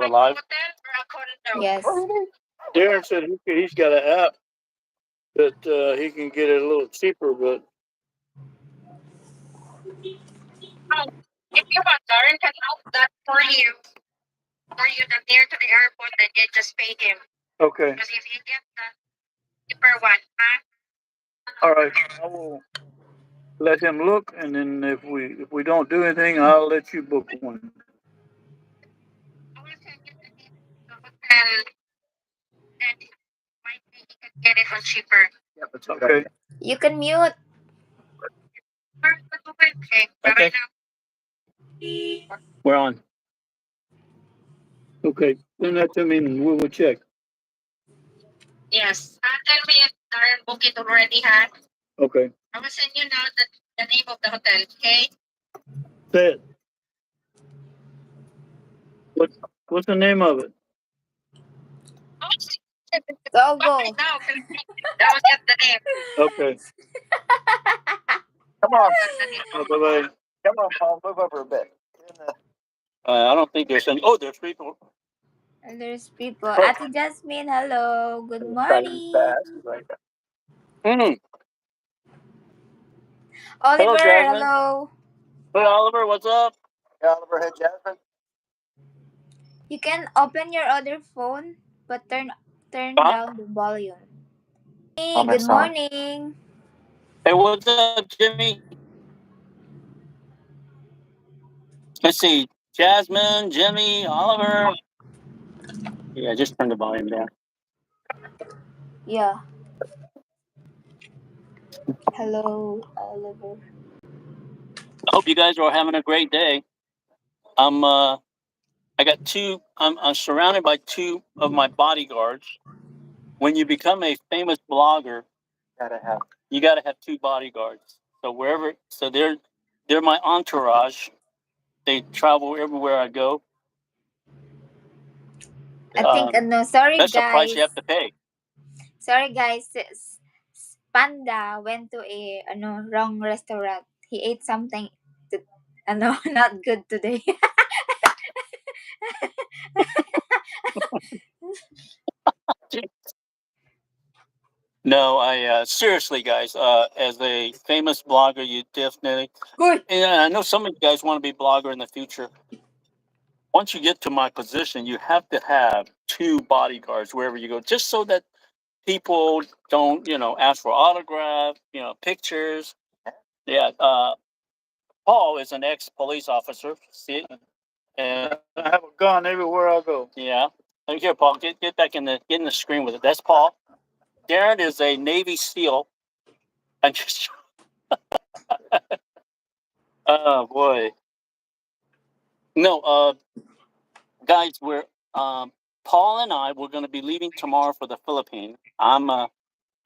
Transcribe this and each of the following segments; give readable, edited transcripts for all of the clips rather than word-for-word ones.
live? Yes. Darren said he's got an app that he can get it a little cheaper, but if you want, Darren can help that for you. For you to near to the airport, then you just pay him. okay. Because if you get the cheaper one, huh? All right, I will let him look, and then if we don't do anything, I'll let you book one. I will send you the name of the hotel, and might be you can get it for cheaper. Yep, it's okay. You can mute. Okay. Okay. We're on. Okay, send that to me, and we will check. Yes. Tell me if Darren booked it already, huh? Okay. I will send you now the name of the hotel, okay? Say it. What's the name of it? Go, go. Okay, now, that was just the name. Okay. Come on. Bye-bye. Come on, Paul. Move over a bit. I don't think there's any. Oh, there's people. And there's people. Ate Jasmine, hello. Good morning. Mm. Oliver, Jasmine. hello. Hey, Oliver, what's up? Hey, Oliver, hey, Jasmine. You can open your other phone, but turn down the volume. Hey, good morning. Hey, what's up, Jimmy? Let's see. Jasmine, Jimmy, Oliver. Yeah, just turn the volume down. Yeah. Hello, Oliver. I hope you guys are having a great day. I'm surrounded by two of my bodyguards. When you become a famous blogger, you gotta have two bodyguards. So they're my entourage. They travel everywhere I go. I think no, sorry That's the price guys. you have to pay. Sorry guys. Panda went to a wrong restaurant. He ate something not good today. No, I seriously, guys. As a famous blogger, you definitely. And I know some of you guys want to be blogger in the future. Once you get to my position, you have to have two bodyguards wherever you go, just so that people don't, ask for autographs, pictures. Yeah. Paul is an ex-police officer. See, and I have a gun everywhere I go. Yeah. Look here, Paul. Get back get in the screen with it. That's Paul. Darren is a Navy SEAL. I'm just. Oh boy. No, guys, we're Paul and I we're going to be leaving tomorrow for the Philippines. I'm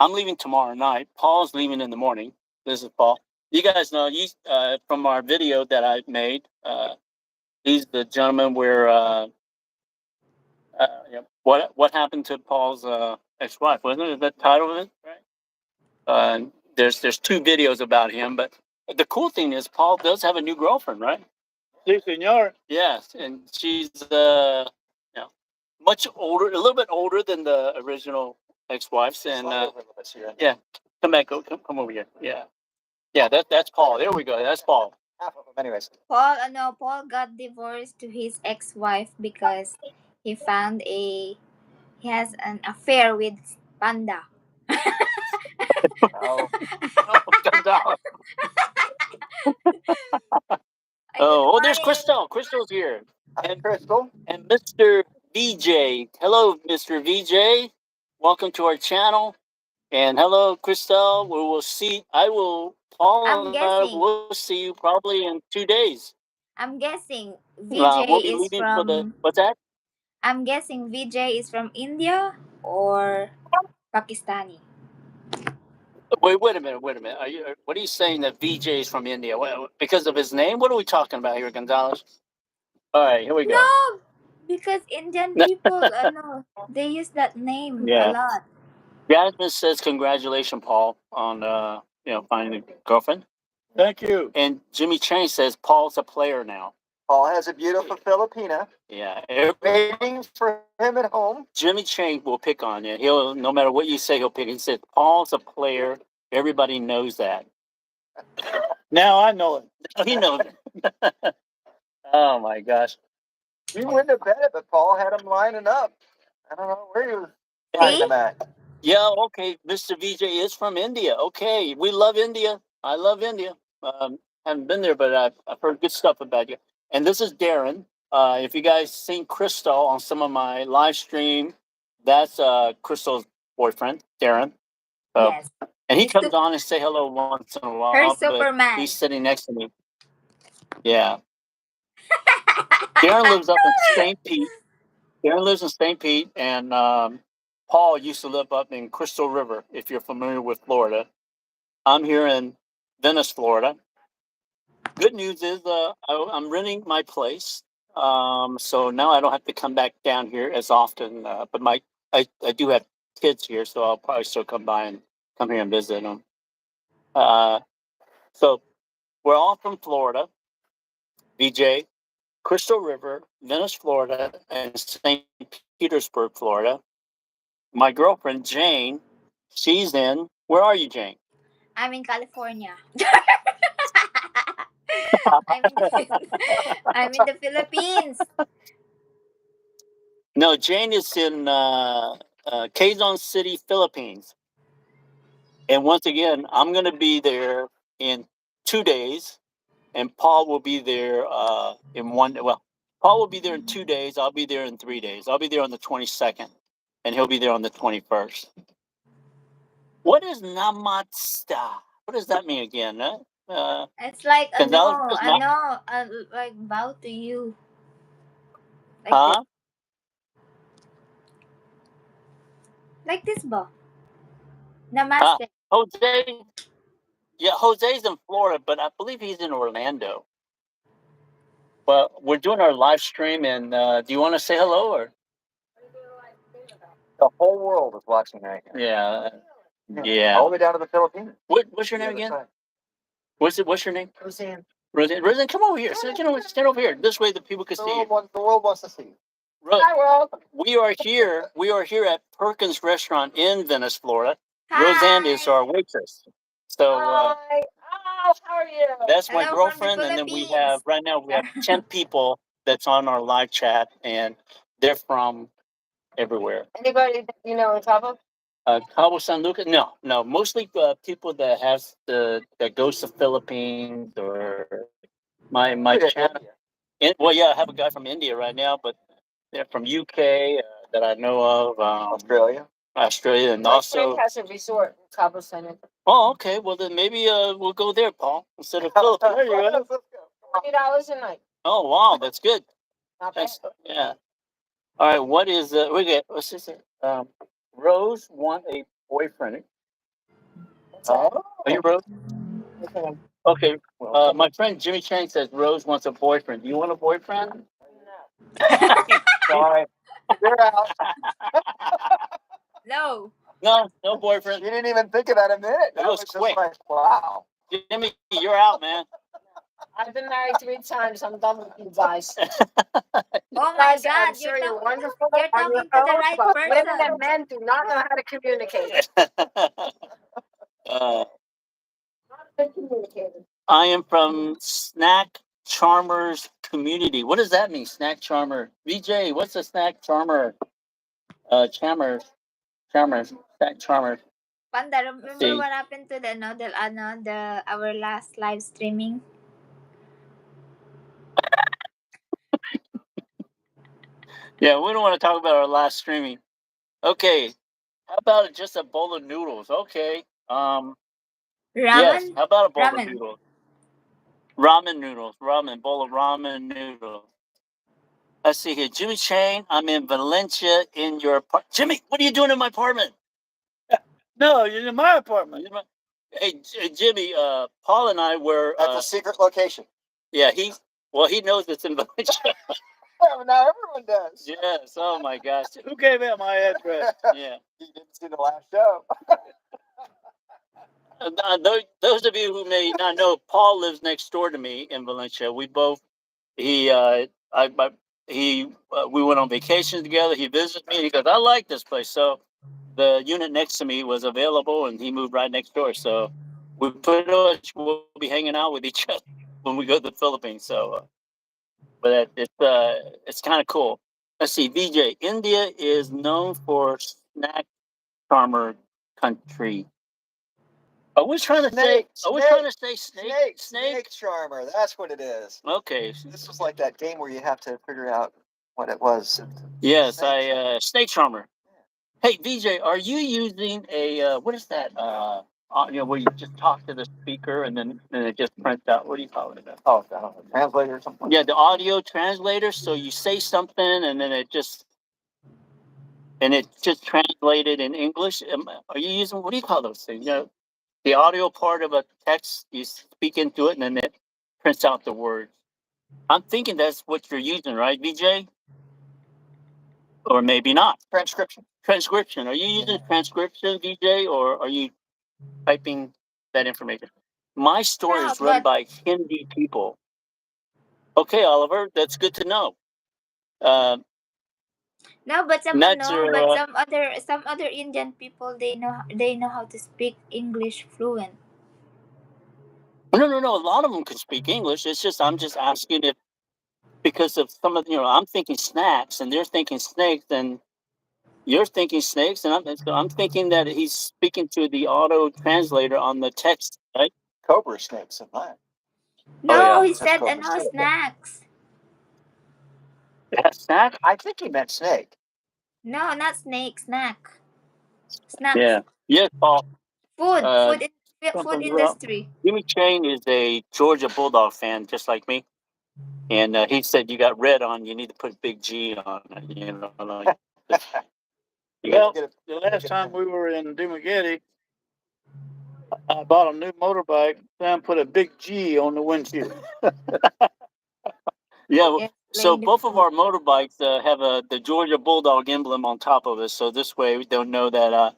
leaving tomorrow night. Paul's leaving in the morning. This is Paul. You guys know he's from our video that I made. He's the gentleman where what happened to Paul's ex-wife, wasn't it? Is that the title of it, right? There's two videos about him, but the cool thing is Paul does have a new girlfriend, right? Si, senor. Yes, and she's much older, a little bit older than the original ex-wives, and yeah, come over here, yeah, that's Paul. There we go, that's Paul. Half of them, anyways. Paul got divorced to his ex-wife because he has an affair with Panda. Oh, There's Crystal. Crystal's here. And Crystal. And Mr. VJ. Hello, Mr. VJ. Welcome to our channel. And hello, Crystal. We will see. Paul we'll see you probably in 2 days. I'm guessing VJ we'll be is leaving from. For the, what's that? I'm guessing VJ is from India or Pakistani. Wait a minute. What are you saying that VJ is from India? Because of his name? What are we talking about here, Gonzalez? All right, here we go. No, because Indian people, they use that name a lot. Jasmine says, "Congratulations, Paul, on finding a girlfriend." Thank you. And Jimmy Chang says, "Paul's a player now." Paul has a beautiful Filipina. Yeah, waiting for him at home. Jimmy Chang will pick on you. He'll, no matter what you say, he'll pick. He said, Paul's a player. Everybody knows that. Now I know it. He knows it. Oh my gosh. We wouldn't have bet it, but Paul had him lining up. I don't know where he was lining them at. Yeah, okay. Mr. VJ is from India. Okay, we love India. I love India. Haven't been there, but I've heard good stuff about you. And this is Darren. If you guys seen Crystal on some of my live stream, that's Crystal's boyfriend, Darren. Yes. And he He's comes on and say hello once in a while. Her but Superman. He's sitting next to me. Yeah. Darren lives up in St. Pete. Darren lives in St. Pete, and Paul used to live up in Crystal River, if you're familiar with Florida. I'm here in Venice, Florida. Good news is I'm renting my place, so now I don't have to come back down here as often. But I do have kids here, so I'll probably still come by and come here and visit them. So we're all from Florida. VJ, Crystal River, Venice, Florida, and St. Petersburg, Florida. My girlfriend Jane, she's in. Where are you, Jane? I'm in California. I'm in the Philippines. No, Jane is in Quezon City, Philippines. And once again, I'm going to be there in 2 days, and Paul will be there in one. Well, Paul will be there in 2 days. I'll be there in 3 days. I'll be there on the 22nd, and he'll be there on the 21st. What is Namaste? What does that mean again? It's like Gonzalez, like bow to you. Like huh? this. Like this, ba? Namaste. Jose. Yeah, Jose's in Florida, but I believe he's in Orlando. Well, we're doing our live stream, and do you want to say hello or? The whole world is watching right now. Yeah, yeah. All the way down to the Philippines. What's your name again? What's your name? Roseanne. Roseanne, come over here. Stand over here. This way the people can see you. The world wants to see you. Hi, world. We are here. We are here at Perkins Restaurant in Venice, Florida. Hi. Roseanne is our waitress. So Hi. Oh, how are you? that's my Hello from the girlfriend, and then we have right now we have 10 people that's on our live chat, and they're from everywhere. Anybody that you know in Cabo? Cabo San Lucas? No. Mostly people that that goes to Philippines or my channel. Well, yeah, I have a guy from India right now, but they're from UK that I know of. Australia, and My also. friend has a resort in Cabo San Lucas. Oh, okay. Well, then maybe we'll go there, Paul, instead of Philippines. There you go. $20 a night. Oh, wow, that's good. Not bad. Yeah. All right. What is what's this? Rose want a boyfriend. Are you Rose? Okay. My friend Jimmy Chang says Rose wants a boyfriend. Do you want a boyfriend? No. Sorry. You're out. No boyfriend. You didn't even think of that a minute. That was quick. Just like, wow. Jimmy, you're out, man. I've been married 3 times. I'm done with you guys. Oh my Guys, God, I'm sure you're wonderful. You're talking to the right but person. women and men do not know how to communicate. uh, Not good communicators. I am from Snack Charmers community. What does that mean, Snack Charmer? VJ, what's a Snack Charmer? Charmers, Snack Charmers. Panda, remember what happened to our last live streaming? Yeah, we don't want to talk about our last streaming. Okay, how about just a bowl of noodles? Okay. Ramen? Yes, how about a bowl Ramen. of noodles? Ramen noodles, bowl of ramen noodles. Let's see here. Jimmy Chang, I'm in Valencia in your apartment. Jimmy, what are you doing in my apartment? No, you're in my apartment. Hey, Jimmy, Paul and I were... That's a secret location. Yeah, he knows it's in Valencia. Now everyone does. Yes, oh my gosh. Who gave out my address? Yeah. You didn't see the last show. Those of you who may not know, Paul lives next door to me in Valencia. we went on vacation together. He visited me. And he goes, I like this place. So the unit next to me was available, and he moved right next door. So we pretty much will be hanging out with each other when we go to the Philippines. So, but it's kind of cool. Let's see, VJ. India is known for snack farmer country. Are we trying to say? Are we trying to say snake? Snake charmer. That's what it is. Okay. This was like that game where you have to figure out what it was. Yes, snake charmer. Hey, VJ, are you using a what is that? Where you just talk to the speaker and then it just prints out. What do you call it? Oh, translator or something. Yeah, the audio translator. So you say something and then it just translated in English. Are you using what do you call those things? The audio part of a text, you speak into it and then it prints out the words. I'm thinking that's what you're using, right, VJ? Or maybe not. Transcription. Transcription. Are you using transcription, VJ, or are you typing that information? My store is run by Hindi people. Okay, Oliver, that's good to know. No, but some Your, some other Indian people they know how to speak English fluent. no. A lot of them can speak English. It's just I'm just asking if because of some of I'm thinking snacks and they're thinking snakes and you're thinking snakes and I'm thinking that he's speaking to the auto translator on the text, right? Cobra snakes in that. No, he said snacks. Yeah, snack? I think he meant snake. No, not snake. Snack. Snacks. Yeah. Yes, Paul. Food industry. Jimmy Chang is a Georgia Bulldog fan, just like me. And he said, you got red on, you need to put big G on it. Well, the last time we were in Dumaguete, I bought a new motorbike. Sam put a big G on the windshield. Yeah. So both of our motorbikes have the Georgia Bulldog emblem on top of it. So this way we don't know that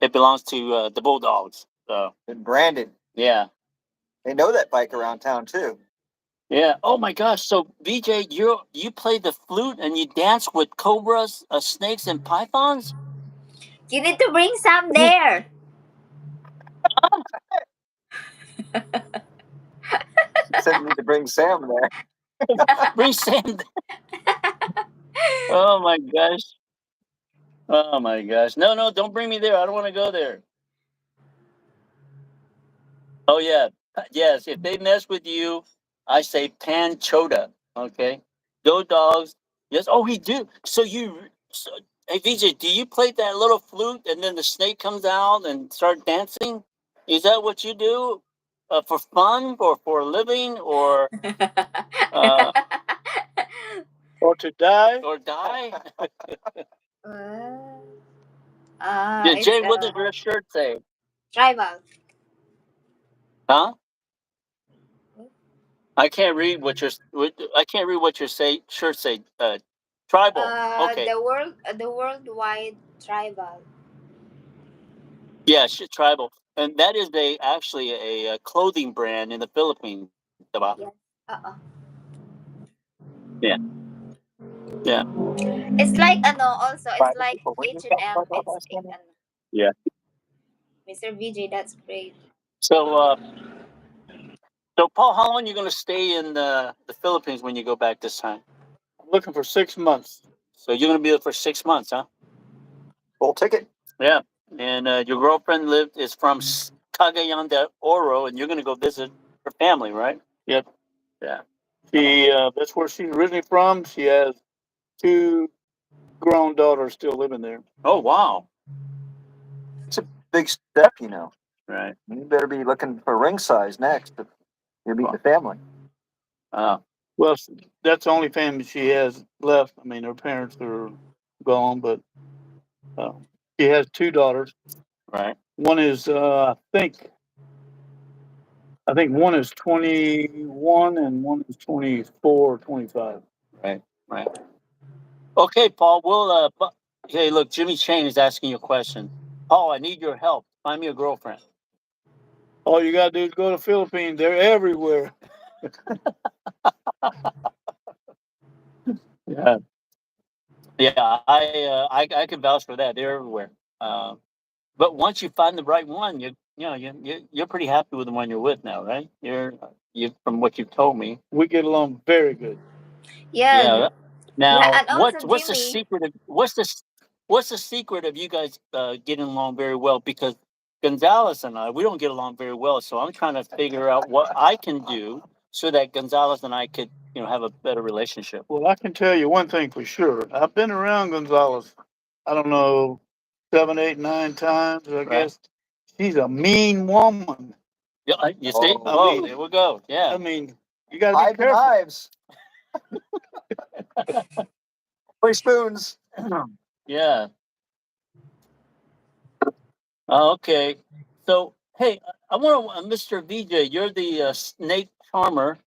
it belongs to the Bulldogs. So and branded. Yeah. They know that bike around town too. Yeah. Oh my gosh. So VJ, you play the flute and you dance with cobras, snakes, and pythons. You need to bring some there. Said you need to bring Sam there. Bring Sam. Oh my gosh. Oh my gosh. No, don't bring me there. I don't want to go there. Oh yeah. Yes. If they mess with you, I say panchota. Okay. Go dogs. Yes. Oh, he do. So, hey VJ, do you play that little flute and then the snake comes out and start dancing? Is that what you do? For fun or for a living or Or to die? or die? Yeah, Jay, what does your shirt say? Tribal. Huh? I can't read what your shirt say. Tribal. Okay. The worldwide tribal. Yeah, tribal, and that is actually a clothing brand in the Philippines. Diba? Yes. Yeah. Yeah. It's like also it's like H&M. Yeah. Mr. VJ, that's great. So, Paul, how long are you going to stay in the Philippines when you go back this time? I'm looking for 6 months. So you're going to be there for 6 months, huh? Full ticket. Yeah. And your girlfriend is from Cagayan de Oro, and you're going to go visit her family, right? Yep. Yeah. She that's where she's originally from. She has 2 grown daughters still living there. Oh wow. It's a big step, Right. You better be looking for ring size next if you meet the family. Well, that's the only family she has left. I mean, her parents are gone, but she has 2 daughters. Right. One is, I think one is 21 and one is 24 or 25. Right. Okay, Paul. We'll. Hey, look, Jimmy Chang is asking you a question. Paul, I need your help. Find me a girlfriend. All you gotta do is go to the Philippines. They're everywhere. Yeah, yeah. I can vouch for that. They're everywhere. But once you find the right one, you're pretty happy with the one you're with now, right? You from what you've told me. We get along very good. Yeah. Yeah. Yeah, Now, and also what's the Jimmy. secret of what's the secret of you guys getting along very well? Because Gonzalez and I, we don't get along very well. So I'm trying to figure out what I can do so that Gonzalez and I could, have a better relationship. Well, I can tell you one thing for sure. I've been around Gonzalez, I don't know, 7, 8, 9 times, I guess. She's a mean woman. Yeah, you see? Oh. Oh, there we go. Yeah. I mean, you got to Hides be and careful. hives. Play spoons. Yeah. Oh, okay. So, hey, I want to, Mr. VJ, you're the snake charmer,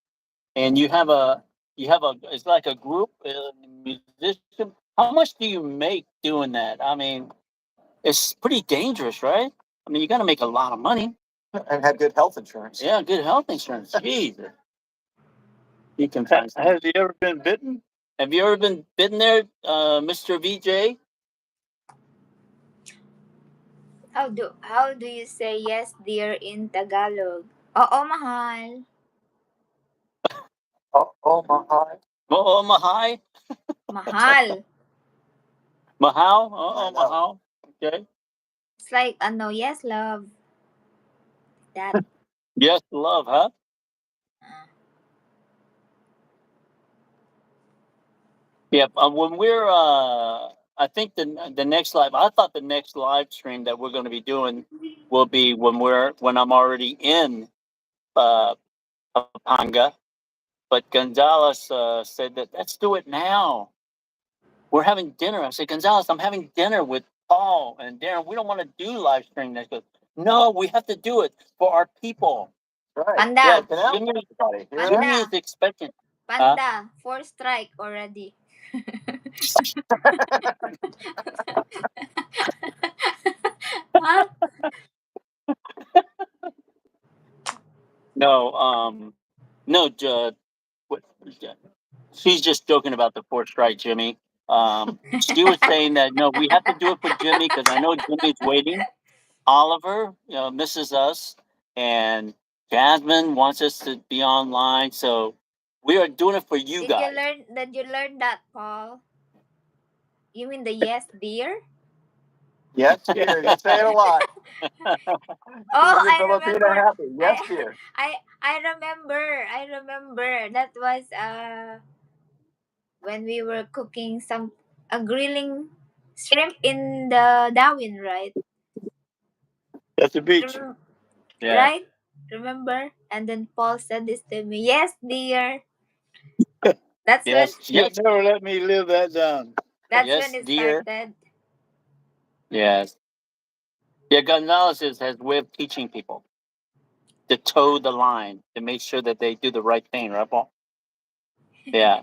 and you have a it's like a group musician. How much do you make doing that? I mean, it's pretty dangerous, right? I mean, you got to make a lot of money. And have good health insurance. Yeah, good health insurance. Jeez, you can find some. Has he ever been bitten? Have you ever been bitten there, Mr. VJ? How do you say yes dear in Tagalog? Oo, mahal. Oh my God. Oh, mahal, Mahal. mahal. I Oh, know. mahal. Okay. It's like yes, love. That. Yes, love, huh? Yep. When we're, I think the next live. I thought the next live stream that we're going to be doing will be when I'm already in uh, Pampanga. But Gonzalez said that let's do it now. We're having dinner. I said, Gonzalez, I'm having dinner with Paul and Darren. We don't want to do live stream next. Goes, no, we have to do it for our people. Right. Panda. Yeah, Looking out Jimmy, for everybody. Hear Jimmy Panda. is expecting. Panda. 4 strike already. Huh? No, no, what, she's just joking about the fourth strike, Jimmy. She was saying that no, we have to do it for Jimmy because I know Jimmy's waiting. Oliver, misses us, and Jasmine wants us to be online. So we are doing it for you guys. Did you learn that, Paul? You mean the yes dear? Yes, dear. You say it a lot. Oh, Keeping I Filipina remember. happy. Yes, dear. I remember. I remember. That was when we were cooking a grilling shrimp in the Darwin, right? At the beach. Yeah. Right? Remember? And then Paul said this to me. Yes, dear. That's Yes, You yes, never let me live that down. yes, when it dear. started. Yes. Yeah, Gonzalez has a way of teaching people to toe the line to make sure that they do the right thing, right, Paul? Yeah.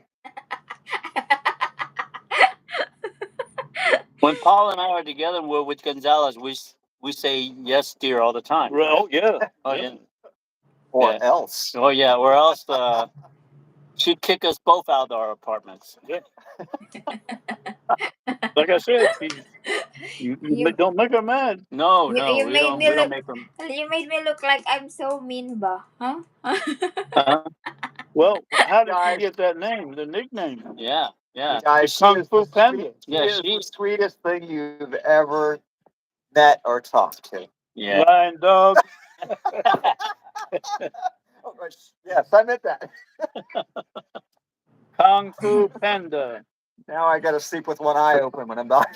When Paul and I are together, we're with Gonzalez. We say yes, dear, all the time. Right. Oh, yeah. Oh Yeah. yeah. Or Yeah. else. Oh yeah. Or else she'd kick us both out of our apartments. Like I said, you You don't make her mad. No, you, no, you we made don't. me We don't look make them. you made me look like I'm so mean ba? Huh? Well, how did she Guys, get that name, the nickname? Yeah, yeah. guys, The she Kung is Fu the Panda. sweet, Yeah, she is the she's- sweetest thing you've ever met or talked to. Yeah. Lion dog. Yes, I meant that. Kung Fu Panda. Now I got to sleep with one eye open when I'm not.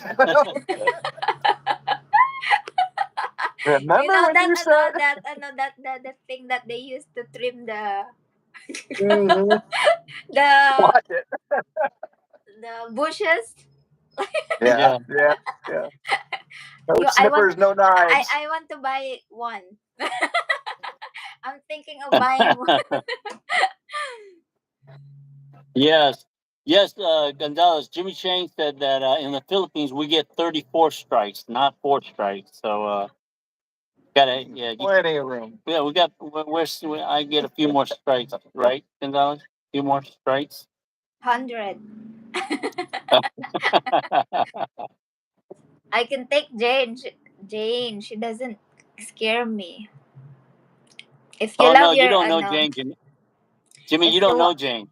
Remember You know when that you said? that thing that they used to trim the Mhm. the Watch it. the bushes. Yeah, yeah, yeah. No You snippers, no knives. I want to buy one. I'm thinking of buying one. Yes. Yes, Gonzalez. Jimmy Shane said that in the Philippines we get 34 strikes, not 4 strikes. So gotta Plenty of room. yeah we got I get a few more strikes, right, Gonzalez? A few more strikes. 100. I can take Jane. She doesn't scare me. If you Oh no, love you your don't know Jane, Jimmy. Jimmy, you if you don't know Jane.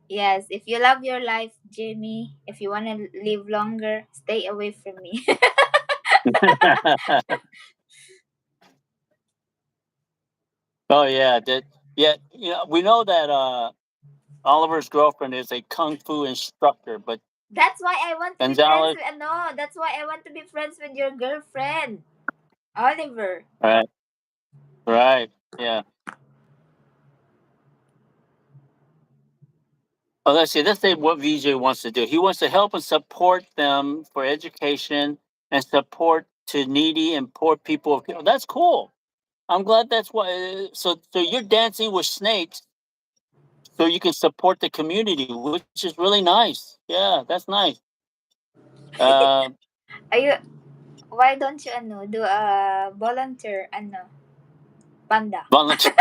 yes, if you love your life, Jamie, if you want to live longer, stay away from me. Oh yeah, that yeah. You know, we know that Oliver's girlfriend is a kung fu instructor, but That's why I want to be friends Gonzalez, with no, that's why I want to be friends with your girlfriend, Oliver. right, right, yeah. Oh, let's see. Let's say what VJ wants to do. He wants to help and support them for education and support to needy and poor people. That's cool. I'm glad that's why. So you're dancing with snakes, so you can support the community, which is really nice. Yeah, that's nice. Uh, Are you why don't you do a volunteer panda? volunteer.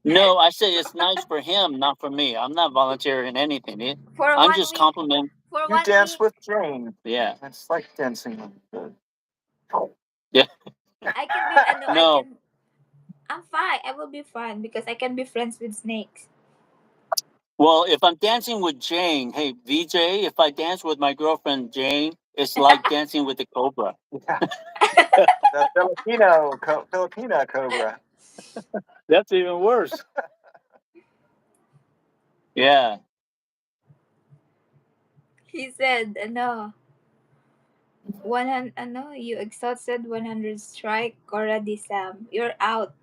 No, I said it's nice for him, not for me. I'm not volunteering anything. For I'm one just week. complimenting. For You one dance week with Jane. Yeah, It's like dancing with the. yeah. I can be I No, can I'm fine. I will be fine because I can be friends with snakes. well, if I'm dancing with Jane, hey VJ, if I dance with my girlfriend Jane, it's like dancing with the cobra. Yeah, the Filipina cobra. That's even worse. Yeah. He said, you exhausted 100 strike already, Sam. You're out.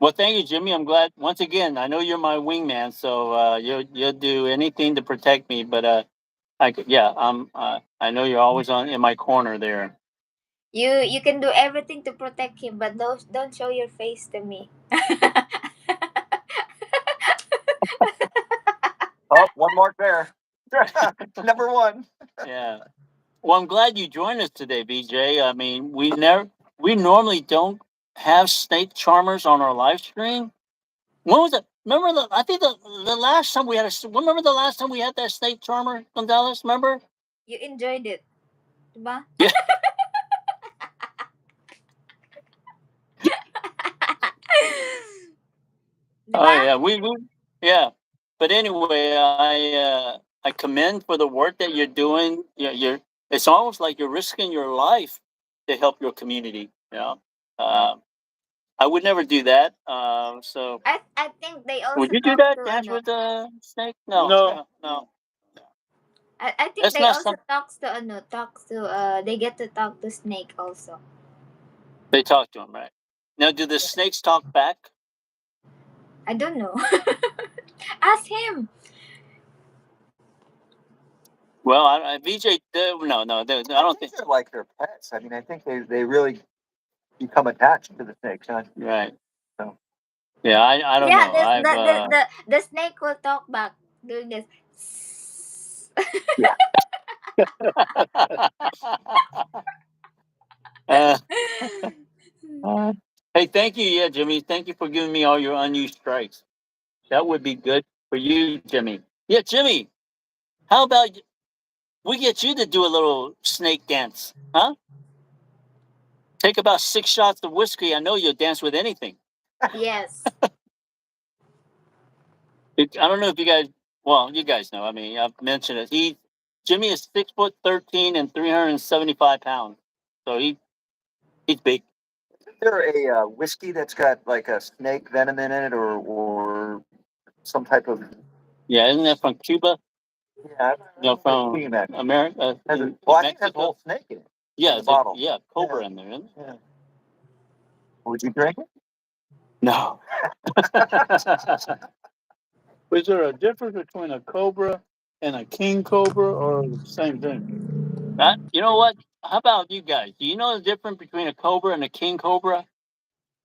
Well, thank you, Jimmy. I'm glad. Once again, I know you're my wingman, so you'll do anything to protect me. But yeah, I know you're always on in my corner there. You can do everything to protect him, but don't show your face to me. Oh, one mark there. Number one. Yeah. Well, I'm glad you joined us today, BJ. I mean, we normally don't have snake charmers on our live stream. When was it? Remember I think the last time we had remember the last time we had that snake charmer, Gonzalez? Remember? You enjoyed it, diba? Yeah. Oh Diba? yeah, we yeah. But anyway, I commend for the work that you're doing. You're it's almost like you're risking your life to help your community. You know, uh, I would never do that. So I think they would also you do talk that? to Dance with a snake? No, No. no. I think That's they not also something talks to they get to talk to snake also. they talk to him, right? Now, do the snakes talk back? I don't know. Ask him. Well, VJ, no, I don't think. They're like their pets. I mean, I think they really become attached to the snakes, huh? Right. So. Yeah, I don't Yeah, know. I've the snake will talk back doing this. Yeah. uh, hey, thank you, yeah, Jimmy. Thank you for giving me all your unused strikes. That would be good for you, Jimmy. Yeah, Jimmy. How about we get you to do a little snake dance, huh? Take about 6 shots of whiskey. I know you'll dance with anything. Yes. I don't know if you guys. Well, you guys know. I mean, I've mentioned it. Jimmy is 6'13" and 375 pounds. So he's big. Is there a whiskey that's got like a snake venom in it, or some type of? Yeah, isn't that from Cuba? Yeah, From America. Well, I think it has a whole snake in it. Yeah, the bottle. Yeah, cobra in there, isn't it? Yeah. Would you drink it? No. Is there a difference between a cobra and a king cobra, or the same thing? You know what? How about you guys? Do you know the difference between a cobra and a king cobra?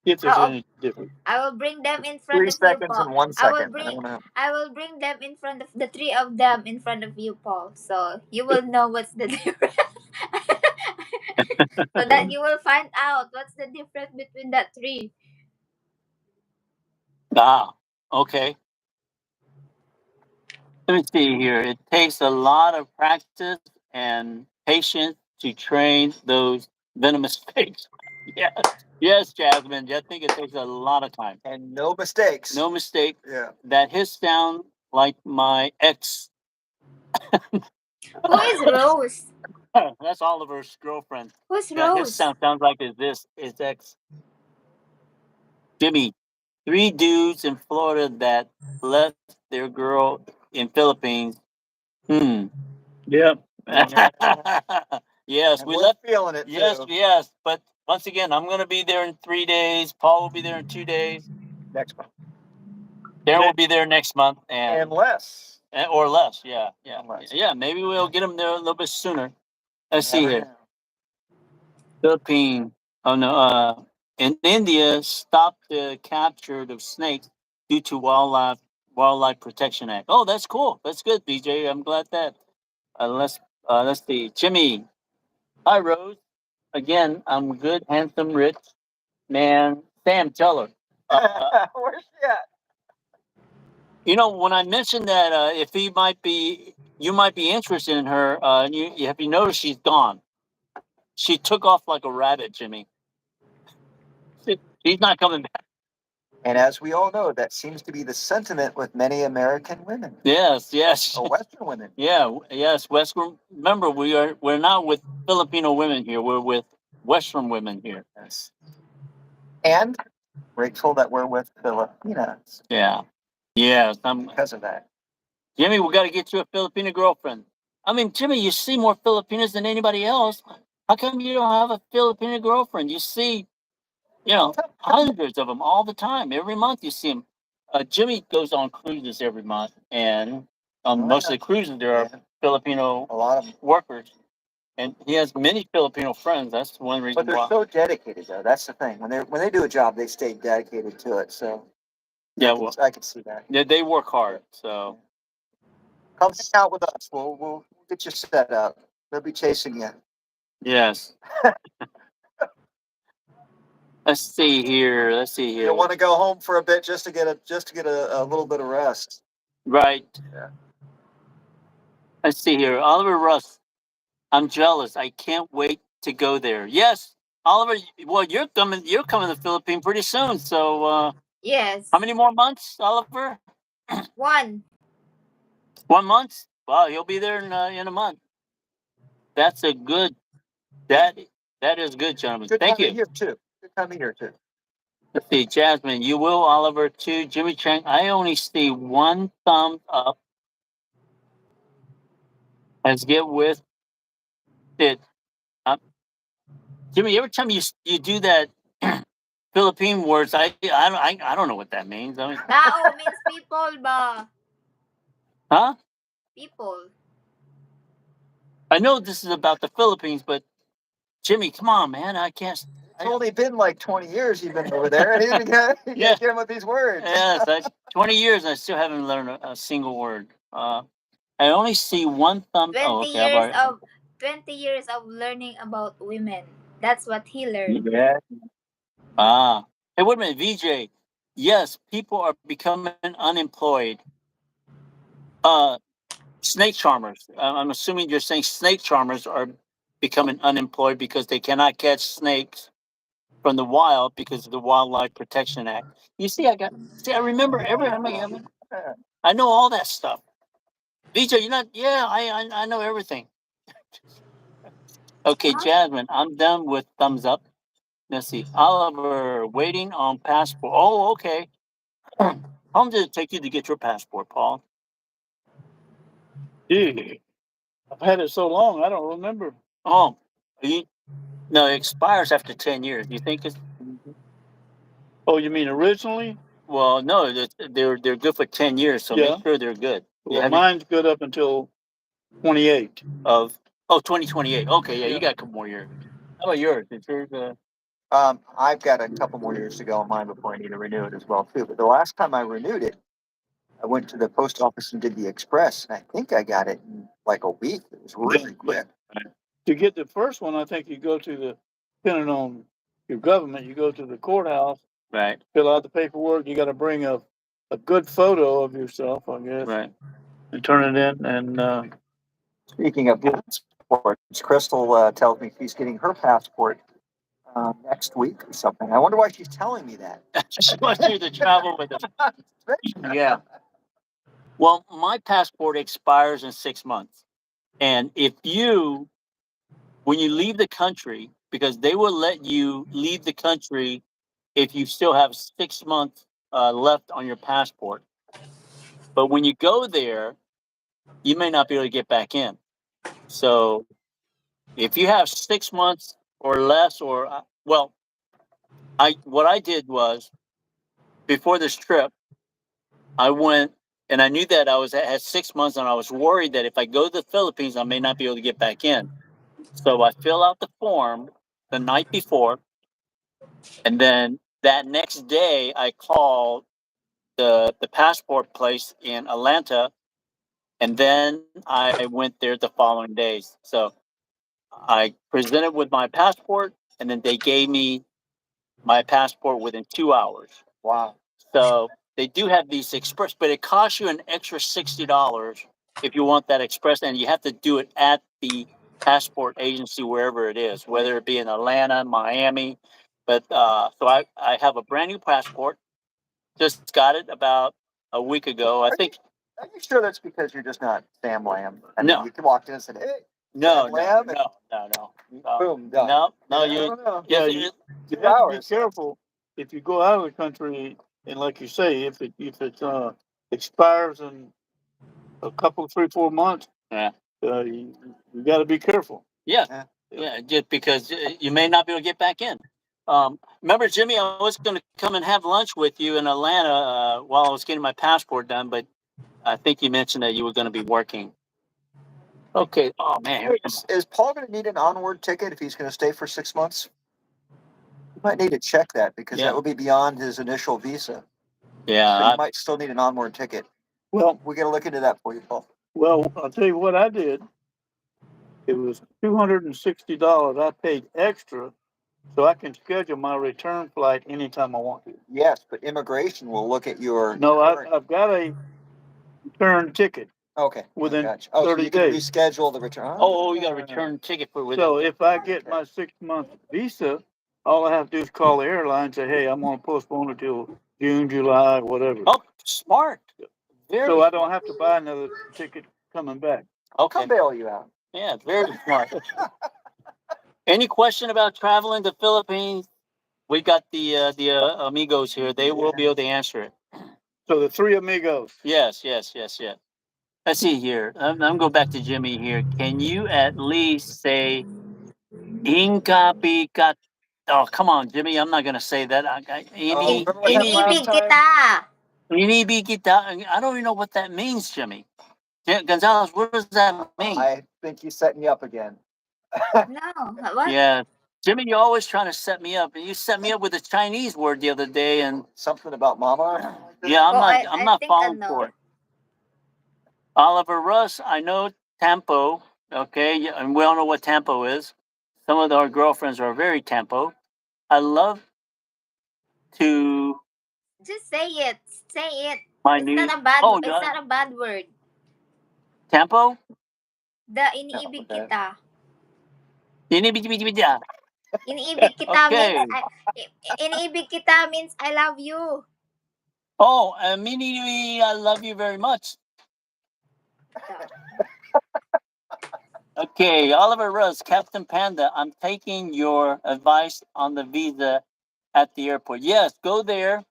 If there's Oh, any difference. I will bring them in front 3 of you, seconds Paul. and 1 second. I don't know. I will bring them in front of the three of them in front of you, Paul. So you will know what's the difference. So that you will find out what's the difference between that three. Ah, Okay. Let me see here. It takes a lot of practice and patience to train those venomous snakes. Yes. Yes, Jasmine. I think it takes a lot of time. And no mistakes. No mistake. Yeah. That his sound like my ex. Who is Rose? That's Oliver's girlfriend. Who's Yeah, his Rose? sounds like his ex. Jimmy. 3 dudes in Florida that left their girl in Philippines. Hmm. Yep. Yes, And we we're left. feeling it Yes, too. yes. But once again, I'm going to be there in 3 days. Paul will be there in 2 days. Next month. Darren will be there next month, and less. or less. Yeah, yeah, Less. yeah. Maybe we'll get him there a little bit sooner. Let's see Never here. know. Philippine. Oh no. In India, stopped the capture of snakes due to Wildlife Protection Act. Oh, that's cool. That's good, BJ. I'm glad that. Let's see. Jimmy. Hi, Rose. Again, I'm good, handsome, rich man. Sam, tell her. Where's she at? You know, when I mentioned that if you might be interested in her. Have you noticed she's gone? She took off like a rabbit, Jimmy. She's not coming back. And as we all know, that seems to be the sentiment with many American women. Yes, yes. Or Western women. Yeah, yes. Western. Remember, we're not with Filipino women here. We're with Western women here. Yes. And grateful that we're with Filipinas Yeah. Yes. because of that. Jimmy, we got to get you a Filipino girlfriend. I mean, Jimmy, you see more Filipinos than anybody else. How come you don't have a Filipino girlfriend? You see, hundreds of them all the time. Every month you see them. Jimmy goes on cruises every month, and on most of the cruises there are Filipino A lot of them. workers, and he has many Filipino friends. That's one reason But they're why. so dedicated, though. That's the thing. When they do a job, they stay dedicated to it. So Yeah, I can see that. they work hard. So Come hang out with us. We'll get you set up. They'll be chasing you. yes. Let's see here. Let's see here. You'll want to go home for a bit just to get a little bit of rest. Right. Yeah. Let's see here. Oliver Russ. I'm jealous. I can't wait to go there. Yes, Oliver. Well, you're coming. You're coming to the Philippines pretty soon. So, Yes. how many more months, Oliver? 1. 1 month. Wow, he'll be there in a month. That's a good. That that is good, gentlemen. Good Thank time you. of year too. Good time of year too. Let's see, Jasmine. You will, Oliver too. Jimmy Chang. I only see one thumb up. Let's get with it. Uh, Jimmy, every time you do that Philippine words, I don't know what that means. I mean, Tao means people ba? huh? People. I know this is about the Philippines, but Jimmy, come on, man. I can't. It's only been like 20 years you've been over there, and you can't get him with these words. Yes, 20 years, I still haven't learned a single word. I only see one thumb. 20 Oh, okay. years of 20 years of learning about women. That's what he learned. Yeah. Ah. Hey, wait a minute, VJ. Yes, people are becoming unemployed. Uh, Snake charmers. I'm assuming you're saying snake charmers are becoming unemployed because they cannot catch snakes from the wild because of the Wildlife Protection Act. You see, I remember I know all that stuff. VJ, you're not. Yeah, I know everything. Okay, Jasmine, I'm done with thumbs up. Let's see, Oliver, waiting on passport. Oh, okay. How long did it take you to get your passport, Paul? Gee, I've had it so long, I don't remember. Oh, no, it expires after 10 years. You think it's? Oh, you mean originally? Well, no, they're good for 10 years, so Yeah. make sure they're good. Well, mine's good up until 28. Of 2028. Okay, yeah, you got a couple more years. How about yours? Is yours I've got a couple more years to go on mine before I need to renew it as well too. But the last time I renewed it, I went to the post office and did the express, and I think I got it in like a week. It was really quick. To get the first one, I think you go to depending on your government, you go to the courthouse, right? fill out the paperwork. You got to bring a a good photo of yourself, I guess, Right. and turn it in. And Speaking of passports, Crystal tells me she's getting her passport next week or something. I wonder why she's telling me that. She wants you to travel with us. Yeah. Well, my passport expires in 6 months. And when you leave the country, because they will let you leave the country if you still have 6 months left on your passport. But when you go there, you may not be able to get back in. So if you have 6 months or less, what I did was before this trip, I went and I knew that had 6 months, and I was worried that if I go to the Philippines, I may not be able to get back in. So I fill out the form the night before, and then that next day I called the passport place in Atlanta, and then I went there the following days. So I presented with my passport, and then they gave me my passport within 2 hours. Wow. So they do have these express, but it costs you an extra $60 if you want that express, and you have to do it at the passport agency wherever it is, whether it be in Atlanta, Miami. But so I have a brand new passport. Just got it about a week ago. I think. Are you sure that's because you're just not Sam Lamb? I mean, No. you walked in and said, "Hey, No, Sam Lamb," no. boom, done. No, I you. don't know. yeah, Yes, you it- have to be careful if you go out of the country, and like you say, if it expires in a couple, 3-4 months, Yeah. you got to be careful. Yeah, just because you may not be able to get back in. Remember, Jimmy, I was going to come and have lunch with you in Atlanta while I was getting my passport done, but I think you mentioned that you were going to be working. Okay. Oh man, Is Paul going to need an onward ticket if he's going to stay for 6 months? You might need to check that because that will be beyond his initial visa. Yeah, So you might still need an onward ticket. Well, we got to look into that for you, Paul. Well, I'll tell you what I did. It was $260. I paid extra so I can schedule my return flight anytime I want to. Yes, but immigration will look at your. No, I've got a return ticket. Okay. Within gotcha. 30 so you can days. reschedule the return. Oh, you got a return ticket for with So it. if I get my 6-month visa, all I have to do is call the airline and say, "Hey, I'm going to postpone it till June, July, whatever." Oh, smart. Very so I don't have to buy another ticket coming back. Okay. I'll bail you out. Yeah, very smart. Any question about traveling to Philippines? We got the amigos here. They will be able to answer it. So the three amigos. Yes. Let's see here. I'm going back to Jimmy here. Can you at least say Inka Pika? Oh, come on, Jimmy. I'm not going to say that. remember what happened last Inibig time? kita. Inibig kita. I don't even know what that means, Jimmy. Gonzalez, what does that mean? I think he's setting you up again. No, what? Yeah. Jimmy, you're always trying to set me up. You set me up with a Chinese word the other day, and Something about mama? yeah, I'm I not think falling ano. for it. Oliver Russ, I know tempo, okay, and we all know what tempo is. Some of our girlfriends are very tempo. I love to Just say it. Say it. my It's new. not a bad. Oh, It's not a bad word. tempo. The iniibig okay. kita. Inibidibidibida. Iniibig kita Okay. means iniibig kita means I love you. Oh, Mini, I love you very much. Okay, Oliver Russ, Captain Panda, I'm taking your advice on the visa at the airport. Yes, go there.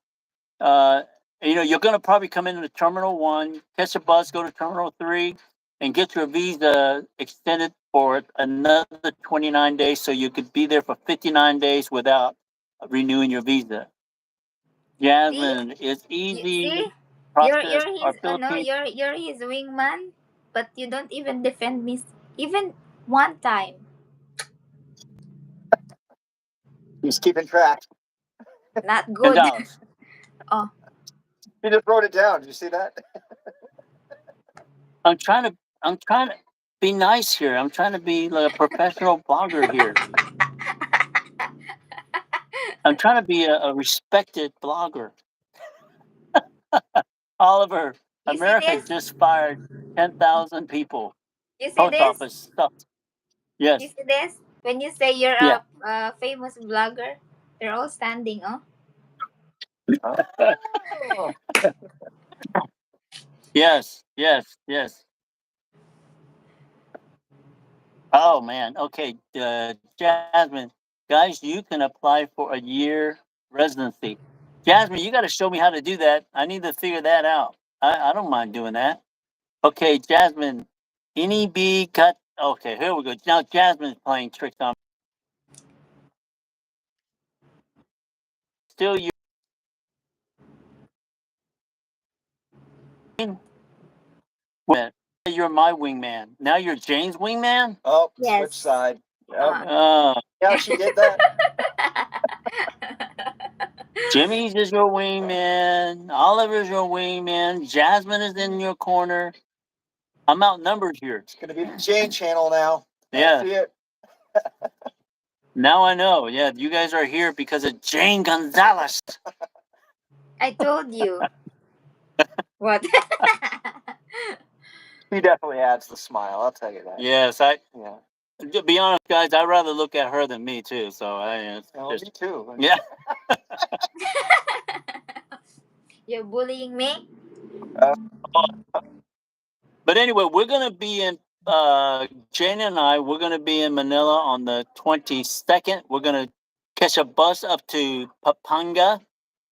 You're going to probably come into Terminal 1, catch a bus, go to Terminal 3, and get your visa extended for another 29 days so you could be there for 59 days without renewing your visa. Jasmine, it's easy. See? Process You're his Philippines. you're his wingman, but you don't even defend me even one time. He's keeping track. Not good. Gonzalez. Oh. He just wrote it down. Did you see that? I'm trying to be nice here. I'm trying to be like a professional blogger here. I'm trying to be a respected blogger. Oliver, You see America this? just fired 10,000 people. You see Post this? office stuff. You Yes. see this? When you say you're Yeah. a famous vlogger, they're all standing, oh? Oh, Yes. Yes. Yes. Oh man. Okay. Jasmine, guys, you can apply for a year residency. Jasmine, you got to show me how to do that. I need to figure that out. I don't mind doing that. Okay, Jasmine. Any bee cut. Okay, here we go. Now Jasmine's playing tricks on. Still you. You're my wingman. Now you're Jane's wingman. oh, switch Yes. side. Yep. Uh, Yeah, she did that. Jimmy's is your wingman. Oliver's your wingman. Jasmine is in your corner. I'm outnumbered here. It's gonna be the Jane channel now. I Yeah. see it. Now I know. Yeah, you guys are here because of Jane Gonzalez. I told you. What? He definitely adds the smile. I'll tell you that. Yes, Yeah. To be honest, guys, I'd rather look at her than me too. So it's Oh, me too. yeah. You're bullying me? But anyway, we're gonna be in. Jane and I, we're gonna be in Manila on the 22nd. We're gonna catch a bus up to Pampanga.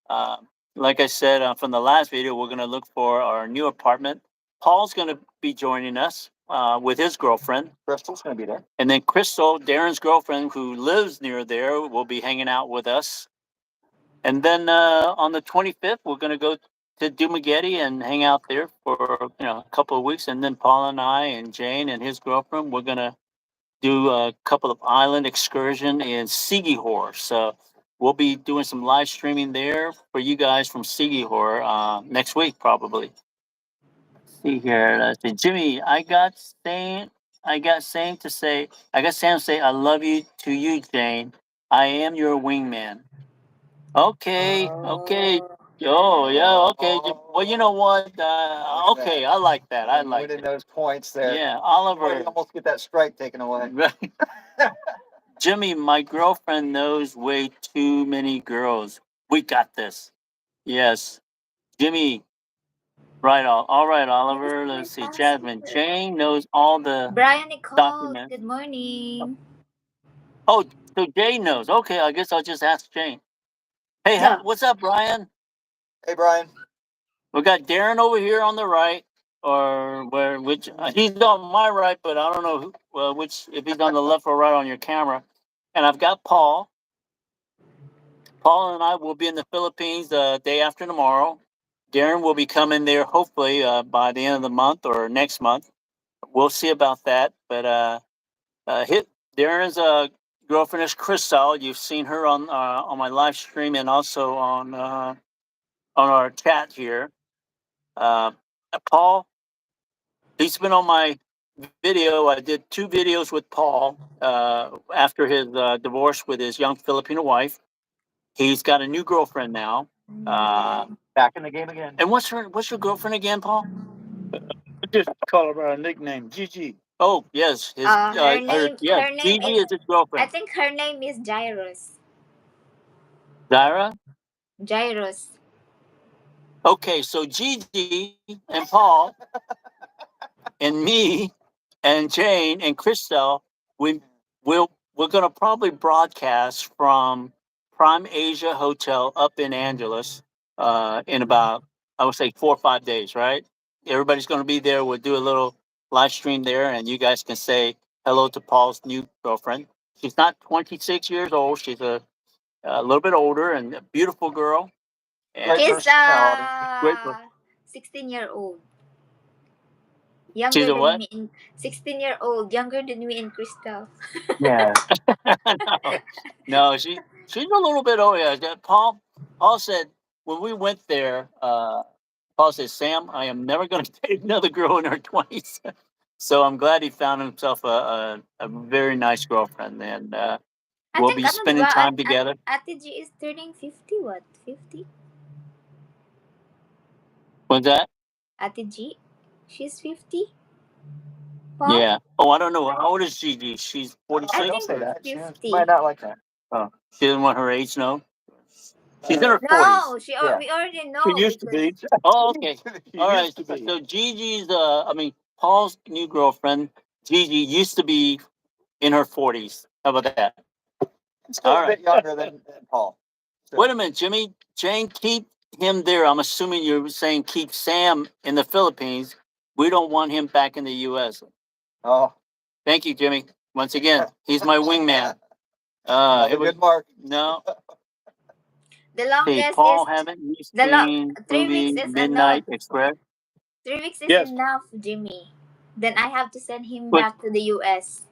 Uh, like I said from the last video, we're gonna look for our new apartment. Paul's gonna be joining us with his girlfriend. Crystal's gonna be there. And then Crystal, Darren's girlfriend, who lives near there, will be hanging out with us. And then on the 25th, we're going to go to Dumaguete and hang out there for a couple of weeks. And then Paul and I and Jane and his girlfriend, we're going to do a couple of island excursion in Sigihor. So we'll be doing some live streaming there for you guys from Sigihor next week, probably. See here, let's see. Jimmy, I got Sam to say, I love you to you, Jane. I am your wingman. Okay, okay. Oh. Oh, yeah, okay. Well, you know what? Look at Okay, that. I like that. I You like winning it. those points there. Yeah, Boy, Oliver. you almost get that strike taken away. Jimmy, my girlfriend knows way too many girls. We got this. Yes. Jimmy, right. All right, Give us Oliver. my Let's see. Jasmine, password. Jane knows all the Brian Nicole, documents. good morning. Oh, so Jane knows. Okay, I guess I'll just ask Jane. Hey, Yeah. what's up, Brian? Hey, Brian. We got Darren over here on the right, or which he's on my right, but I don't know which if he's on the left or right on your camera. And I've got Paul. Paul and I will be in the Philippines the day after tomorrow. Darren will be coming there hopefully by the end of the month or next month. We'll see about that. But hit Darren's girlfriend is Crystal. You've seen her on my live stream and also on our chat here. Uh, Paul, he's been on my video. I did 2 videos with Paul after his divorce with his young Filipino wife. He's got a new girlfriend now. Back in the game again. And what's your girlfriend again, Paul? Just call her by her nickname, Gigi. Oh yes, Her name Gigi is, is his I girlfriend. think her name is Jairus. Zyra. Jairus. Okay, so Gigi and Paul and me and Jane and Christelle, we're gonna probably broadcast from Prime Asia Hotel up in Angeles in about I would say 4 or 5 days, right? Everybody's gonna be there. We'll do a little live stream there, and you guys can say hello to Paul's new girlfriend. She's not 26 years old. She's a little bit older and a beautiful girl. And Great He's personality. great. 16-year-old. She's Younger a than what? me in 16-year-old, younger than me in Crystal. Yeah. no, no, she's a little bit older. Yeah, Paul said when we went there, Paul said, "Sam, I am never going to date another girl in her 20s." So I'm glad he found himself a very nice girlfriend, and I we'll think be ano, di spending ba? time together. Ate G is turning 50, what? 50? What's that? Ate G, she's 50. Paul? Yeah. Oh, I don't know. How old is Gigi? She's I 46. Don't think say that. She 50. might not like that. Oh, she doesn't want her age. No. She's in her 40s. No, Yeah. we already She know used to because be. Oh, okay. She All right. used to be. So Gigi's, I mean, Paul's new girlfriend, Gigi, used to be in her 40s. How about that? Still All a right. bit younger than Paul. So, Wait a minute, Jimmy. Jane, keep him there. I'm assuming you're saying keep Sam in the Philippines. We don't want him back in the U.S. oh, Thank you, Jimmy. Once again, he's my wingman. another It was good mark. no. the Hey, longest Paul, is haven't you the lo- seen 3 weeks movie is enough. Midnight Express? 3 weeks is Yes. enough, Jimmy. Then I have to send him But back to the US.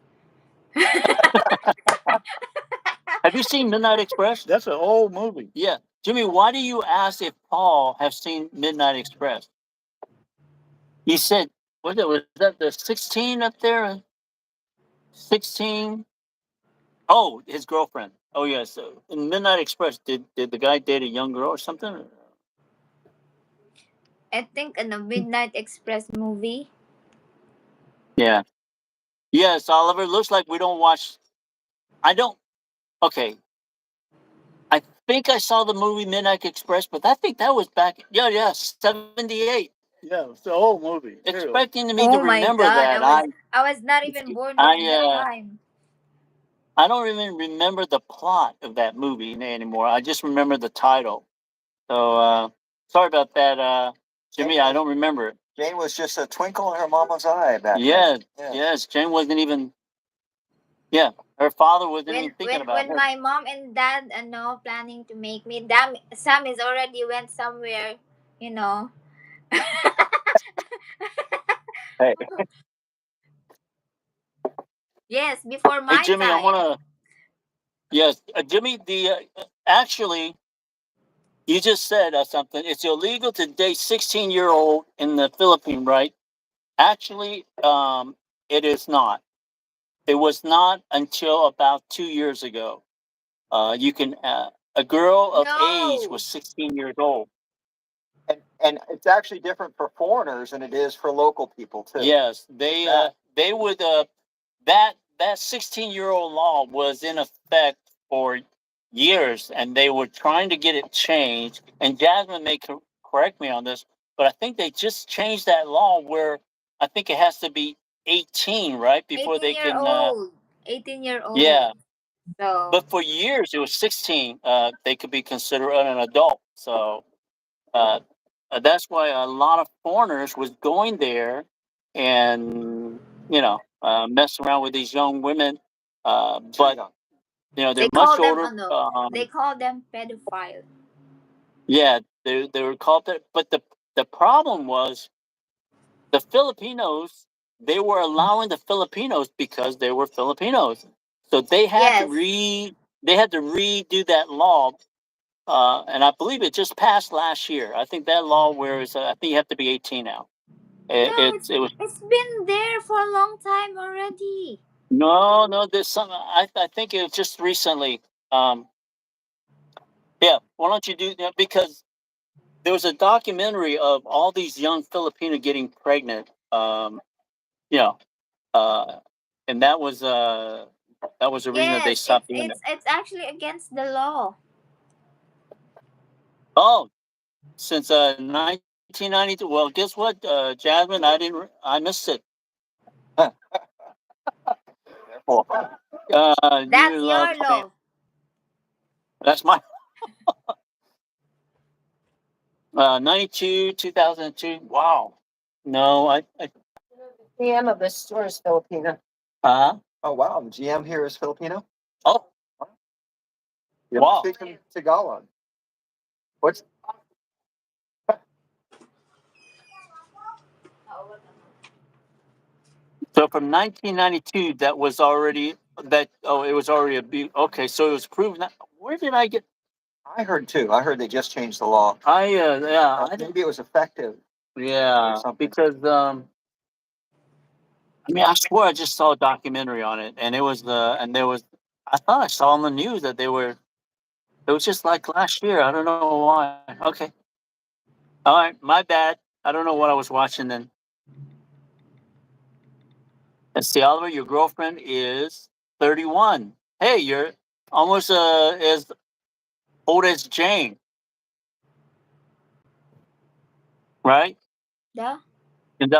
have you seen Midnight Express? That's an old movie. Yeah, Jimmy. Why do you ask if Paul has seen Midnight Express? He said, was that the 16 up there? 16. Oh, his girlfriend. Oh yes. In Midnight Express, did the guy date a young girl or something? I think in the Midnight Express movie. Yeah. Yes, Oliver. Looks like we don't watch. I don't. Okay. I think I saw the movie Midnight Express, but I think that was back. Yeah, 78. Yeah, it's an old movie. Expecting me to Oh my remember god, that, I was not even born during that time. I don't even remember the plot of that movie anymore. I just remember the title. So sorry about that, Jimmy. I don't remember it. Jane was just a twinkle in her mama's eye back Yeah, then. Yeah. yes. Jane wasn't even. Yeah, her father wasn't even thinking about When her. my mom and dad planning to make me, Sam is already went somewhere, you know. Hey, Yes, before hey, my Jimmy. I time. want to. Yes, Jimmy. Actually, you just said something. It's illegal to date 16-year-old in the Philippines, right? Actually, it is not. It was not until about 2 years ago. You can a girl of age No. was 16 years old. And it's actually different for foreigners than it is for local people too. Yes, they would that 16-year-old law was in effect for years, and they were trying to get it changed. And Jasmine may correct me on this, but I think they just changed that law where I think it has to be 18, right, before 18 they year can. old. 18-year-old. Yeah, So but for years it was 16. They could be considered an adult. So uh, that's why a lot of foreigners was going there and messing around with these young women. But they're they much call them older. they call them pedophile. Yeah, they were called that. But the problem was the Filipinos. They were allowing the Filipinos because they were Filipinos. So they had to Yes. redo that law. And I believe it just passed last year. I think that law where I think you have to be 18 now. No, It was it's been there for a long time already. no. There's some. I think it was just recently. Um, yeah. Why don't you do that? Because there was a documentary of all these young Filipino getting pregnant. You know, uh, and that was the reason that they Yes, stopped doing it. it's actually against the law. Oh, since 1992. Well, guess what, Jasmine? I missed it. That's You love your playing. law. That's my 92, 2002. Wow. No, I GM of this store is Filipino. uh Oh wow, the GM here is Filipino. oh wow. Speaking Tagalog. What's So from 1992, that was already that. Oh, it was already okay. So it was proven. Where did I get? I heard too. I heard they just changed the law. Maybe it was effective. Yeah, something. because I mean, I swear I just saw a documentary on it, and it was and there was. I thought I saw on the news that they were. It was just like last year. I don't know why. Okay. All right, my bad. I don't know what I was watching then. Let's see, Oliver, your girlfriend is 31. Hey, you're almost as old as Jane, right? Yeah. And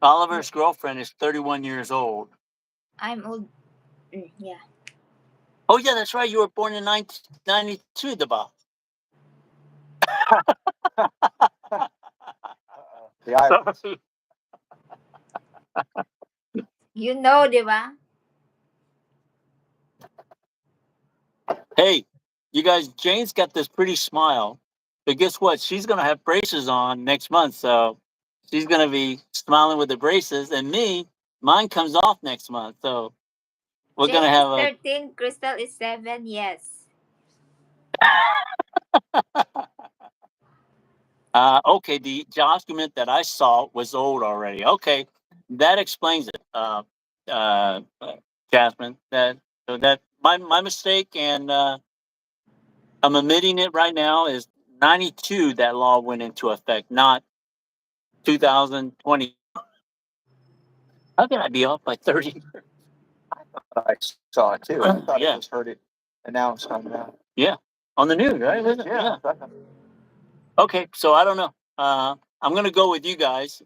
Oliver's girlfriend is 31 years old. I'm old. Yeah. Oh, yeah, that's right. You were born in 1992, diba? The Irish. You know, diba? Hey, you guys, Jane's got this pretty smile, but guess what? She's going to have braces on next month, so she's going to be smiling with the braces, and mine comes off next month, so we're going to Jane is have a 13, Crystal is 7, yes. okay, the document that I saw was old already. Okay, that explains it, uh, Jasmine. That my mistake, and I'm admitting it right now. Is 92 that law went into effect, not 2020. How can I be off by 30? I saw it too. I thought Yeah. I just heard it announced on that. Yeah, on the news, right? Wasn't it? Yeah. Okay, so I don't know. I'm gonna go with you guys,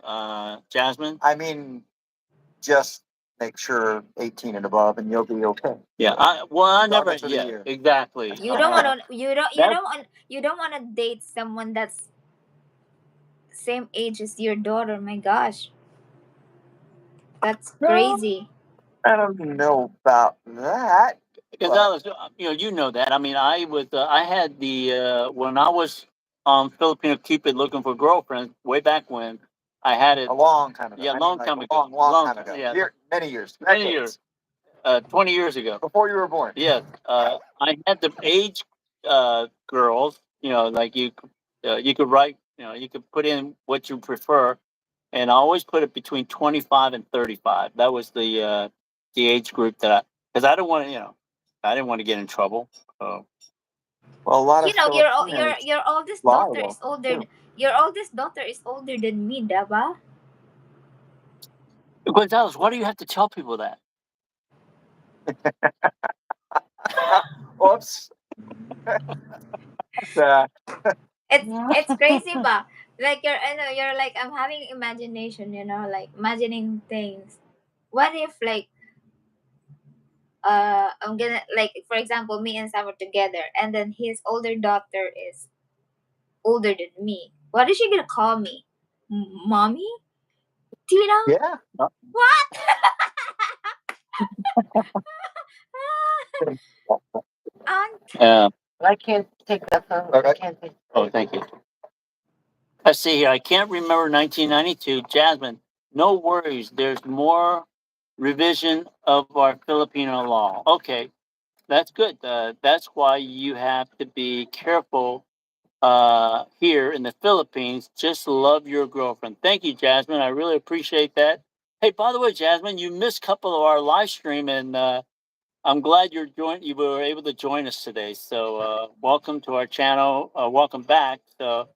Jasmine. I mean, just make sure 18 and above, and you'll be okay. Yeah, I never. Regardless of the Yeah, year. exactly. You don't want to. You That's- don't want. You don't want to date someone that's same age as your daughter. My gosh, that's crazy. I don't know about that. Gonzalez, you know that. I mean, I had the when I was Filipino Cupid looking for girlfriends way back when. I had it A long time ago. Yeah, I long mean, time like ago. long time ago. Yeah, Many years. many Decades. years. 20 years ago. Before you were born. Yes, I had the age girls. Like you could write. You could put in what you prefer, and I always put it between 25 and 35. That was the age group because I don't want to. I didn't want to get in trouble. So. Well, a lot You of know, Filipinos your oldest lie, daughter though. is older. Your oldest daughter is older than me, diba? Gonzalez, why do you have to tell people that? Oops. It's crazy, ba? Like you're like I'm having imagination. Like imagining things. What if like I'm gonna like for example me and Sam are together, and then his older daughter is older than me. What is she gonna call me? Mommy? Tina? Yeah. What? Aunt? I can't take that phone. Okay. I can't take. Oh, thank you. Let's see here. I can't remember 1992. Jasmine, no worries. There's more revision of our Filipino law. Okay, that's good. That's why you have to be careful here in the Philippines. Just love your girlfriend. Thank you, Jasmine. I really appreciate that. Hey, by the way, Jasmine, you missed a couple of our live stream, and I'm glad you were able to join us today. So welcome to our channel. Welcome back. So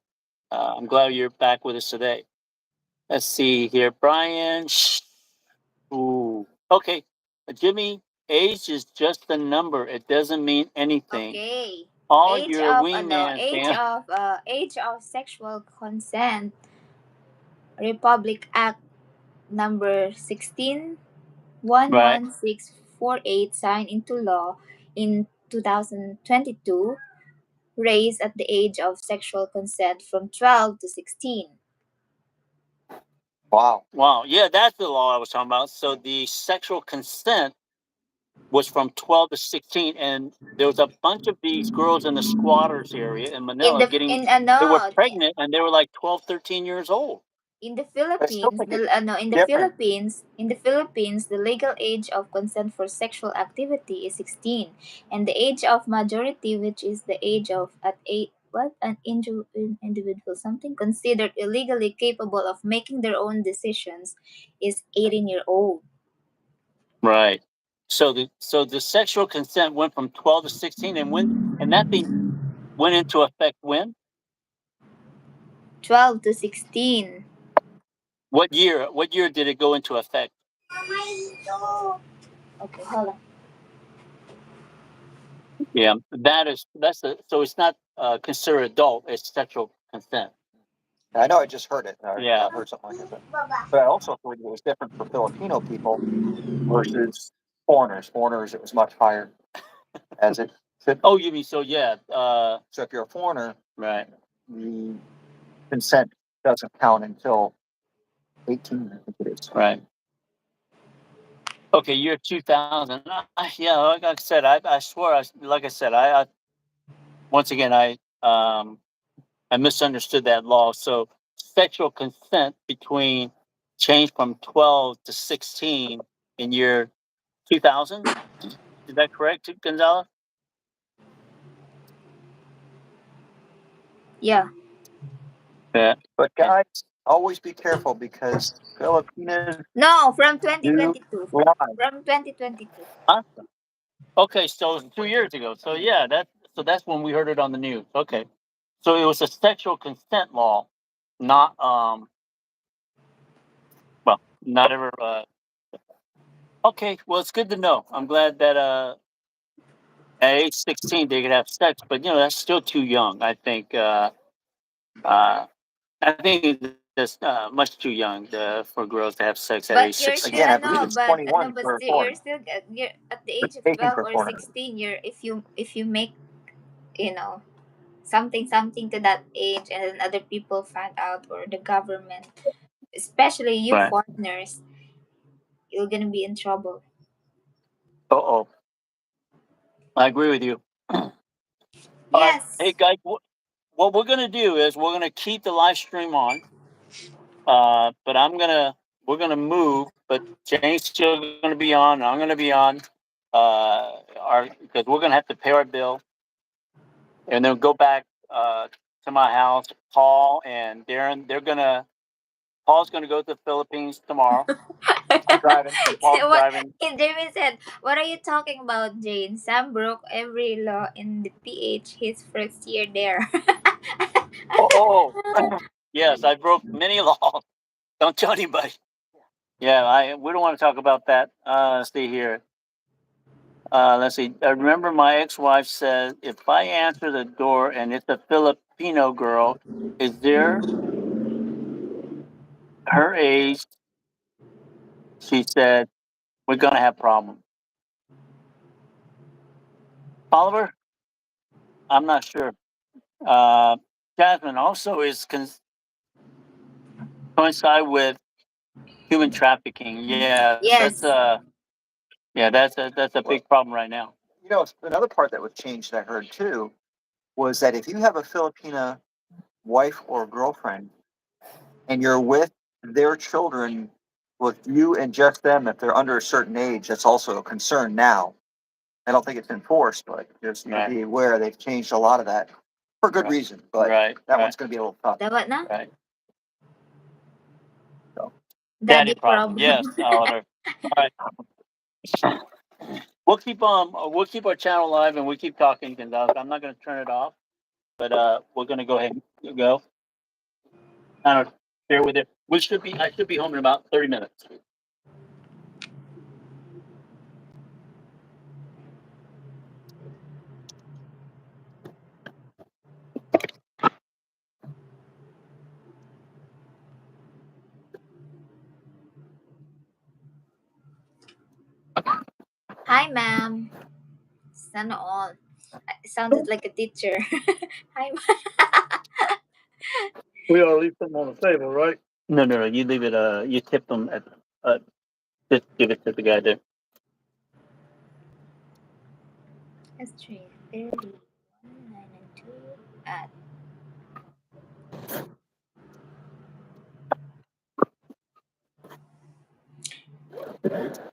I'm glad you're back with us today. Let's see here, Brian. Ooh. Okay, Jimmy. Age is just a number. It doesn't mean anything. Okay. All Age your of wingman fans. age of sexual consent. Republic Act number 16 Right. 11648 signed into law in 2022 raised at the age of sexual consent from 12 to 16. Wow. Wow. Yeah, that's the law I was talking about. So the sexual consent was from 12 to 16, and there was a bunch of these girls in the squatters area in Manila they were pregnant, and they were like 12, 13 years old. In the I still Philippines, think the it's no, different. In the Philippines, the legal age of consent for sexual activity is 16, and the age of majority, which is the age of at eight, what an individual something considered illegally capable of making their own decisions, is 18-year-old. Right. So the sexual consent went from 12 to 16, and that thing went into effect when? 12 to 16. What year? What year did it go into effect? Okay, hold on. Yeah, so it's not considered adult. It's sexual consent. I know I just heard it. I Yeah. heard something like that. But I also believe it was different for Filipino people versus foreigners. Foreigners, it was much higher as it should. Oh, you mean so? Yeah. So if you're a foreigner, Right. the consent doesn't count until 18, I think it is. Right. Okay, year 2000. Yeah, like I said, I swear, like I said, I once again, I misunderstood that law. So sexual consent between changed from 12 to 16 in year 2000. Is that correct, Gonzalez? Yeah. Yeah. But guys, always be careful because Filipinos No, from do 2022. lie. From 2022. Huh? Okay, so it was 2 years ago. So yeah, that's when we heard it on the news. Okay, so it was a sexual consent law, not well, not ever. Okay, well, it's good to know. I'm glad that at age 16 they could have sex, but that's still too young. I think it's just much too young for girls to have sex at age But you're 16. still Again, I believe no, it's but 21 but for a still, you're foreigner. still you're at the age It's of 18 12 for or foreigners. 16. You're if you make you know something to that age, and then other people find out, or the government, especially you Right. foreigners, you're gonna be in trouble. Oh, I agree with you. All right, hey Yes. guys, what we're gonna do is we're gonna keep the live stream on. But we're gonna move, but Jane's still gonna be on. I'm gonna be on. Our because we're gonna have to pay our bill and then go back to my house. Paul and Darren, Paul's gonna go to the Philippines tomorrow. I'm driving, and Paul's What driving. David said, what are you talking about, Jane? Sam broke every law in the PH his first year there. Oh, yes, I broke many laws. Don't tell anybody. Yeah, we don't want to talk about that. Let's see here. Let's see. I remember my ex-wife said, if I answer the door and it's a Filipino girl, is there her age? She said, we're going to have problems. Oliver, I'm not sure. Jasmine also is coincide with human trafficking. Yeah, Yes. that's a big problem right now. Another part that was changed that I heard too was that if you have a Filipina wife or girlfriend and you're with their children, with you and just them, if they're under a certain age, that's also a concern now. I don't think it's enforced, but just Right. be aware they've changed a lot of that for good Right. reason. But Right. that right. one's going to be a little tough. Dapat na? Right. Daddy problem. Yes, problem. Oliver. All right. We'll keep our channel live and we keep talking, Gonzalez. I'm not going to turn it off, but we're going to go ahead and go. I don't bear with it. I should be home in about 30 minutes. Hi, ma'am. Sana all. Sounded like a teacher. Hi, ma'am. We ought to leave something on the table, right? No. You leave it. You tip them at. Just give it to the guy there. That's 3:30. 9 and 2 at.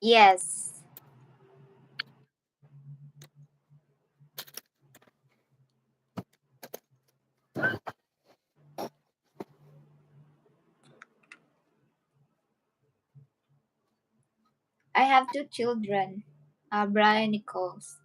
Yes. I have two children, Brian Nichols.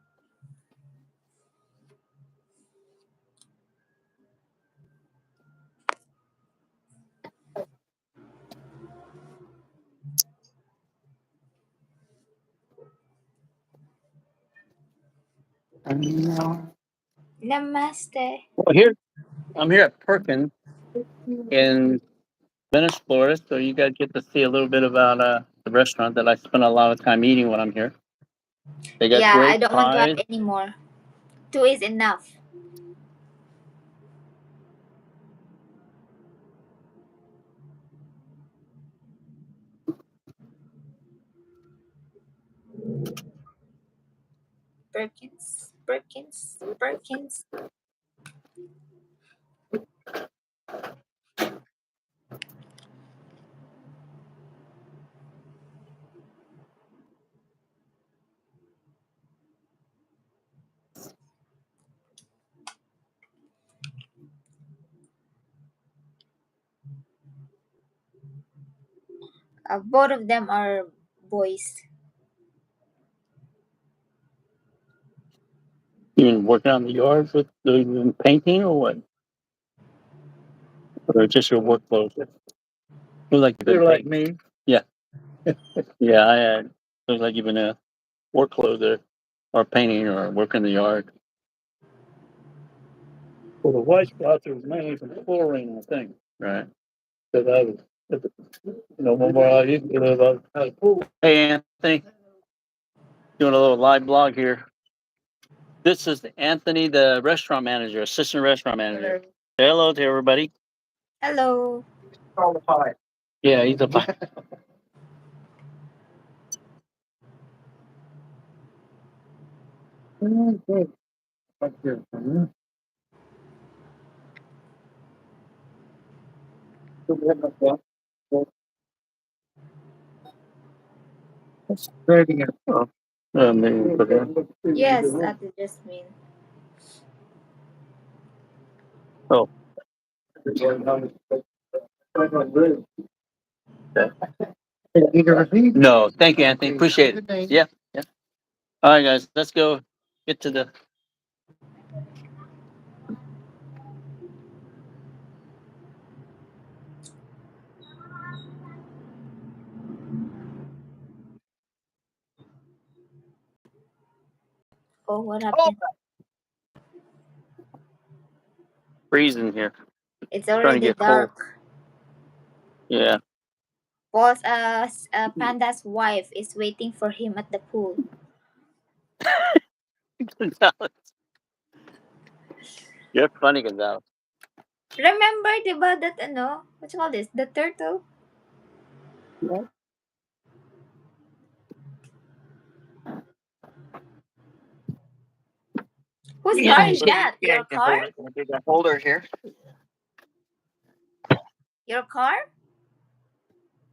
Namaste. Well, I'm here at Perkins in Venice, Florida. So you guys get to see a little bit about the restaurant that I spend a lot of time eating when I'm here. They got Yeah, I great don't want to pies. add any more. 2 is enough. Perkins, Perkins, Perkins. Both of them are boys. You been working on the yards with the painting or what? Or just your work clothes? Look like they're like me. Yeah, yeah. I looks like you've been work clothes there, or painting, or working the yard. Well, the white spots are mainly from chlorine, I think. Right. Because I was, one more I used to live, I had a pool. Hey, Anthony, doing a little live blog here. This is Anthony, the restaurant manager, assistant restaurant manager. Say hello to everybody. Hello. All the pie. Yeah, he's a. Yes, that is just mean. Oh, no, thank you, Anthony. Appreciate it. Yeah, yeah. All right, guys, let's go get to the. Oh, what happened? Freezing here. It's Trying to already get cold. dark. Yeah. Paul's panda's wife is waiting for him at the pool. You're funny, Gonzalo. Remember, diba, that what you call this? The turtle? Whose Yeah, car is that? Yeah, Your you can car? hold it. Can I do the holder here? Your car?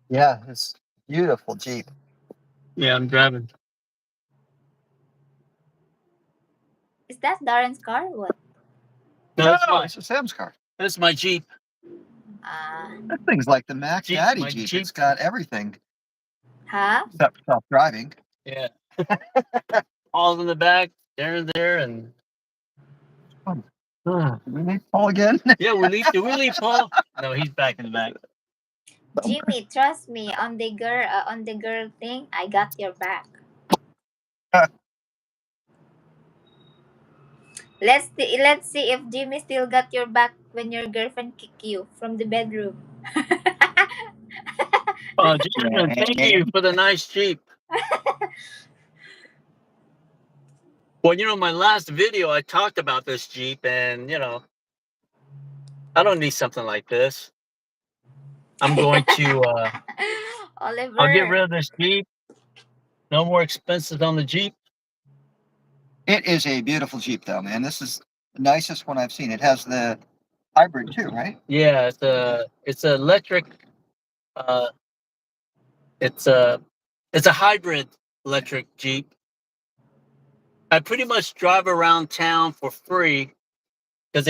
Yeah, it's beautiful Jeep. yeah, I'm driving. Is that Darren's car? What? No, It's a Sam's car. this is my Jeep. That thing's like the Mac Jeep, Daddy my Jeep. Jeep. It's got everything Huh? except self driving. Yeah. Paul's in the back. Darren's there, and Did we meet Paul again? yeah, did we leave Paul? No, he's back in the back. Jimmy, trust me, on the girl thing, I got your back. Let's see if Jimmy still got your back when your girlfriend kicked you from the bedroom. Oh, Jason, thank you for the nice Jeep. Well, my last video, I talked about this Jeep, and I don't need something like this. I'm going to. Oliver. I'll get rid of this Jeep. No more expenses on the Jeep. It is a beautiful Jeep, though, man. This is the nicest one I've seen. It has the hybrid too, right? Yeah, it's a electric. Uh, it's a hybrid electric Jeep. I pretty much drive around town for free because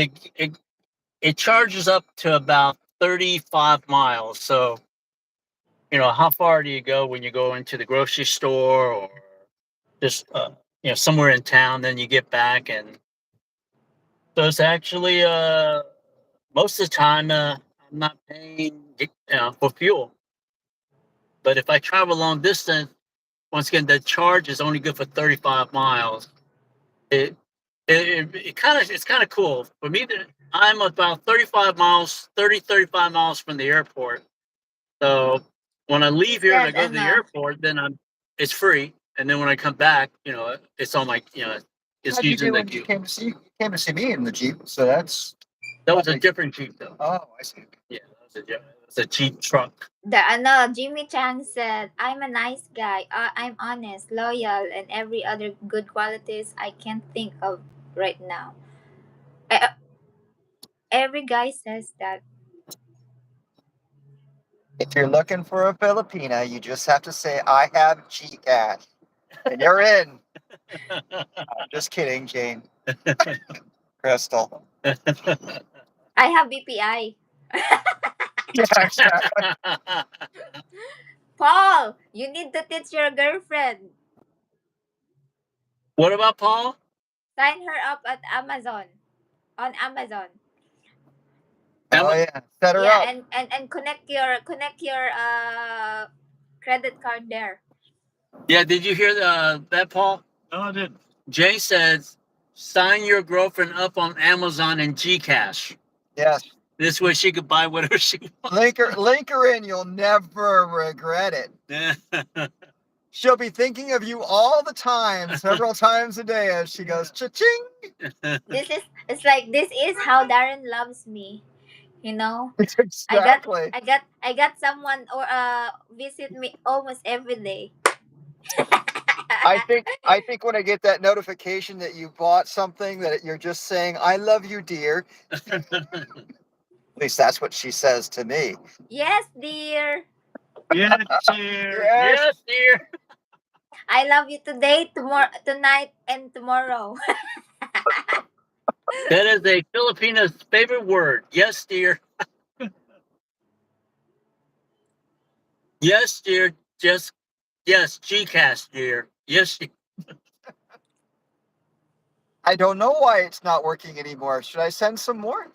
it charges up to about 35 miles. So, how far do you go when you go into the grocery store or just somewhere in town? Then you get back, and so it's actually most of the time I'm not paying for fuel. But if I travel long distance, once again, the charge is only good for 35 miles. It's kind of cool for me. I'm about 35 miles from the airport. So when I leave here and I Said, go to the airport, then it's free. And then when I come back, it's on my, it's How'd you using do the when you came to see me in the Jeep? So that's that was a different Jeep though. oh, I see. Yeah, it was a Jeep truck. Jimmy Chang said, "I'm a nice guy. I'm honest, loyal, and every other good qualities I can't think of right now." Uh, every guy says that. If you're looking for a Filipina, you just have to say, I have Gcash. And you're in. I'm just kidding, Jane. Crystal. I have BPI. Yeah, exactly. Paul, you need to teach your girlfriend. What about Paul? Sign her up at Amazon. On Amazon. Oh yeah. Set her Yeah, up. and connect your credit card there. Yeah, did you hear that, Paul? No, I didn't. Jay says, sign your girlfriend up on Amazon and Gcash. Yes. This way she could buy whatever she wants. Link her in. You'll never regret it. She'll be thinking of you all the time, several times a day as she goes, cha-ching. This is how Darren loves me. You know? Exactly. I got someone or visit me almost every day. I think when I get that notification that you bought something that you're just saying, I love you, dear. At least that's what she says to me. Yes, dear. Yes, dear. Yes, dear. I love you today, tomorrow, tonight, and tomorrow. That is a Filipina's favorite word. Yes, dear. Yes, dear. Just yes, Gcast, dear. Yes. I don't know why it's not working anymore. Should I send some more?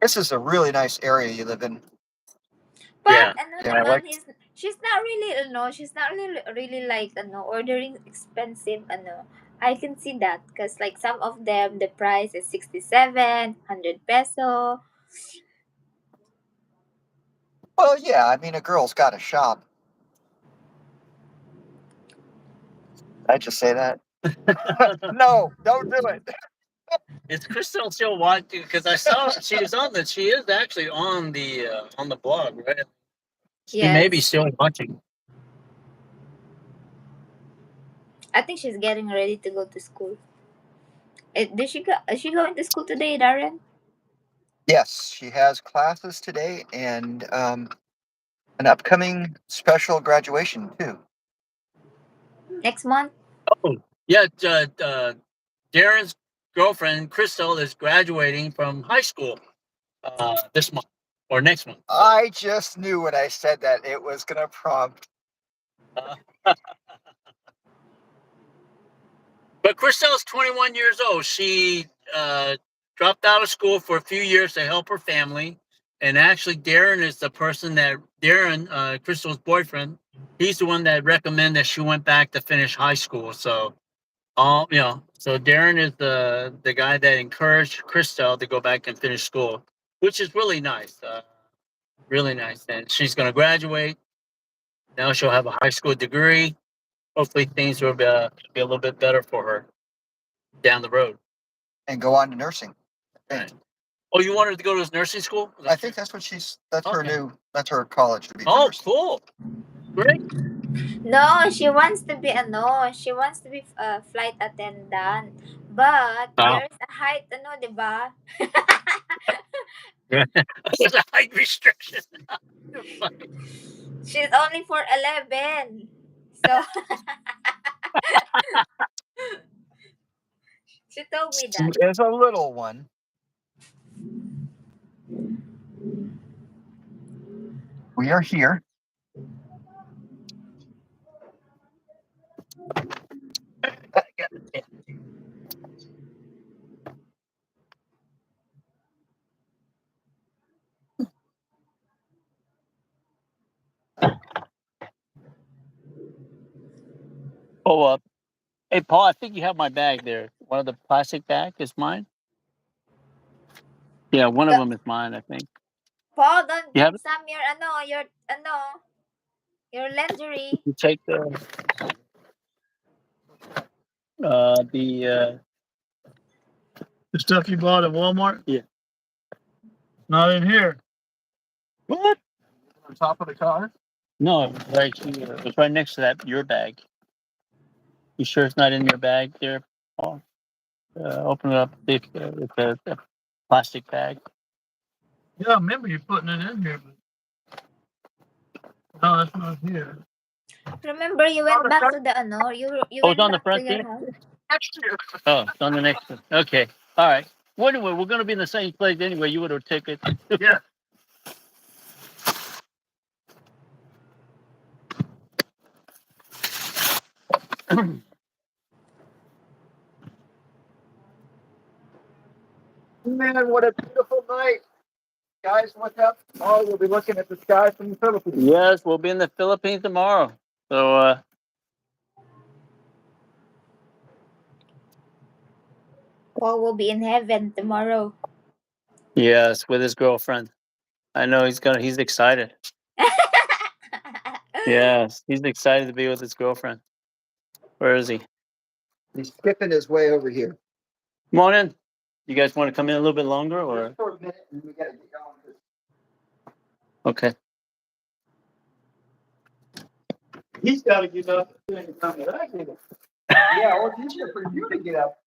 This is a really nice area you live in. But Yeah. she's not really really like ordering expensive I can see that because like some of them the price is 6700 peso. Well, yeah, I mean, a girl's got to shop. Did I just say that? No, don't do it. Is Crystal still watching? Because I saw she is actually on the blog, right? She may be Yes, still watching. I think she's getting ready to go to school. Is she going to school today, Darren? Yes, she has classes today and an upcoming special graduation, too. Next month? Oh, yeah. Darren's girlfriend Crystal is graduating from high school this month or next month. I just knew when I said that it was going to prompt. But Crystal's 21 years old. She dropped out of school for a few years to help her family. And actually, Darren is the person Crystal's boyfriend, he's the one that recommended that she went back to finish high school. So, so Darren is the guy that encouraged Crystal to go back and finish school, which is really nice. Really nice. And she's going to graduate. Now she'll have a high school degree. Hopefully, things will be a little bit better for her down the road. And go on to nursing. Right. Oh, you wanted to go to nursing school? I think that's what that's her college to be. Oh, cool. Great. No, she wants to be flight attendant. But Wow. there's a height, diba? There's a height restriction. She's only 4'11". So she told me She that. is a little one. We are here. pull up. Hey, Paul, I think you have my bag there. One of the plastic bag is mine. Yeah, one of them is mine, I think. Paul, don't You have give Sam your lingerie. You take the stuff you bought at Walmart? Yeah. Not in here. What? On top of the car? No, right here. It's right next to that your bag. You sure it's not in your bag there, Paul? Open it up. See if it's a plastic bag. Yeah, I remember you putting it in here. No, that's not here. Remember, you went back to the you Oh, went it's on the back front to your there? house. Oh, it's on the next one. Okay. All right. Well, anyway, we're going to be in the same place anyway. You would have taken it. Yeah. Man, what a beautiful night. Guys, what's up? Oh, we'll be looking at the sky from the Philippines. Yes, we'll be in the Philippines tomorrow. So, Paul will be in heaven tomorrow. yes, with his girlfriend. I know he's excited. Yes, he's excited to be with his girlfriend. Where is he? He's skipping his way over here. Come on in. You guys want to come in a little bit longer, or For a minute, and we gotta get going. okay? He's got to get up at the same time that I get up. Yeah, well, it's easier for you to get up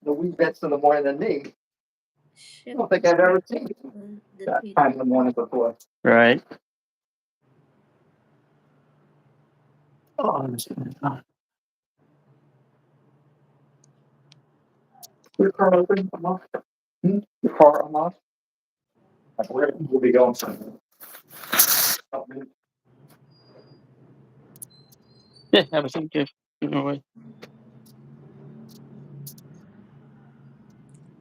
the wee bits in the morning than me. I don't think I've ever seen that time in the morning before. Right. Oh, this is not- Your car open, Amos? Your car, Amos? We'll be going somewhere. Yeah, have a seat. Give it away.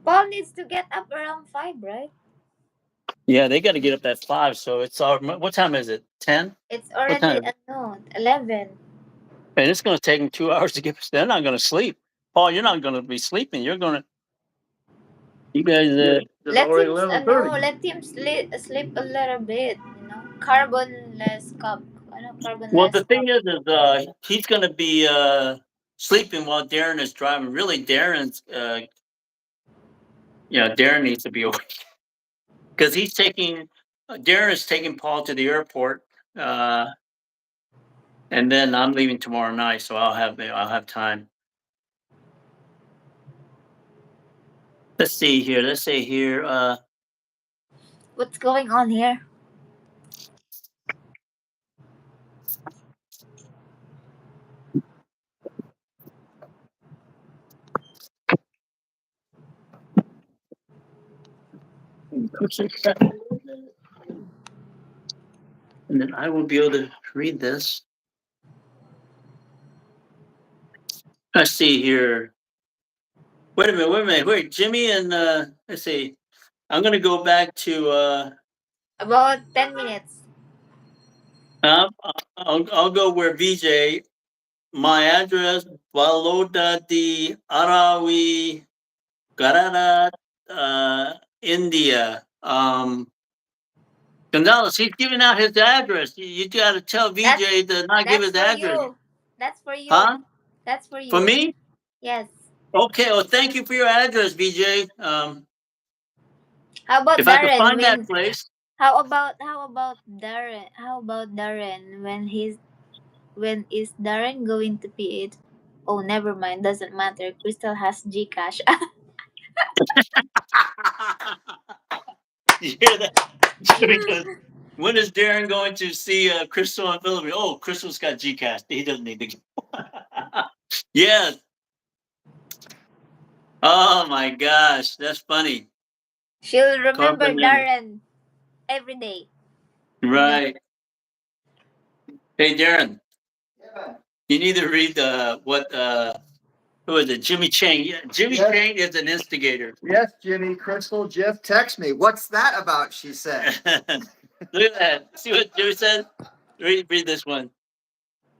Paul needs to get up around 5, right? Yeah, they got to get up at 5. So it's what time is it? 10. It's What already time? 11. And it's going to take them 2 hours to get. They're not going to sleep. Paul, you're not going to be sleeping. You're going to. You guys. Let him let him sleep a little bit. Carbonless cup. Well, Carbonless the cup. thing is he's going to be sleeping while Darren is driving. Really, Darren's. Darren needs to be awake because he's taking. Darren is taking Paul to the airport, and then I'm leaving tomorrow night, so I'll have time. Let's see here. Let's say here. What's going on here? And then I will be able to read this. Let's see here. Wait a minute. Wait, Jimmy and let's see. I'm gonna go back to About 10 minutes. I'll go where VJ. My address Baloda di Arawi Garada India. Gonzalez, he's giving out his address. You gotta tell VJ to not give his address. You. That's for you. Huh? That's for you. For me? Yes. Okay, well thank you for your address, VJ. How about if Darren? I can find that place. How about Darren? How about Darren when is Darren going to pay it? Oh, never mind. Doesn't matter. Crystal has Gcash. You hear that? Because when is Darren going to see Crystal and Philip? Oh, Crystal's got Gcash. He doesn't need to go. Yes. Oh my gosh, that's funny. She'll remember Carbon Darren every day. Right. Hey Darren, Yeah. you need to read who is it? Jimmy Chang. Yeah, Jimmy Yes. Chang is an instigator. Yes, Jimmy, Crystal, Jeff, text me. What's that about? She said. Look at that. See what Jimmy said? Read this one.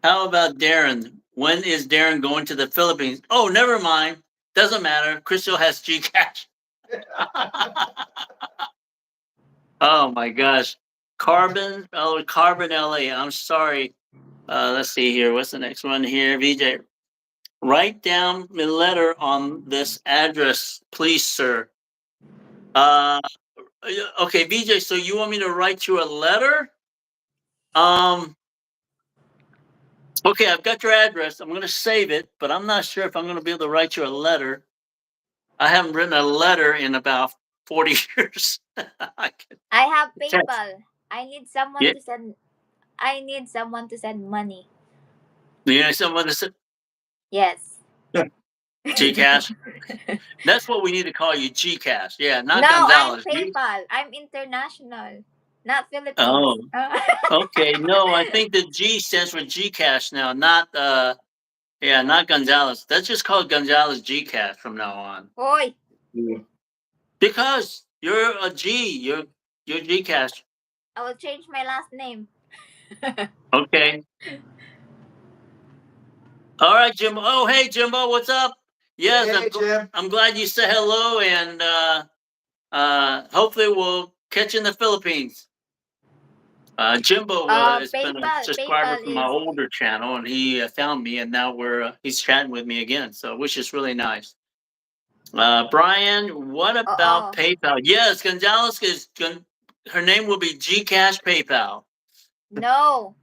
How about Darren? when is Darren going to the Philippines? Oh, never mind. Doesn't matter. Crystal has Gcash. Oh my gosh. Carbon LA. I'm sorry. Let's see here. What's the next one here? VJ. Write down the letter on this address, please, sir. Okay, VJ, so you want me to write you a letter? Okay, I've got your address. I'm gonna save it, but I'm not sure if I'm gonna be able to write you a letter. I haven't written a letter in about 40 years. I have Text. PayPal. I need someone Yeah. to send. I need someone to send money. Do you know someone to send Yes. Gcash? That's what we need to call you, Gcash. Yeah, not No, I'm Gonzalez. PayPal. I'm international, not Philippines. Oh, okay. No, I think the G stands for Gcash now, not not Gonzalez. That's just called Gonzalez Gcash from now on. Hoy. Because you're a G, you're Gcash. I will change my last name. Okay. All right, Jimbo. Oh, hey, Jimbo, what's up? Yes, Hey, Jim. I'm glad you said hello, and hopefully we'll catch you in the Philippines. Jimbo has been a subscriber PayPal from my is older channel, and he found me, and now he's chatting with me again. So, which is really nice. Brian, what about PayPal? Yes, Gonzalez her name will be Gcash PayPal. no.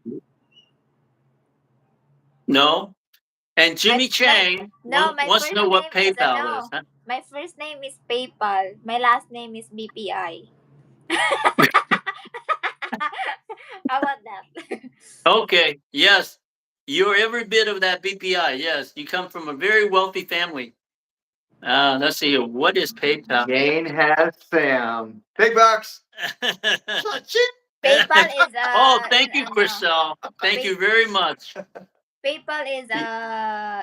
No. And Jimmy Chang wants to know what PayPal is. Huh? My first name is PayPal. My last name is BPI. How about that? Okay. Yes. You're every bit of that BPI. Yes. You come from a very wealthy family. Let's see here. What is PayPal? Jane has Sam. Big bucks. PayPal is oh, thank you, Crystal. Thank you very much. PayPal is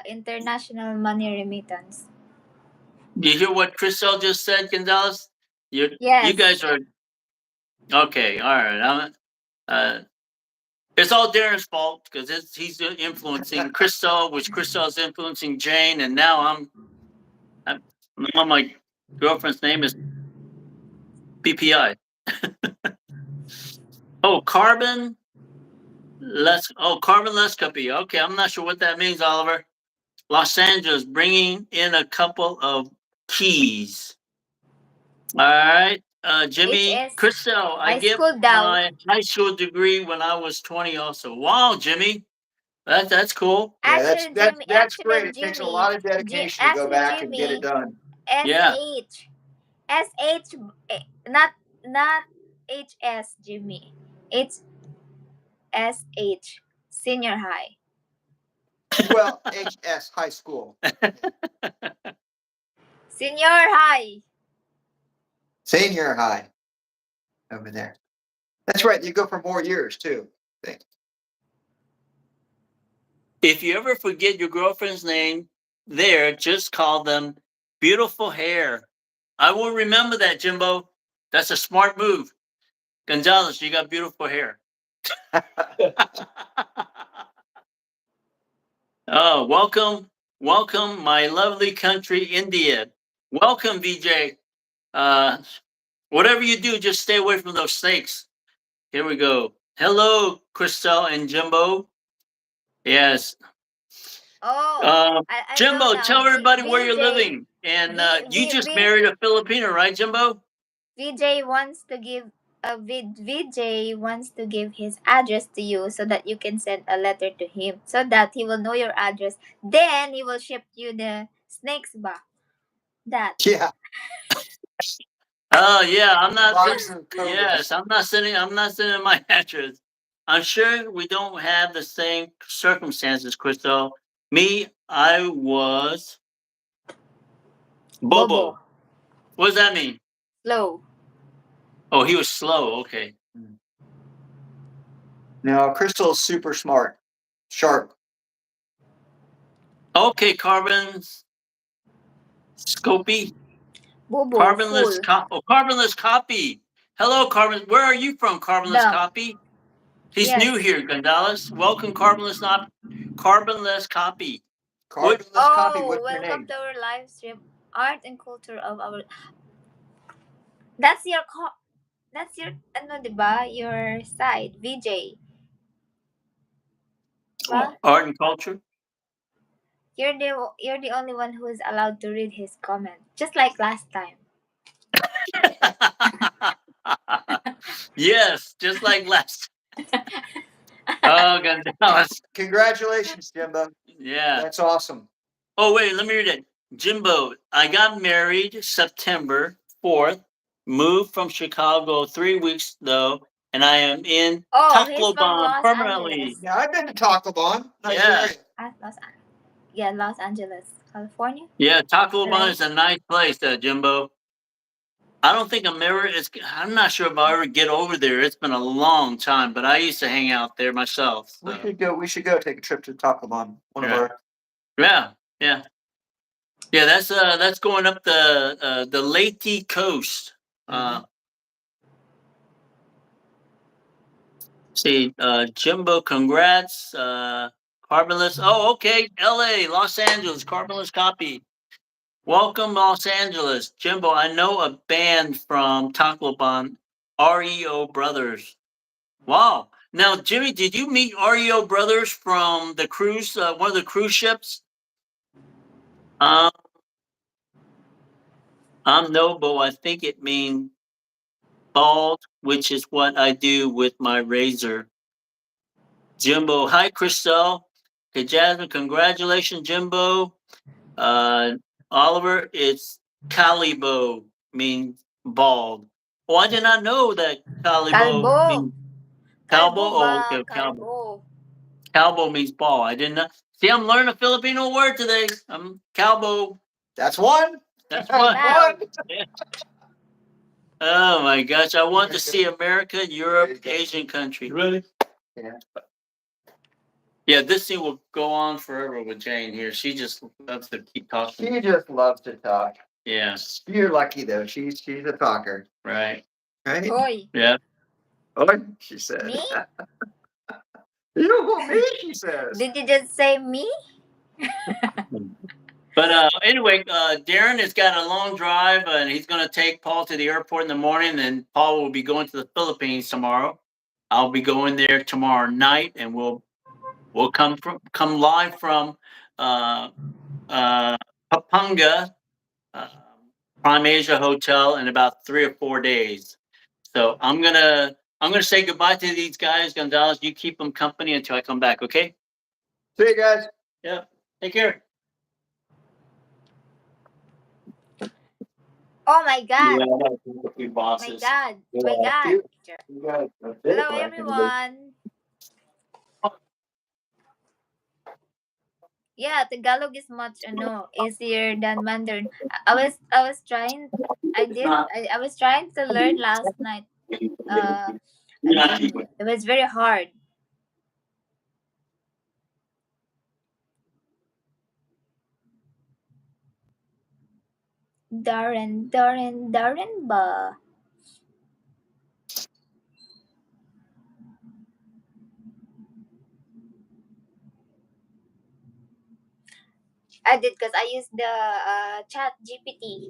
international money remittance. You hear what Crystal just said, Gonzalez? You guys are okay. All right. It's all Darren's fault because he's influencing Crystal, which Crystal is influencing Jane, and now my girlfriend's name is BPI. Oh, carbon less copy. Okay, I'm not sure what that means, Oliver. Los Angeles bringing in a couple of keys. All right, Jimmy, Crystal. I get my high school degree when I was 20. Also, wow, Jimmy, that's cool. Yeah, that's great. It takes a lot of dedication to go back and get it done. SH, not HS, Jimmy. It's SH, senior high. Well, HS, high school. Senior high. Senior high. Over there. That's right. You go for more years, too. Thanks. If you ever forget your girlfriend's name there, just call them beautiful hair. I will remember that, Jimbo. That's a smart move. Gonzalez, you got beautiful hair. Oh, welcome, my lovely country, India. Welcome, VJ. Whatever you do, just stay away from those snakes. Here we go. Hello, Crystal and Jimbo. Yes. Jimbo, tell everybody where you're living. And you just married a Filipino, right, Jimbo? VJ wants to give his address to you so that you can send a letter to him so that he will know your address. Then he will ship you the snakes back. That. Yeah. Oh yeah, I'm not sending my address. I'm sure we don't have the same circumstances, Crystal. Me, I was Bobo. What does that mean? Slow. Oh, he was slow. Okay. No, Crystal's super smart. Sharp. Okay, Carbon's Scopy. Bobo, Carbonless carbonless copy. Hello, Carbon. Where are you from, Carbonless copy? He's Yes. new here, Gonzalez. Welcome, carbonless copy. Carbonless copy. Oh, What's your welcome name? to our live stream. Art and culture of our. That's your That's your ano, 'di ba? Your side, VJ. Ba? Art and culture. You're the only one who is allowed to read his comment, just like last time. Yes, just like last. Oh, Gonzalez. Congratulations, Jimbo. Yeah. That's awesome. Oh, wait, let me read it. Jimbo, I got married September 4th, moved from Chicago 3 weeks though, and I am in Oh, he's from Tacloban Los permanently. Angeles. Yeah, I've been to Tacloban. Nice Yeah. area. Los Angeles, California. Yeah, Tacloban Right. is a nice place, Jimbo. I don't think I'm not sure if I'll ever get over there. It's been a long time, but I used to hang out there myself. So. We should go take a trip to Tacloban. One of our. Yeah, yeah. Yeah, that's going up the Leyte coast. See, Jimbo, congrats. Carbonless. Oh, okay. LA, Los Angeles, Carbonless copy. Welcome, Los Angeles. Jimbo, I know a band from Tacloban, REO Brothers. Wow. Now, Jimmy, did you meet REO Brothers from the cruise, one of the cruise ships? I'm Nobo. I think it means bald, which is what I do with my razor. Jimbo, hi, Christelle. Okay, Jasmine, congratulations, Jimbo. Oliver, it's Calibo, means bald. Oh, I did not know that Calibo Calbo. means Calbo. Oh, okay, Calbo. Calbo. Calbo means ball. I didn't know. See, I'm learning a Filipino word today. I'm Calbo. That's one. That's one. Wow. Yeah. Oh my gosh, I want to see America, Europe, Asian country. Ready? Yeah. Yeah, this thing will go on forever with Jane here. She just loves to keep talking. She just loves to talk. Yeah. You're lucky though. She's a talker. Right. Right? Oi. Yeah. Oi, she said. Me? You don't want me, she says. Did you just say me? But anyway, Darren has got a long drive, and he's going to take Paul to the airport in the morning. And Paul will be going to the Philippines tomorrow. I'll be going there tomorrow night, and we'll come live from Pampanga, uh, Prime Asia Hotel in about 3 or 4 days. So I'm gonna say goodbye to these guys, Gonzalez. You keep them company until I come back, okay? See you guys. Yeah. Take care. Oh my God. Yeah, My God. My God. Hello, everyone. Yeah, Tagalog is much easier than Mandarin. I was trying. I was trying to learn last night. And then it was very hard. Darren ba? I did because I used the chat GPT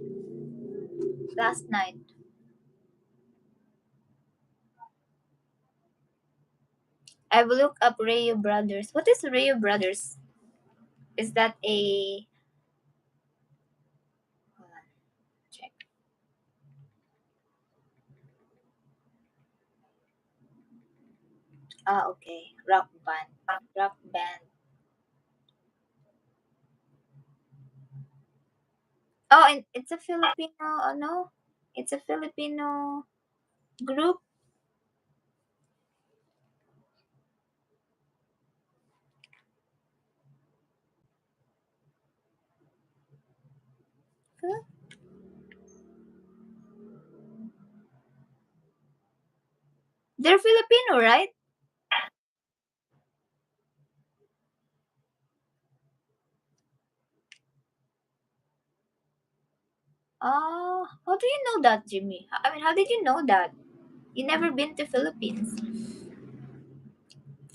last night. I've looked up Rayo Brothers. What is Rayo Brothers? Is that a hold on, check. Ah, okay. Rock band. Rock band. Oh, and it's a Filipino, no? It's a Filipino group. Huh? They're Filipino, right? How do you know that, Jimmy? I mean, how did you know that? You never been to Philippines.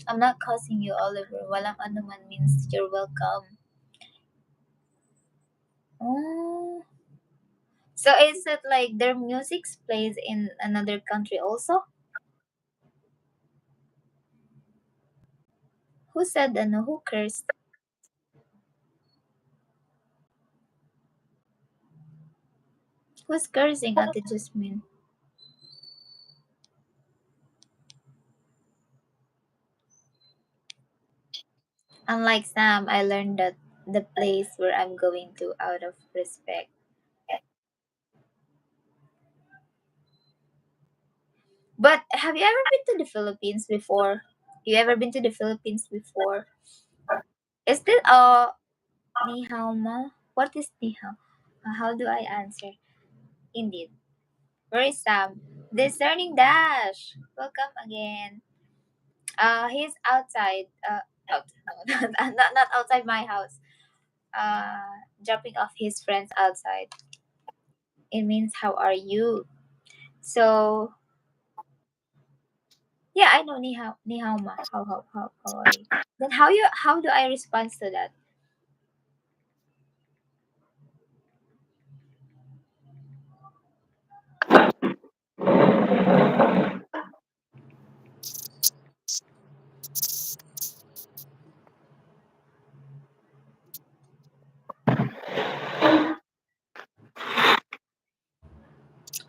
I'm not cussing you, Oliver. Walang anuman means you're welcome. Oh. So is it like their music plays in another country also? Who said ano? Who cursed? Who's cursing, Ate Jasmine? Unlike Sam, I learned that the place where I'm going to out of respect. But have you ever been to the Philippines before? You ever been to the Philippines before? Is this ni hao ma? What is ni hao? How do I answer? Indeed. Where is Sam? Discerning Dash. Welcome again. He's outside. Out, no, not outside my house. Dropping off his friends outside. It means how are you? So yeah, I know ni hao ma. How are you? Then how do I respond to that?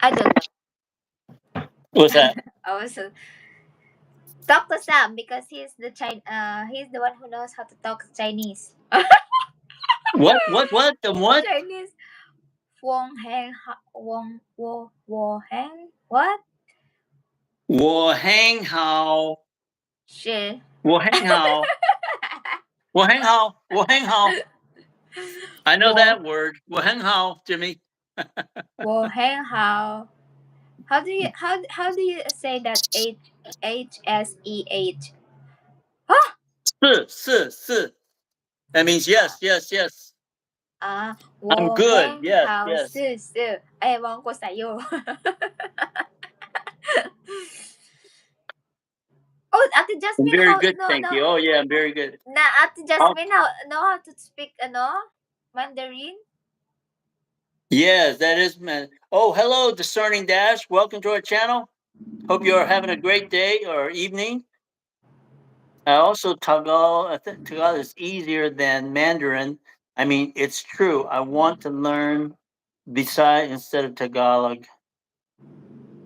I don't know. What's that? I was talk to Sam because he's the one who knows how to talk Chinese. What? What? What? The what? Chinese. Wong Heng Wong Wo Heng what? 我很好，Shit. 我很好，我很好，我很好。I know Wo that word. 我很好, Jimmy. Wo Heng How. How do you say that HSEH? Huh? 是. That means yes, yes, yes. I'm Wo good. Heng Yes, How yes. Su. Ewan ko sa'yo. Oh, Ate I'm Jasmine, very how good, no thank no you. Oh yeah, I'm very good. na Ate Oh, Jasmine know how to speak Mandarin? yes, that is man. Oh, hello, discerning dash. Welcome to our channel. Hope you are having a great day or evening. Also, Tagalog. I think Tagalog is easier than Mandarin. I mean, it's true. I want to learn beside instead of Tagalog.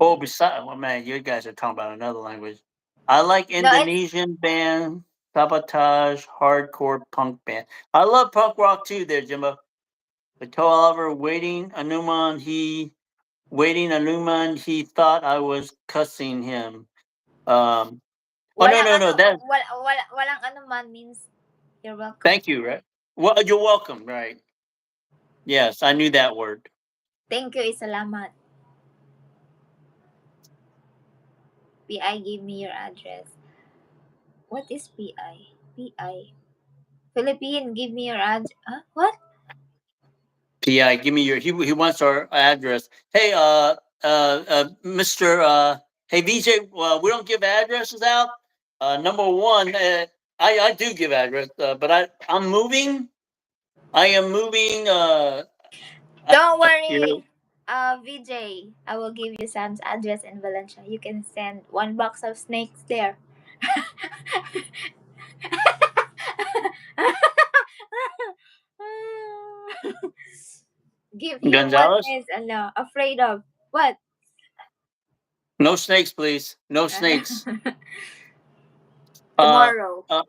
Oh, beside. Well, man, you guys are talking about another language. I like No, it's Indonesian band, sabotage, hardcore punk band. I love punk rock too. There, Jimbo. But told Oliver waiting Anuman. He thought I was cussing him. Oh no walang no ano no. That walang anuman means you're welcome. thank you. Right. Well, you're welcome. Right. Yes, I knew that word. Thank you, salamat. PI, give me your address. What is PI? PI. Philippine, give me your address. Huh? What? PI, give me your. He wants our address. Hey, Mister. Hey, VJ. We don't give addresses out. Number one, I do give address, but I'm moving. I am moving. Don't You know, worry. VJ, I will give you Sam's address in Valencia. You can send one box of snakes there. Give him what Gonzalez. he's afraid of. What? No snakes, please. No snakes. Uh, Tomorrow. uh,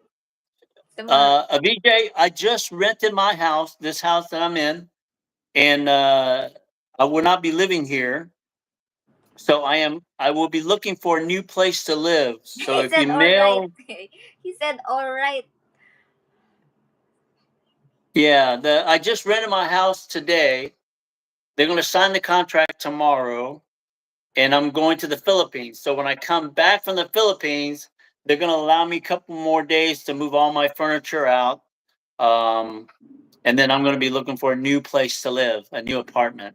Tomorrow. VJ. I just rented my house. This house that I'm in, and I will not be living here. So I will be looking for a new place to live. So He if you said all right. mail, He said all right. yeah, I just rented my house today. They're going to sign the contract tomorrow, and I'm going to the Philippines. So when I come back from the Philippines, they're going to allow me a couple more days to move all my furniture out. And then I'm going to be looking for a new place to live, a new apartment.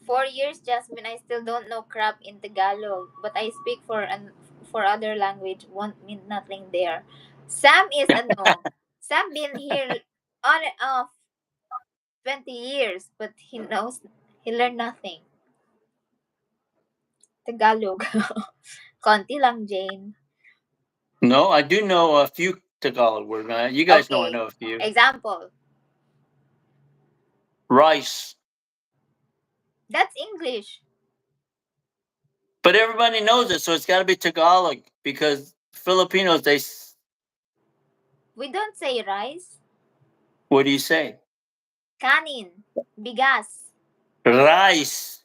4 years, Jasmine. I still don't know crap in Tagalog, but I speak for other language won't mean nothing there. Sam is Sam been here on and off 20 years, but he learned nothing. Tagalog. Konti lang, Jane. No, I do know a few Tagalog words. You guys know I know a few. Example. Rice. That's English. But everybody knows it, so it's got to be Tagalog because Filipinos, We don't say rice. what do you say? Kanin. Bigas. Rice.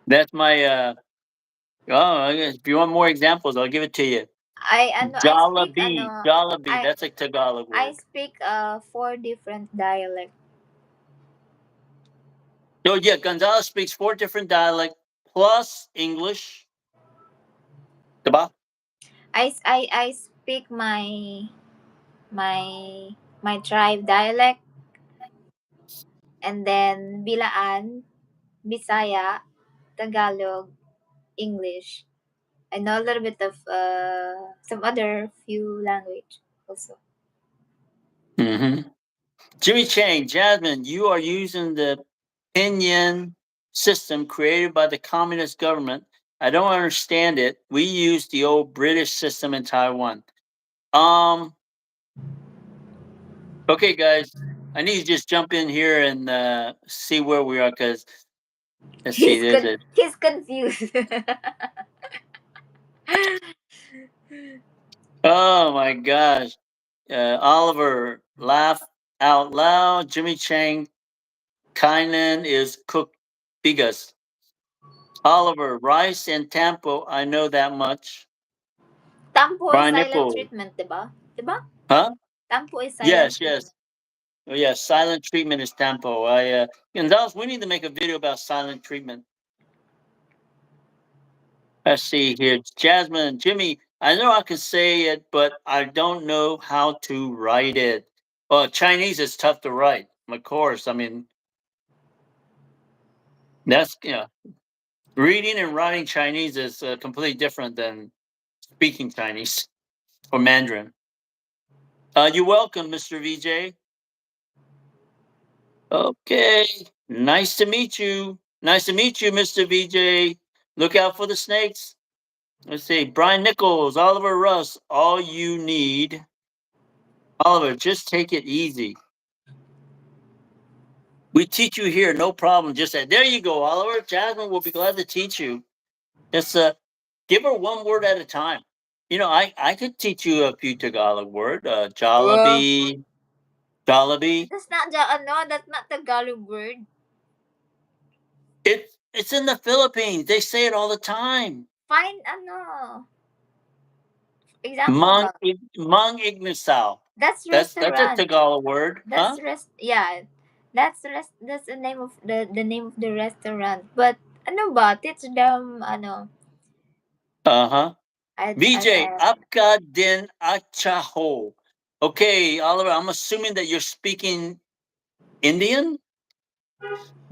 That's my. Oh, if you want more examples, I'll give it to you. I speak Jollibee. That's a Tagalog word. I speak 4 different dialects. So yeah, Gonzalez speaks 4 different dialects plus English. Diba? I speak my my tribe dialect, and then Bilaan, Bisaya, Tagalog, English. I know a little bit of some other few language also. Mm-hmm. Jimmy Chang, Jasmine, you are using the pinyin system created by the communist government. I don't understand it. We use the old British system in Taiwan. Okay, guys, I need to just jump in here and see where we are because let's see. He's confused. Oh my gosh. Oliver, laugh out loud. Jimmy Chang, Kainan is cooked bigas. Oliver, rice and tampo, I know that much. Tampo is silent Pineapple. treatment, diba? Diba? Huh? Tampo is silent Yes, treatment. yes. Oh, yeah, silent treatment is tampo. Gonzalez, we need to make a video about silent treatment. Let's see here. Jasmine and Jimmy, I know I can say it, but I don't know how to write it. Well, Chinese is tough to write, of course. I mean, that's, reading and writing Chinese is completely different than speaking Chinese or Mandarin. You're welcome, Mr. VJ. Okay. Nice to meet you. Nice to meet you, Mr. VJ. Look out for the snakes. Let's see. Brian Nichols, Oliver Russ, all you need. Oliver, just take it easy. We teach you here, no problem. Just say, there you go, Oliver. Jasmine will be glad to teach you. Just give her one word at a time. I could teach you a few Tagalog word. Jollibee. Jollibee. That's not that's not Tagalog word. It's in the Philippines. They say it all the time. Find example. Mang Ignacio. That's That's a restaurant. Tagalog word. That's Huh? that's the name of the name of the restaurant. But ano ba? Teach them Uh-huh. I VJ, Apka din Achaho. Okay, Oliver, I'm assuming that you're speaking Indian?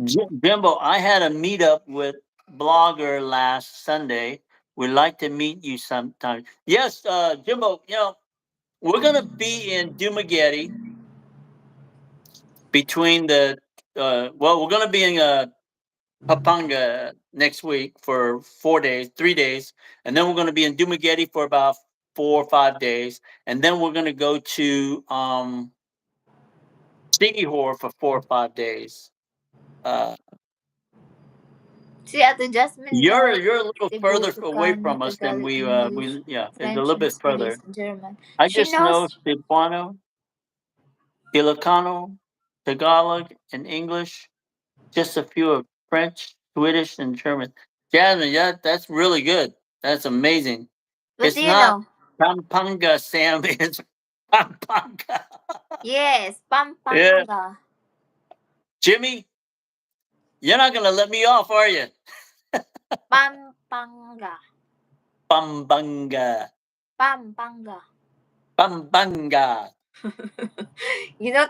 Jimbo, I had a meetup with Blogger last Sunday. We'd like to meet you sometime. Yes, Jimbo, we're going to be in Dumaguete between we're going to be in Papanga next week for 3 days. And then we're going to be in Dumaguete for about 4 or 5 days. And then we're going to go to Sigihor for 4 or 5 days. See, Ate Jasmine, You're a little Cebu, further away Ilocano, from us than Tagalog, we English, it's a French, little and bit Swedish, further. German. I She just know knows Cebuano, Ilocano, Tagalog, and English. Just a few of French, Swedish, and German. Jasmine, yeah, that's really good. That's amazing. What It's do you not know? Pampanga, Sam. It's Pampanga. Yes, Yeah. Pampanga. Jimmy, you're not going to let me off, are you? Pampanga. Pampanga. Pampanga. Pampanga.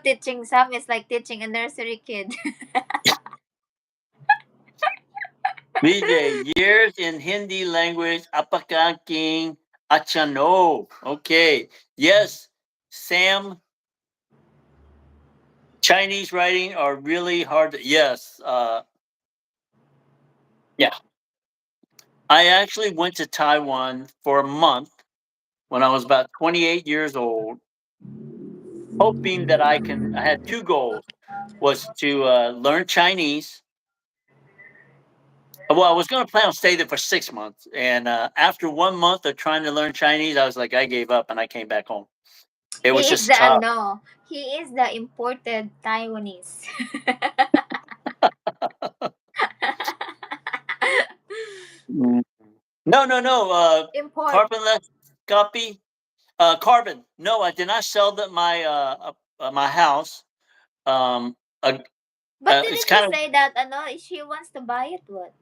Teaching Sam is like teaching a nursery kid. BJ, years in Hindi language, apaka king achano. Okay. Yes, Sam, Chinese writing are really hard to, yes. Yeah. I actually went to Taiwan for a month when I was about 28 years old, hoping that I had two goals, was to learn Chinese. Well, I was going to plan on staying there for 6 months. And after 1 month of trying to learn Chinese, I was like, I gave up and I came back home. It was He is just the tough. no. He is the imported Taiwanese. Mm. No, no, no. Import. Carbonless copy. Carbon. No, I did not sell my house. Um, uh, But it's didn't he kind of, say that ano, she wants to buy it? What?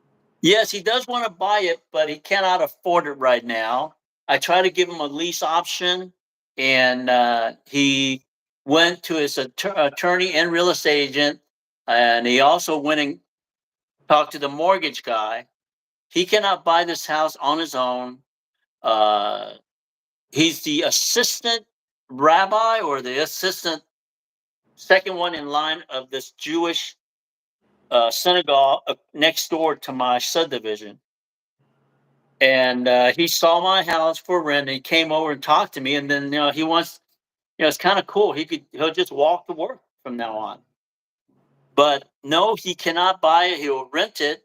yes, he does want to buy it, but he cannot afford it right now. I try to give him a lease option, and he went to his attorney and real estate agent, and he also went and talked to the mortgage guy. He cannot buy this house on his own. Uh, he's the assistant rabbi or the assistant second one in line of this Jewish synagogue next door to my subdivision. And he saw my house for rent. And he came over and talked to me, and then he wants. It's kind of cool. He'll just walk to work from now on. But no, he cannot buy it. He'll rent it,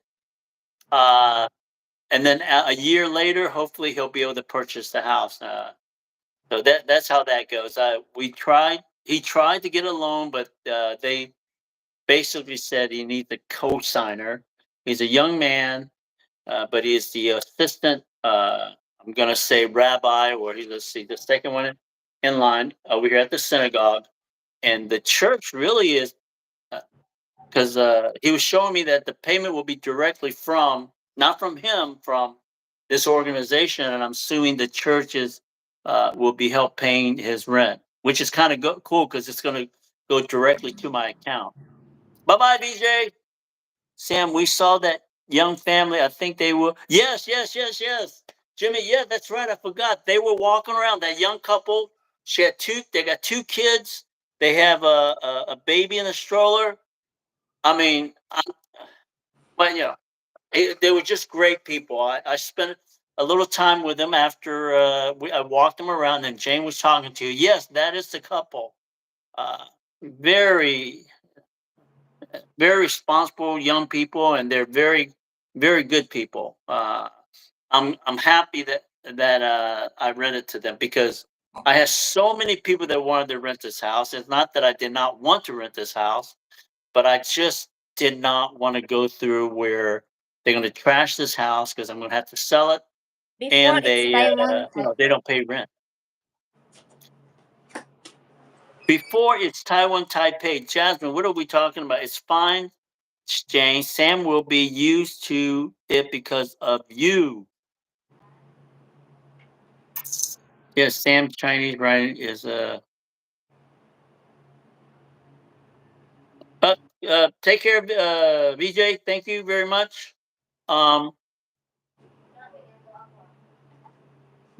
and then a year later, hopefully, he'll be able to purchase the house. So that's how that goes. We tried. He tried to get a loan, but they basically said he needs a co-signer. He's a young man, but he's the assistant. I'm going to say rabbi, or let's see, the second one in line over here at the synagogue, and the church really is because he was showing me that the payment will be directly from, not from him, from this organization, and I'm assuming the churches will be help paying his rent, which is kind of cool because it's going to go directly to my account. Bye bye, BJ. Sam, we saw that young family. I think they were. Yes, yes, yes, yes. Jimmy, yeah, that's right. I forgot. They were walking around. That young couple. She had two. They got two kids. They have a baby in a stroller. I mean, but they were just great people. I spent a little time with them after I walked them around, and Jane was talking to you. Yes, that is the couple. Very very responsible young people, and they're very, very good people. I'm happy that I rented to them because I had so many people that wanted to rent this house. It's not that I did not want to rent this house, but I just did not want to go through where they're going to trash this house because I'm going to have to sell it, Before and it's they Taiwan they don't pay rent. Before it's Taiwan Taipei. Jasmine, what are we talking about? It's fine, Jane. Sam will be used to it because of you. Yes, Sam's Chinese writing is take care of VJ. Thank you very much. Um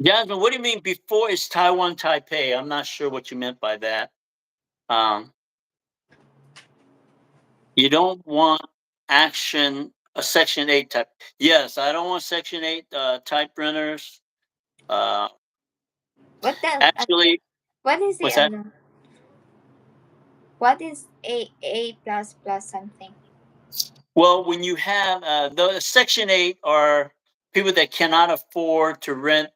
Jasmine, what do you mean before it's Taiwan Taipei? I'm not sure what you meant by that. Um you don't want a section 8 type. Yes, I don't want section 8 type printers. Uh What the? actually, What is the what's that? ano? What is A plus plus something? Well, when you have the Section 8 are people that cannot afford to rent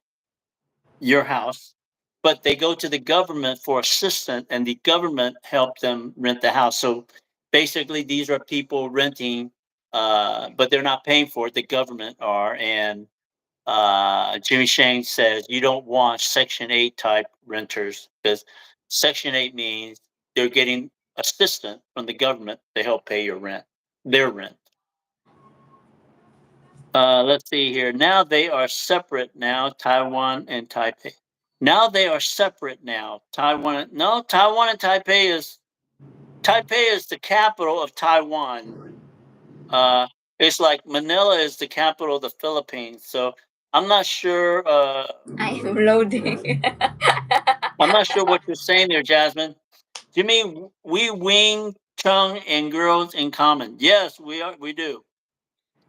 your house, but they go to the government for assistance, and the government help them rent the house. So basically, these are people renting, but they're not paying for it. The government are, and Jimmy Shane says you don't want Section 8 type renters because Section 8 means they're getting assistance from the government to help pay your rent, their rent. Let's see here. Now they are separate now, Taiwan and Taipei. Now they are separate now. Taiwan, no, Taiwan and Taipei is the capital of Taiwan. It's like Manila is the capital of the Philippines. So I'm not sure. I am loading. I'm not sure what you're saying there, Jasmine. Jimmy, we Wing Chung and girls in common. Yes, we are. We do.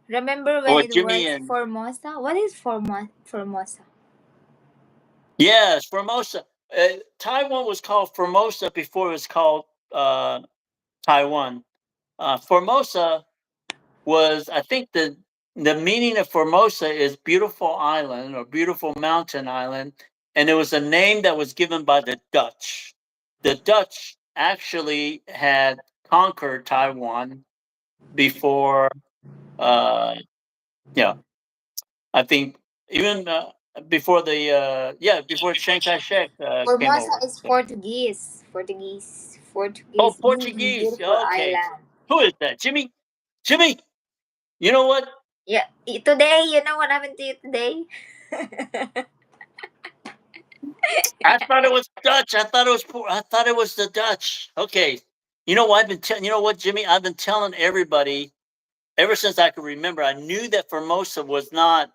Remember when Or it Jimmy was and Formosa? What is Formosa? yes, Formosa. Taiwan was called Formosa before it was called Taiwan. Formosa was, I think the meaning of Formosa is beautiful island or beautiful mountain island, and it was a name that was given by the Dutch. The Dutch actually had conquered Taiwan before. Uh, yeah, I think even before the before Chiang Kai Shek came Formosa over. is Portuguese. Oh, Portuguese meaning Portuguese. beautiful Okay, island. who is that? Jimmy. Jimmy. You know what? Yeah, today, you know what happened to you today? I thought it was Dutch. I thought it was. I thought it was the Dutch. Okay. You know what I've been telling. You know what, Jimmy? I've been telling everybody ever since I could remember. I knew that Formosa was not.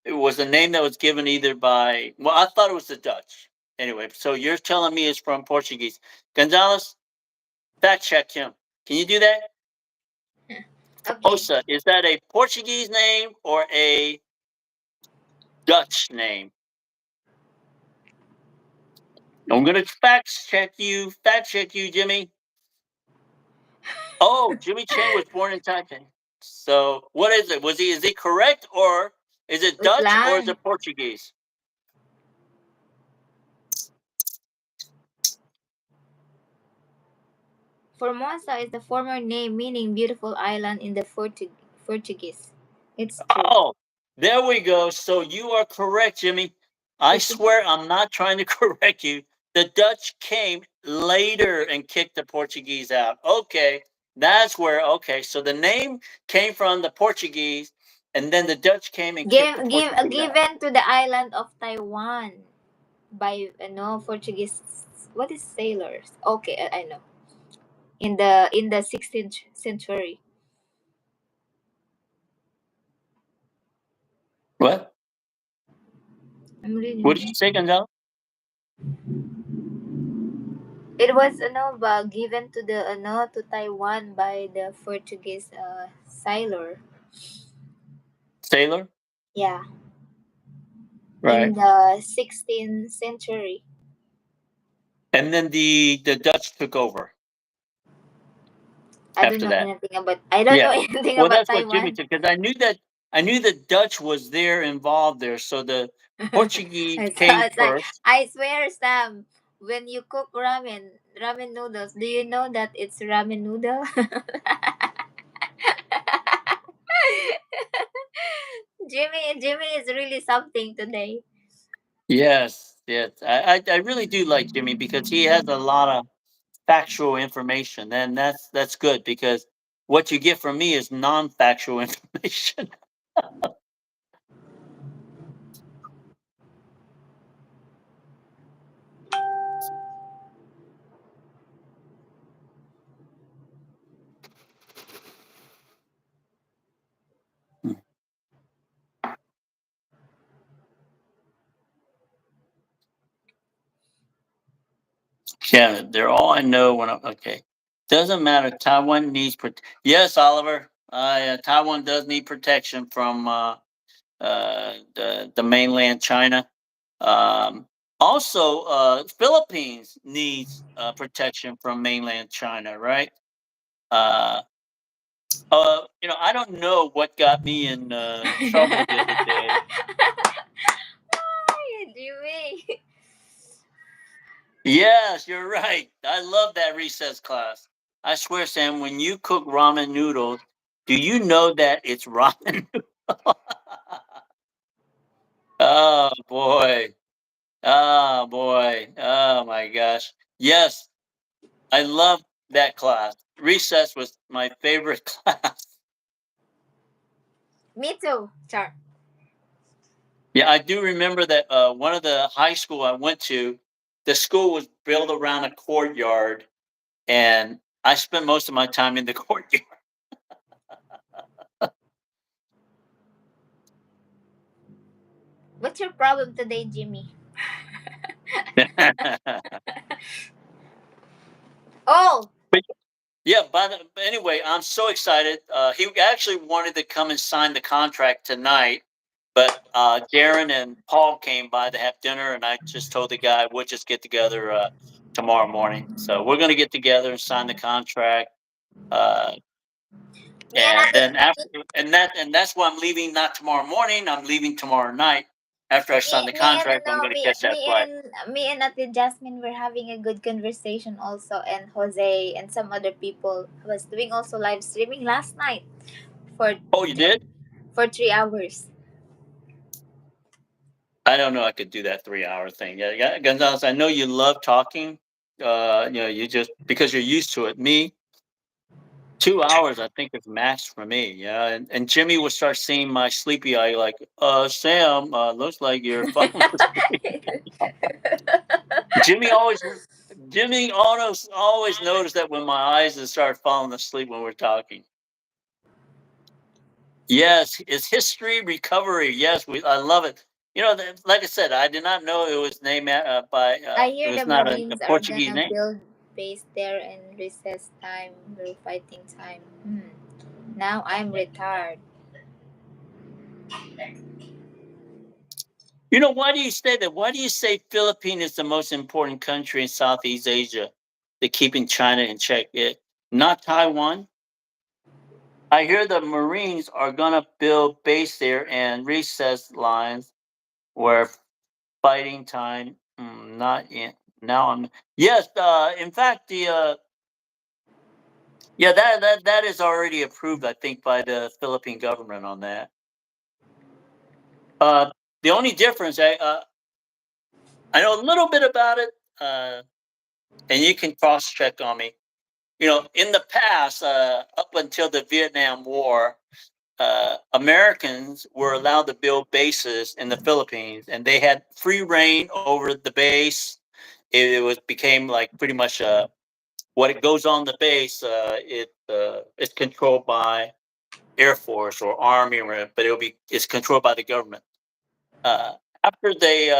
It was a name that was given either by. Well, I thought it was the Dutch. Anyway, so you're telling me it's from Portuguese. Gonzalez, fact check him. Can you do that? Okay. Formosa, is that a Portuguese name or a Dutch name? I'm gonna fact check you, Jimmy. Oh, Jimmy Chang was born in Taipei. So what is it? Is he correct or is it Wait Dutch or is lang. it Portuguese? Formosa is the former name meaning beautiful island in the Portuguese. It's true. Oh, there we go. So you are correct, Jimmy. I Portuguese. swear I'm not trying to correct you. The Dutch came later and kicked the Portuguese out. Okay. That's where okay. So the name came from the Portuguese and then the Dutch came and kicked the Portuguese out. Given to the island of Taiwan by Portuguese. What is sailors? Okay, I know. In the 16th century. What? I'm reading What did it. you say, Gonzalo? It was given to the to Taiwan by the Portuguese sailor. Sailor? Yeah, in Right. the 16th century. And then the Dutch took over I don't after know that. anything about I don't know Yeah. anything Well, about that's what Jimmy Taiwan. said because I knew the Dutch was there involved there. So the Portuguese came It's like first. I swear, Sam, when you cook ramen noodles, do you know that it's ramen noodle? Jimmy is really something today. Yes, yes. I really do like Jimmy because he has a lot of factual information, and that's good because what you get from me is non-factual information. Yeah, they're all I know when I'm okay. Doesn't matter. Taiwan needs yes, Oliver. Taiwan does need protection from the mainland China. Um, also, Philippines needs protection from mainland China, right? Uh, I don't know what got me in trouble the other day. Ay, Jimmy. Yes, you're right. I love that recess class. I swear, Sam, when you cook ramen noodles, do you know that it's ramen? Oh boy. Oh boy. Oh my gosh. Yes, I love that class. Recess was my favorite class. Me too, Char. Yeah, I do remember that one of the high school I went to, the school was built around a courtyard, and I spent most of my time in the courtyard. problem today, Jimmy? Oh, Yeah, but anyway, I'm so excited. He actually wanted to come and sign the contract tonight, but Darren and Paul came by to have dinner, and I just told the guy we'll just get together tomorrow morning. So we're going to get together and sign the contract. Uh, me and and then Ate, after, and that's why I'm leaving. Not tomorrow morning. I'm leaving tomorrow night. After I sign the me and contract, I'm no, going to catch that flight. me and Ate Jasmine were having a good conversation also, and Jose and some other people was doing also live streaming last night for Oh, you did? for 3 hours. I don't know. I could do that 3 hour thing. Yeah, yeah, Gonzalez. I know you love talking. You just because you're used to it. Me, 2 hours, I think is max for me. Yeah, and Jimmy will start seeing my sleepy eye, like, Sam, looks like you're falling asleep. Jimmy always, Jimmy always noticed that when my eyes start falling asleep when we're talking. Yes, it's history recovery. Yes, I love it. Like I said, I did not know it was named by. I It hear the was not a Marines are Portuguese gonna name. build base there and recess time or fighting time. Now I'm retired. Why do you say that? Why do you say Philippines is the most important country in Southeast Asia to keeping China in check? Not Taiwan. I hear the Marines are gonna build base there and recess lines where fighting time. Not in now. I'm yes. In fact, the yeah, that is already approved, I think, by the Philippine government on that. Uh, the only difference, I know a little bit about it, and you can cross check on me. In the past, up until the Vietnam War, Americans were allowed to build bases in the Philippines, and they had free reign over the base. It was became like pretty much what it goes on the base. It's controlled by Air Force or Army, but it's controlled by the government. Uh, After they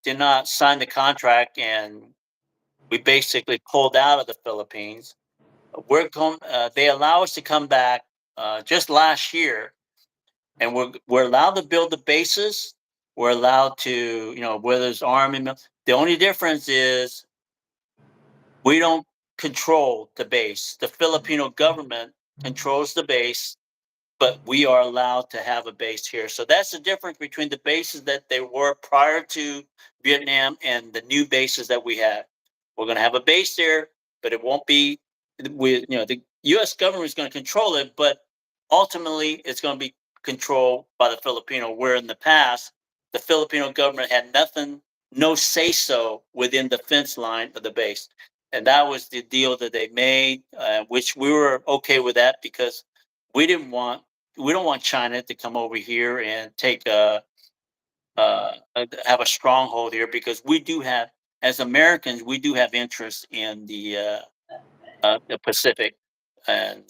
did not sign the contract and we basically pulled out of the Philippines, they allow us to come back just last year, and we're allowed to build the bases. We're allowed to, where there's army. The only difference is we don't control the base. The Filipino government controls the base, but we are allowed to have a base here. So that's the difference between the bases that they were prior to Vietnam and the new bases that we have. We're going to have a base there, but it won't be. The U.S. government is going to control it, but ultimately it's going to be controlled by the Filipino. Where in the past, the Filipino government had nothing, no say so within the fence line of the base, and that was the deal that they made, which we were okay with that because we didn't want we don't want China to come over here and have a stronghold here because we do have, as Americans, we do have interest in the Pacific, and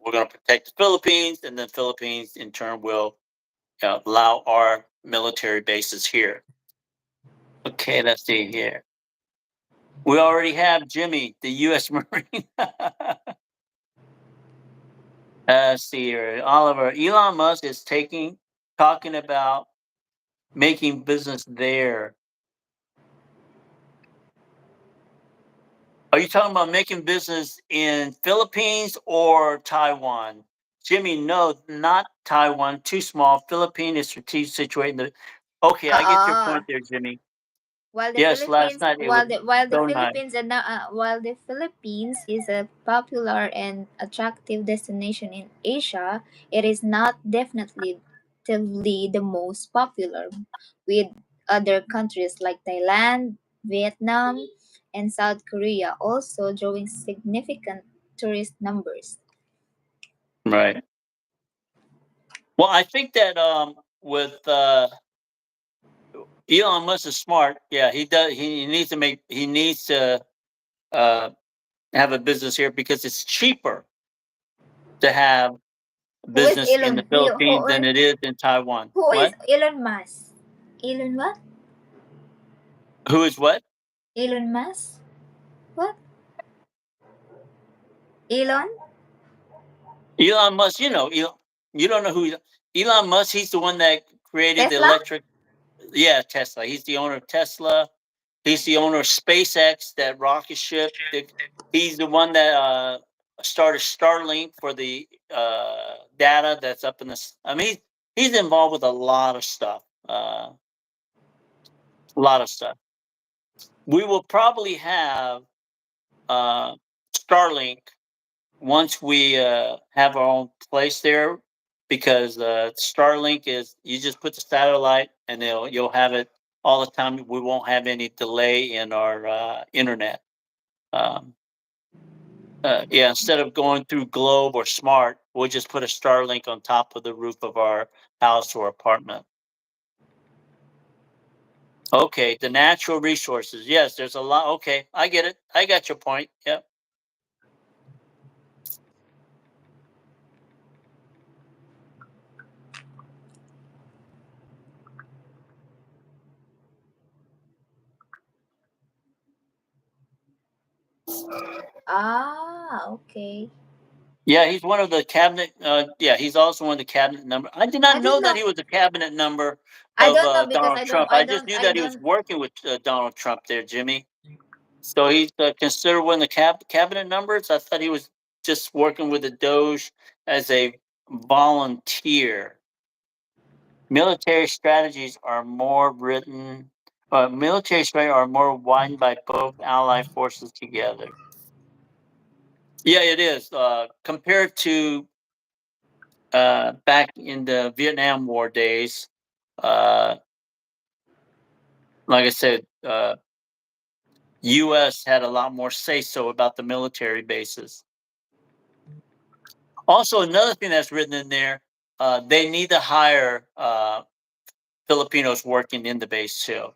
we're going to protect the Philippines, and the Philippines in turn will allow our military bases here. Okay, let's see here. We already have Jimmy, the U.S. Marine. Let's see here, Oliver. Elon Musk is talking about making business there. Are you talking about making business in Philippines or Taiwan? Jimmy, no, not Taiwan. Too small. Philippines is strategic situated. Okay, I get your Uh, point there, Jimmy. while the Yes, last Philippines, night it was so nice. while the Philippines is a popular and attractive destination in Asia, it is not definitely the most popular, with other countries like Thailand, Vietnam, and South Korea also drawing significant tourist numbers. Right. Well, I think that with Elon Musk is smart. Yeah, he does. He needs to make. He needs to uh, have a business here because it's cheaper to have Who is business in the Elon? Philippines than it is in Taiwan. Who is What? Elon Musk? Elon what? Who is what? Elon Musk? What? Elon? Elon Musk. You know, you don't know who Elon Musk. He's the one that created the Tesla? electric. Yeah, Tesla. He's the owner of Tesla. He's the owner of SpaceX, that rocket ship. He's the one that started Starlink for the data that's up in the. I mean, he's involved with a lot of stuff. A lot of stuff. We will probably have Starlink once we have our own place there, because Starlink is, you just put the satellite and you'll have it all the time. We won't have any delay in our internet. Um, yeah, instead of going through Globe or Smart, we'll just put a Starlink on top of the roof of our house or apartment. Okay, the natural resources. Yes, there's a lot. Okay, I get it. I got your point. Yep. Okay. Yeah, he's one of the cabinet. Yeah, he's also one of the cabinet number. I did I not know didn't that know. he was a cabinet number I of don't know because Donald Trump. I just knew I that he was don't. working with Donald Trump there, Jimmy. So he's considered one of the cabinet numbers. I thought he was just working with the Doge as a volunteer. Military strategies are more written. Military strategies are more widened by both allied forces together. Yeah, it is. Compared to back in the Vietnam War days, uh, like I said, U.S. had a lot more say so about the military bases. Also, another thing that's written in there, they need to hire Filipinos working in the base too.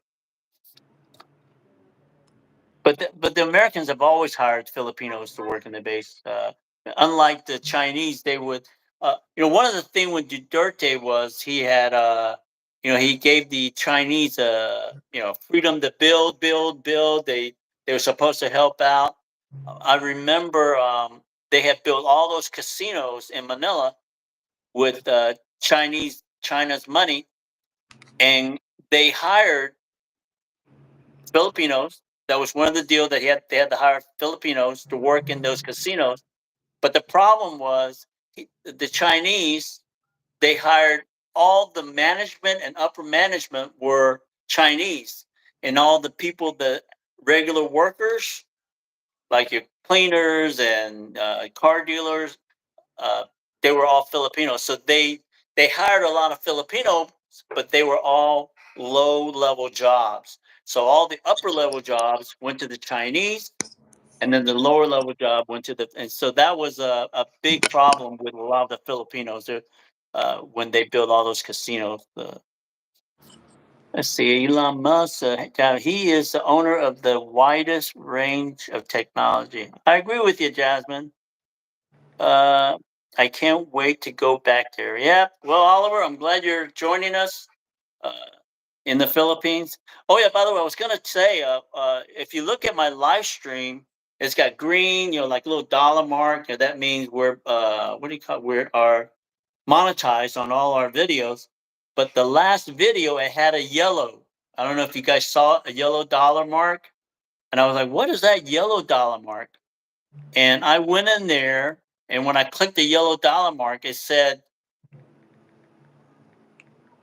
But the Americans have always hired Filipinos to work in the base. Unlike the Chinese, they would. One of the thing with Duterte was he had, he gave the Chinese, freedom to build. They were supposed to help out. I remember they had built all those casinos in Manila with China's money, and they hired Filipinos. That was one of the deal that they had to hire Filipinos to work in those casinos. But the problem was the Chinese, they hired all the management and upper management were Chinese, and all the people, the regular workers, like your cleaners and car dealers, uh, they were all Filipinos. So they hired a lot of Filipinos, but they were all low level jobs. So all the upper level jobs went to the Chinese, and then the lower level job went to the. And so that was a big problem with a lot of the Filipinos when they built all those casinos. Let's see, Elon Musk. He is the owner of the widest range of technology. I agree with you, Jasmine. Uh, I can't wait to go back there. Yeah. Well, Oliver, I'm glad you're joining us uh, in the Philippines. Oh yeah. By the way, I was gonna say, if you look at my live stream, it's got green, like a little dollar mark. And that means we're what do you call it? We are monetized on all our videos. But the last video, it had a yellow. I don't know if you guys saw a yellow dollar mark. And I was like, what is that yellow dollar mark? And I went in there, and when I clicked the yellow dollar mark, it said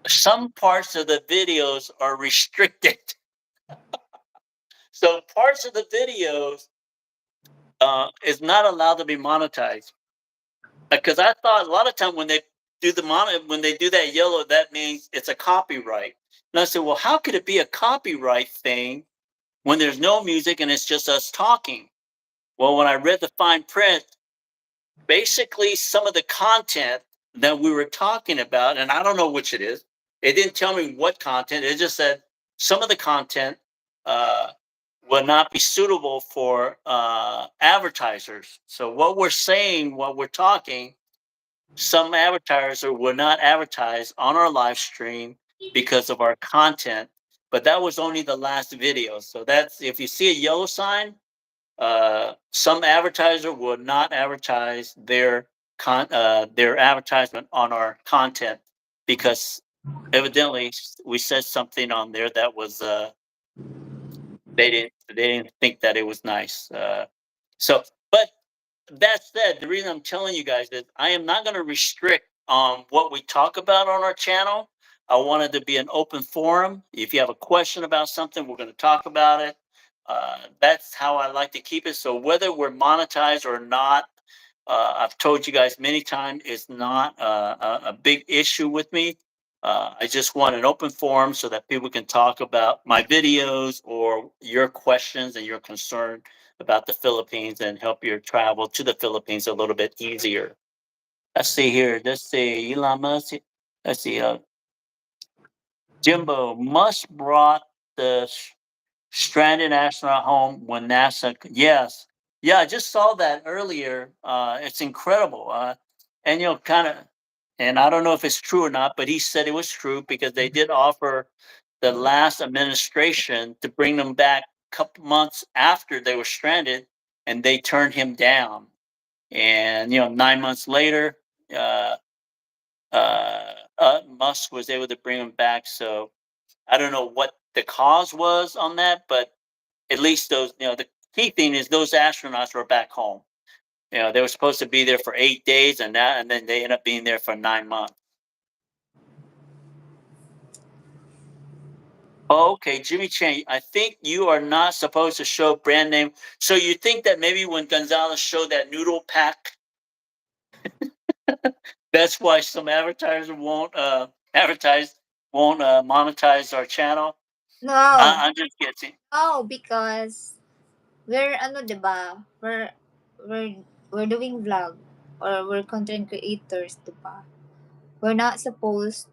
some parts of the videos are restricted. So parts of the videos is not allowed to be monetized. Because I thought a lot of time when they do when they do that yellow, that means it's a copyright. And I said, well, how could it be a copyright thing when there's no music and it's just us talking? Well, when I read the fine print, basically some of the content that we were talking about, and I don't know which it is. It didn't tell me what content. It just said some of the content uh, will not be suitable for advertisers. So what we're saying, what we're talking, some advertiser will not advertise on our live stream because of our content. But that was only the last video. So that's if you see a yellow sign, some advertiser will not advertise their advertisement on our content because evidently we said something on there that was they didn't think that it was nice. So, but that said, the reason I'm telling you guys is I am not going to restrict what we talk about on our channel. I want it to be an open forum. If you have a question about something, we're going to talk about it. That's how I like to keep it. So whether we're monetized or not, I've told you guys many times, it's not a big issue with me. I just want an open forum so that people can talk about my videos or your questions and your concern about the Philippines and help your travel to the Philippines a little bit easier. Let's see here. Let's see. Elon Musk. Let's see. Jimbo Musk brought the stranded astronaut home when NASA. Yes. Yeah, I just saw that earlier. It's incredible. And kind of, and I don't know if it's true or not, but he said it was true because they did offer the last administration to bring them back a couple months after they were stranded, and they turned him down. And 9 months later, uh, Musk was able to bring him back. So I don't know what the cause was on that, but at least those, the key thing is those astronauts were back home. They were supposed to be there for 8 days, and then they ended up being there for 9 months. Okay, Jimmy Chang, I think you are not supposed to show brand name. So you think that maybe when Gonzalez showed that noodle pack, that's why some advertisers won't advertise, won't monetize our channel? No, I'm just guessing. no, because we're ano, 'di ba? We're doing vlog or we're content creators, 'di ba? We're not supposed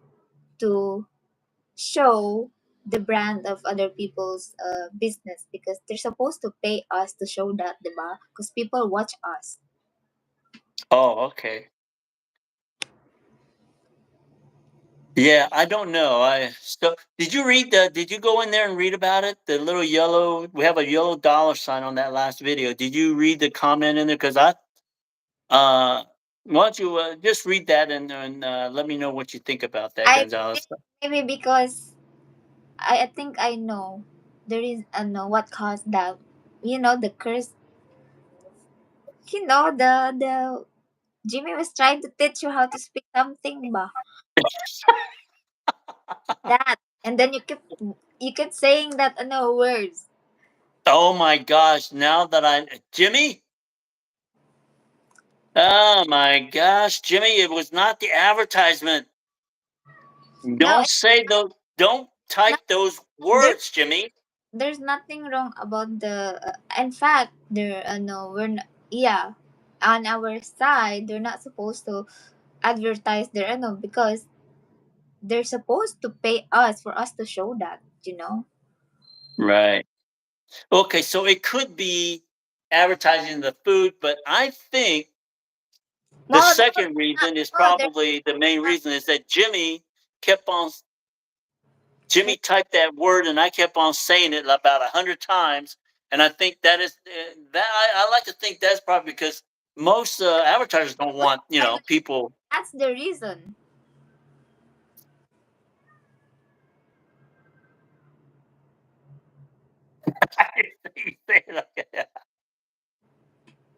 to show the brand of other people's business because they're supposed to pay us to show that, 'di ba? Because people watch us. Oh, okay. Yeah, I don't know. Did you read the? Did you go in there and read about it? The little yellow. We have a yellow dollar sign on that last video. Did you read the comment in there? Because why don't you just read that and let me know what you think about that, I think Gonzalez? maybe because I think I know there is know what caused that. The curse. The Jimmy was trying to teach you how to speak something, ba? That, and then you kept saying that words. Oh my gosh! Now that Jimmy. Oh my gosh, Jimmy! It was not the advertisement. No, Don't say those. Don't no, type those there's words, Jimmy. there's nothing wrong about the. In fact, there no, we're not, yeah, on our side, they're not supposed to advertise their because they're supposed to pay us for us to show that. Right. Okay, so it could be advertising the food, but I think the No, second reason is there's probably the main not. reason is that kept on Jimmy There's, typed that word and I kept on saying it about 100 times, and I think that is that I like to think that's probably because most advertisers don't want people. that's the reason.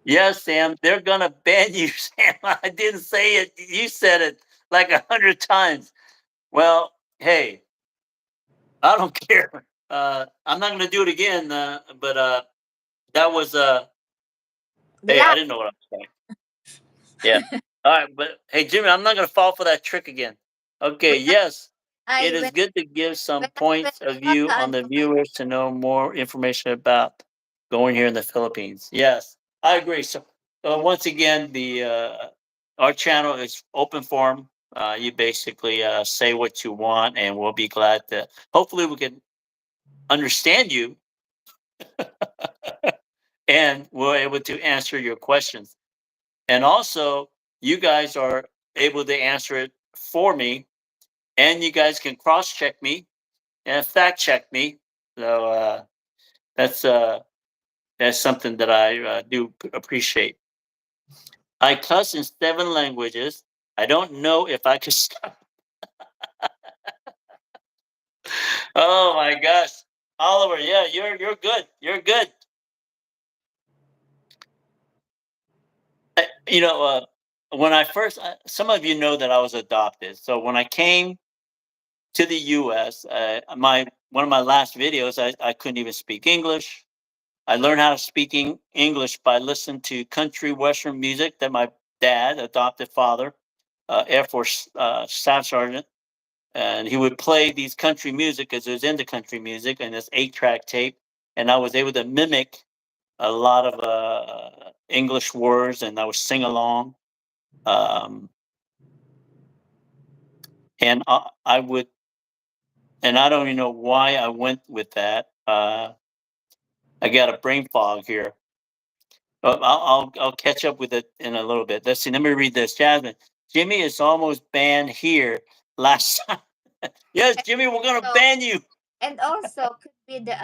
Yes, Sam, they're gonna ban you, Sam. I didn't say it. You said it like 100 times. Well, hey, I don't care. I'm not gonna do it again. But that was The hey, I last. didn't know what I was saying. Yeah. All right, but hey, Jimmy, I'm not gonna fall for that trick again. Okay. When Yes, it I is when good to give some when points of I view on the viewers to know more information about going here in the Philippines. Yes, I agree. So once again, the our channel is open forum. You basically say what you want, and we'll be glad to. Hopefully, we can understand you and we're able to answer your questions. And also, you guys are able to answer it for me. and you guys can cross check me and fact check me. So that's that's something that I do appreciate. I cuss in 7 languages. I don't know if I could stop. Oh my gosh, Oliver, yeah, you're good. You're good. You know, when I first, some of you know that I was adopted. So when I came to the U.S., my one of my last videos, I couldn't even speak English. I learned how to speak English by listening to country western music that my dad, adopted father, Air Force staff sergeant, and he would play these country music because it was into country music and this 8-track tape, and I was able to mimic a lot of English words, and I would sing along. Um, and I would, and I don't even know why I went with that. I got a brain fog here. I'll catch up with it in a little bit. Let's see. Let me read this. Jasmine, Jimmy is almost banned here. Last time, yes, Jimmy, we're gonna So, ban you. and also could be the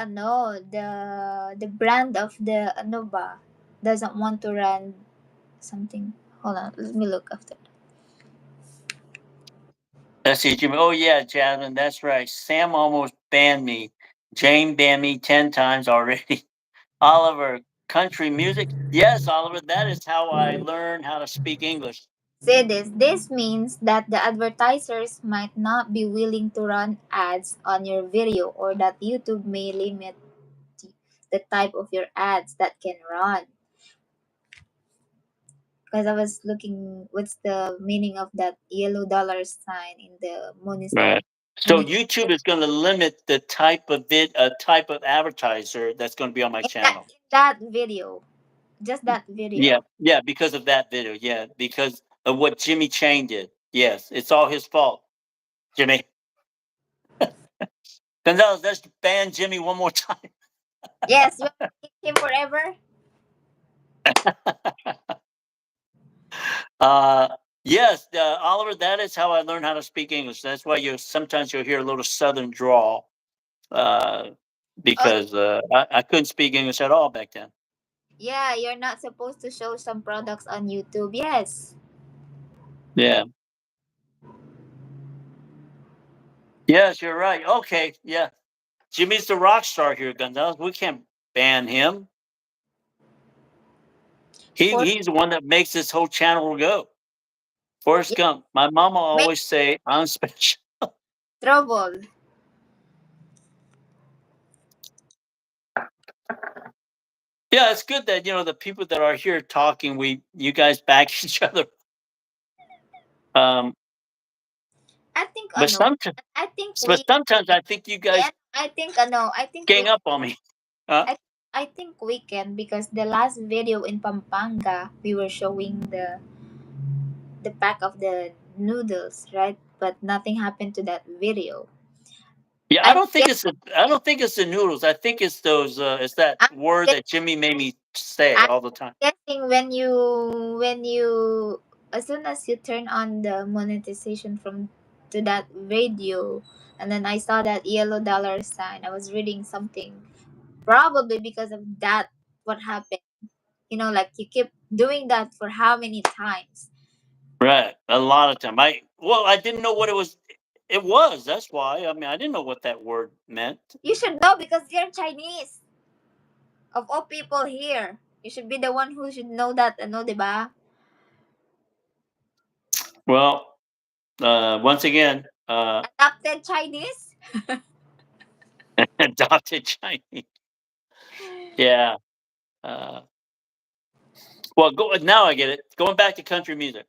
the brand of the ba doesn't want to run something. Hold on, let me look after. Let's see, Jimmy. Oh yeah, Jasmine, that's right. Sam almost banned me. Jane banned me 10 times already. Oliver, country music. Yes, Oliver, that is how I learned how to speak English. Say this. This means that the advertisers might not be willing to run ads on your video, or that YouTube may limit the type of your ads that can run. Because I was looking, what's the meaning of that yellow dollar sign in the Right. So YouTube is going to limit the type of type of advertiser that's going to be on my channel. in that video, just that video. Yeah, yeah, because of that video. Yeah, because of what Jimmy Chang did. Yes, it's all his fault, Jimmy. Gonzalez, let's ban Jimmy one more time. Yes, you want to keep him forever. uh, yes, Oliver, that is how I learned how to speak English. That's why you sometimes you'll hear a little Southern drawl, uh, Oh, because I couldn't speak English at all back then. yeah, you're not supposed to show some products on YouTube. Yes. Yeah. Yes, you're right. Okay, yeah. Jimmy's the rock star here, Gonzalez. We can't ban him. For He's the one that makes this whole channel go. Forrest yeah, Gump. My mama make always say I'm special. trouble. Yeah, it's good that the people that are here talking, you guys back each other. Um, I think but ano. sometimes, I think but we sometimes I think you can. guys I think ano. I think gang we. up on me. I I think we can, because the last video in Pampanga we were showing the pack of the noodles, right? But nothing happened to that video. Yeah, I'm guess, I don't think it's the noodles. I think it's those. It's that I'm word guess, that Jimmy made me say I'm all the time. guessing when you as soon as you turn on the monetization from to that video, and then I saw that yellow dollar sign, I was reading something, probably because of that. What happened? Like you keep doing that for how many times? Right, a lot of time. I didn't know what it was. It was. That's why. I mean, I didn't know what that word meant. You should know, because you're Chinese. Of all people here, you should be the one who should know that, diba? Well, once again, Adopted Chinese? adopted Chinese. Yeah. Uh, well, now I get it. Going back to country music.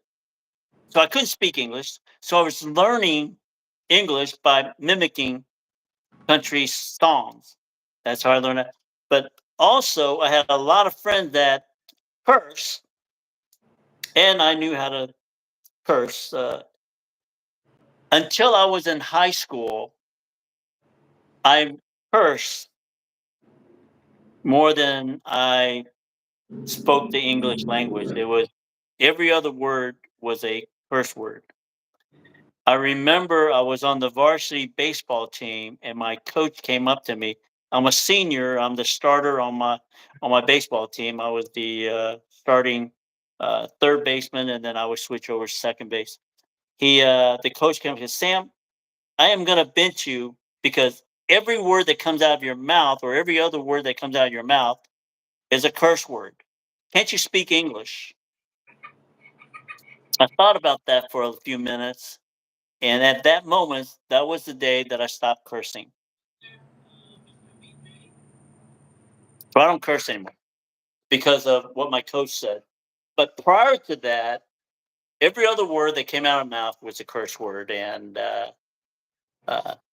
So I couldn't speak English. So I was learning English by mimicking country songs. That's how I learned it. But also, I had a lot of friends that curse, and I knew how to curse. Until I was in high school, I cursed more than I spoke the English language. It was every other word was a curse word. I remember I was on the varsity baseball team, and my coach came up to me. I'm a senior. I'm the starter on my baseball team. I was the starting third baseman, and then I would switch over to second base. The coach came up and said, "Sam, I am going to bench you because every word that comes out of your mouth, or every other word that comes out of your mouth, is a curse word. Can't you speak English?" I thought about that for a few minutes. And at that moment, that was the day that I stopped cursing. So I don't curse anymore because of what my coach said. But prior to that, every other word that came out of my mouth was a curse word, and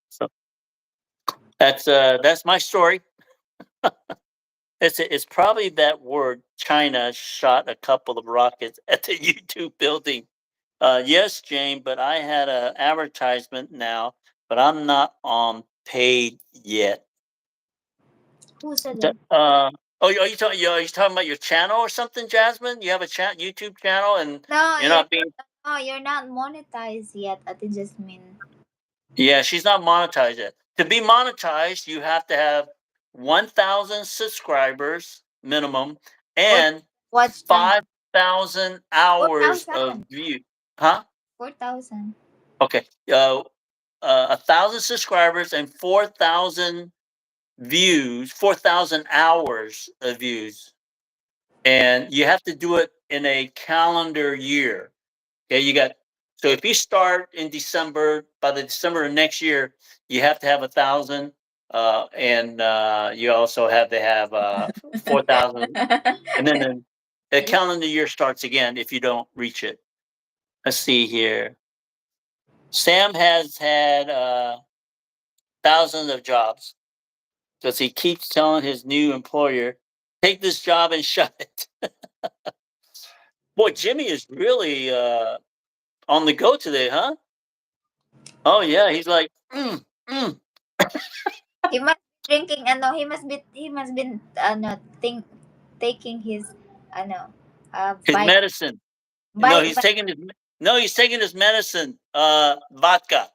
so that's my story. It's probably that word. China shot a couple of rockets at the YouTube building. Yes, Jane, but I had an advertisement now, but I'm not on paid yet. Who said Th that? are you talking about your channel or something, Jasmine? You have a YouTube channel, and No, you're not being you're not monetized yet, Ate Jasmine. yeah, she's not monetized yet. To be monetized, you have to have 1,000 subscribers minimum What and watch time? 5,000 hours of 4,000. view. Huh? 4,000. Okay. 1,000 subscribers and 4,000 views, 4,000 hours of views. And you have to do it in a calendar year. Okay, so if you start in December, by the December of next year, you have to have 1,000, and you also have to have 4,000, and then the calendar year starts again if you don't reach it. Let's see here. Sam has had thousands of jobs because he keeps telling his new employer, "Take this job and shut it." Boy, Jimmy is really on the go today, huh? Oh yeah, he's like, mm. He must be drinking. He must be no think taking his no His medicine. No, by he's taking his medicine. Vodka.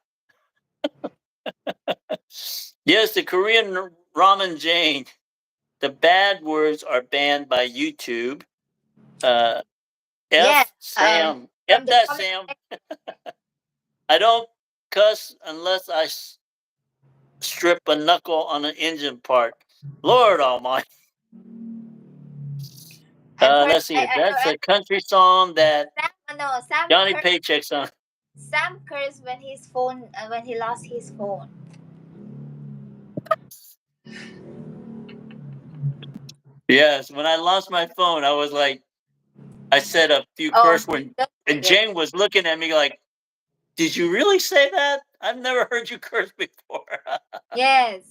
Yes, the Korean ramen Jane. The bad words are banned by YouTube. Uh, yeah F Sam. from F the that comment Sam. section. I don't cuss unless I strip a knuckle on an engine part. Lord Almighty. I've heard Let's see. That's I a country song that Sam Johnny Paycheck's on. Sam cursed when his phone when he lost his phone. Yes, when I lost my phone, I was like, I said a few Oh, curse words, don't and forget. Jane was looking at me like, "Did you really say that? I've never heard you curse before." Yes.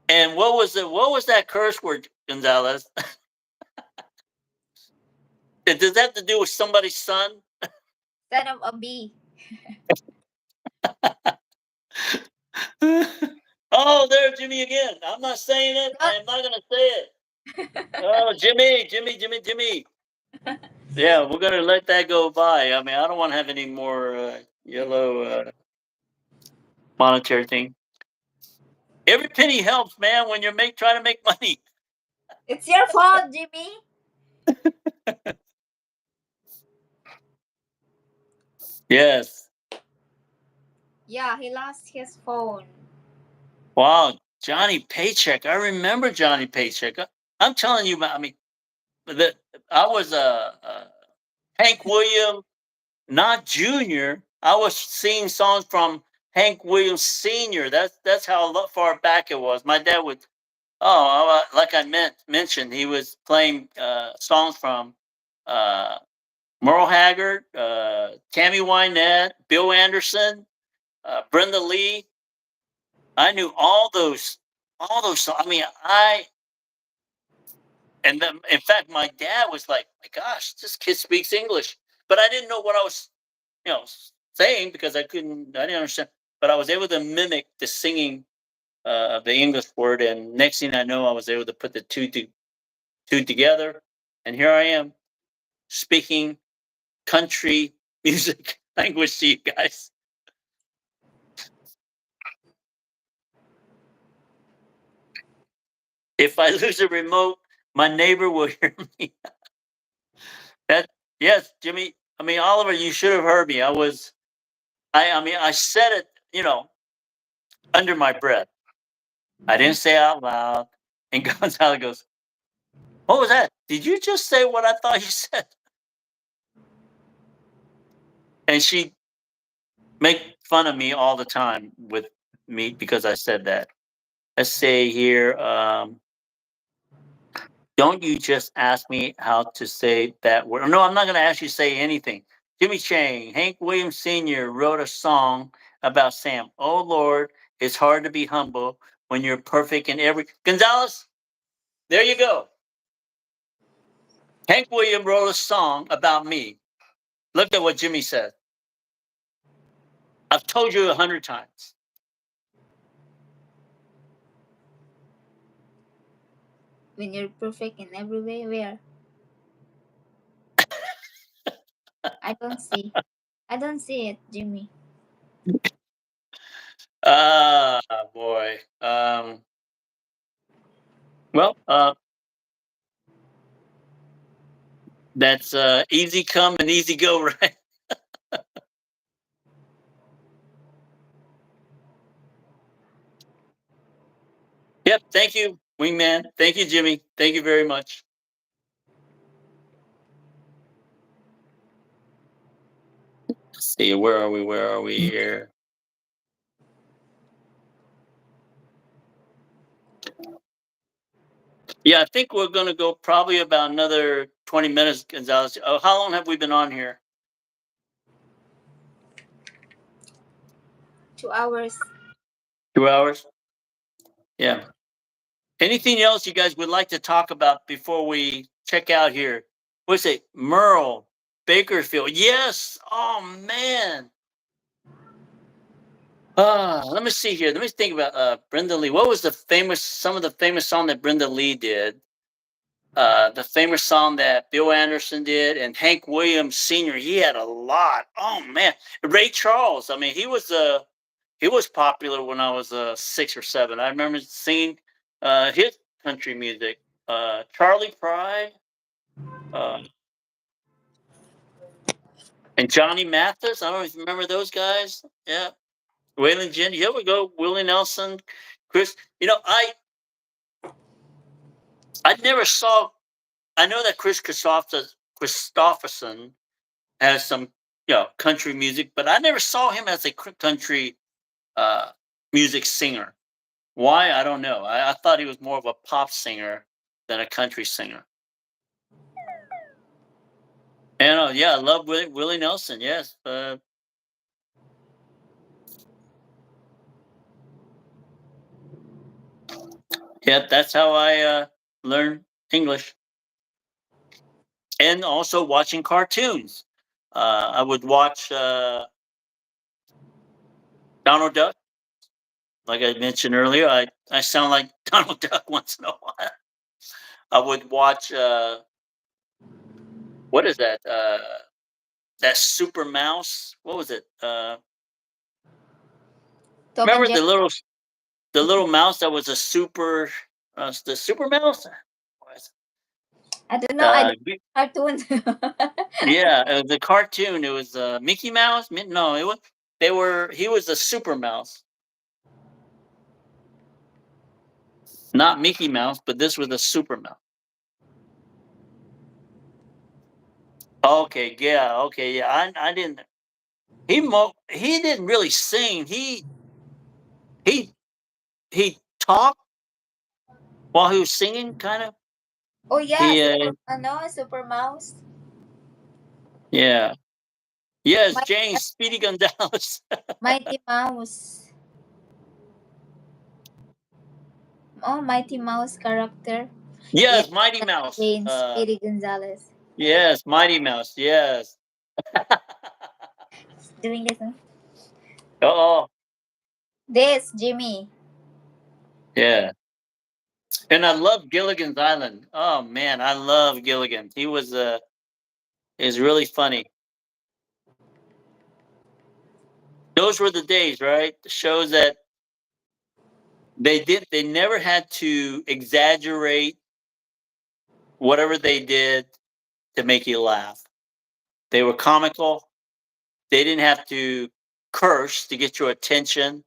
And what was that curse word, Gonzalez? Does that have to do with somebody's son? Son of a bee. Oh, there's Jimmy again. I'm not saying it. I am not going to say it. Oh, Jimmy. Yeah, we're going to let that go by. I mean, I don't want to have any more yellow monetary thing. Every penny helps, man, when you're trying to make money. It's your fault, Jimmy. Yes. Yeah, he lost his phone. Wow, Johnny Paycheck. I remember Johnny Paycheck. I'm telling you, I mean, I was Hank Williams, not Junior. I was singing songs from Hank Williams Senior. That's how far back it was. My dad would. Oh, like I mentioned, he was playing songs from uh, Merle Haggard, Tammy Wynette, Bill Anderson, Brenda Lee. I knew all those songs. I mean, in fact, my dad was like, "My gosh, this kid speaks English," but I didn't know what I was, saying because I didn't understand. But I was able to mimic the singing of the English word, and next thing I know, I was able to put the two together, and here I am speaking country music. language to you guys. If I lose a remote, my neighbor will hear me. That yes, Jimmy. I mean, Oliver, you should have heard me. I mean, I said it, under my breath. I didn't say it out loud. And Gonzalo goes, "What was that? Did you just say what I thought you said?" And she make fun of me all the time with me because I said that. Let's say here, don't you just ask me how to say that word. No, I'm not going to ask you to say anything. Jimmy Chang, Hank Williams Sr. wrote a song about Sam. Oh, Lord, it's hard to be humble when you're perfect in every. Gonzalez, there you go. Hank Williams wrote a song about me. Look at what Jimmy said. I've told you 100 times. When you're perfect in every way, where? I don't see. I don't see it, Jimmy. Ah, boy. Well, that's easy come and easy go, right? Yep. Thank you, Wingman. Thank you, Jimmy. Thank you very much. Let's see, where are we? Where are we here? Yeah, I think we're going to go probably about another 20 minutes, Gonzalez. Oh, how long have we been on here? 2 hours. 2 hours? Yeah. Anything else you guys would like to talk about before we check out here? What's it? Merle, Bakersfield. Yes. Oh, man. Let me see here. Let me think about Brenda Lee. What was some of the famous song that Brenda Lee did? The famous song that Bill Anderson did and Hank Williams Sr. He had a lot. Oh man, Ray Charles. I mean, he was popular when I was 6 or 7. I remember singing his country music. Charlie Pride uh, and Johnny Mathis. I don't know if you remember those guys. Yeah, Waylon Jennings. Here we go. Willie Nelson, Chris. I never saw. I know that Chris Christopherson has some country music, but I never saw him as a country uh, music singer. Why? I don't know. I thought he was more of a pop singer than a country singer. And yeah, I love Willie Nelson. Yes. Yeah, that's how I learned English. And also watching cartoons. I would watch Donald Duck. Like I mentioned earlier, I sound like Donald Duck once in a while. I would watch what is that? That Super Mouse. What was it? Tom and Remember Jerry. the little mouse that was a super the Super Mouse? I don't know. I Uh, don't cartoons. yeah, the cartoon. It was Mickey Mouse. No, it was they were. He was a Super Mouse, not Mickey Mouse, but this was a Super Mouse. Okay, yeah, okay, yeah. I didn't. He didn't really sing. He he talked while he was singing, kind of. Oh yeah, He Super Mouse. yeah. Yes, Mighty, James Speedy Gonzalez. Mighty Mouse. Oh, Mighty Mouse character. Yeah, Yes, Mighty Mouse. Jane Speedy Gonzalez. Yes, Mighty Mouse. Yes. Doing this. Huh? Oh, This, Jimmy. yeah. And I love Gilligan's Island. Oh man, I love Gilligan. He was is really funny. Those were the days, right? The shows that they never had to exaggerate whatever they did to make you laugh. They were comical. They didn't have to curse to get your attention.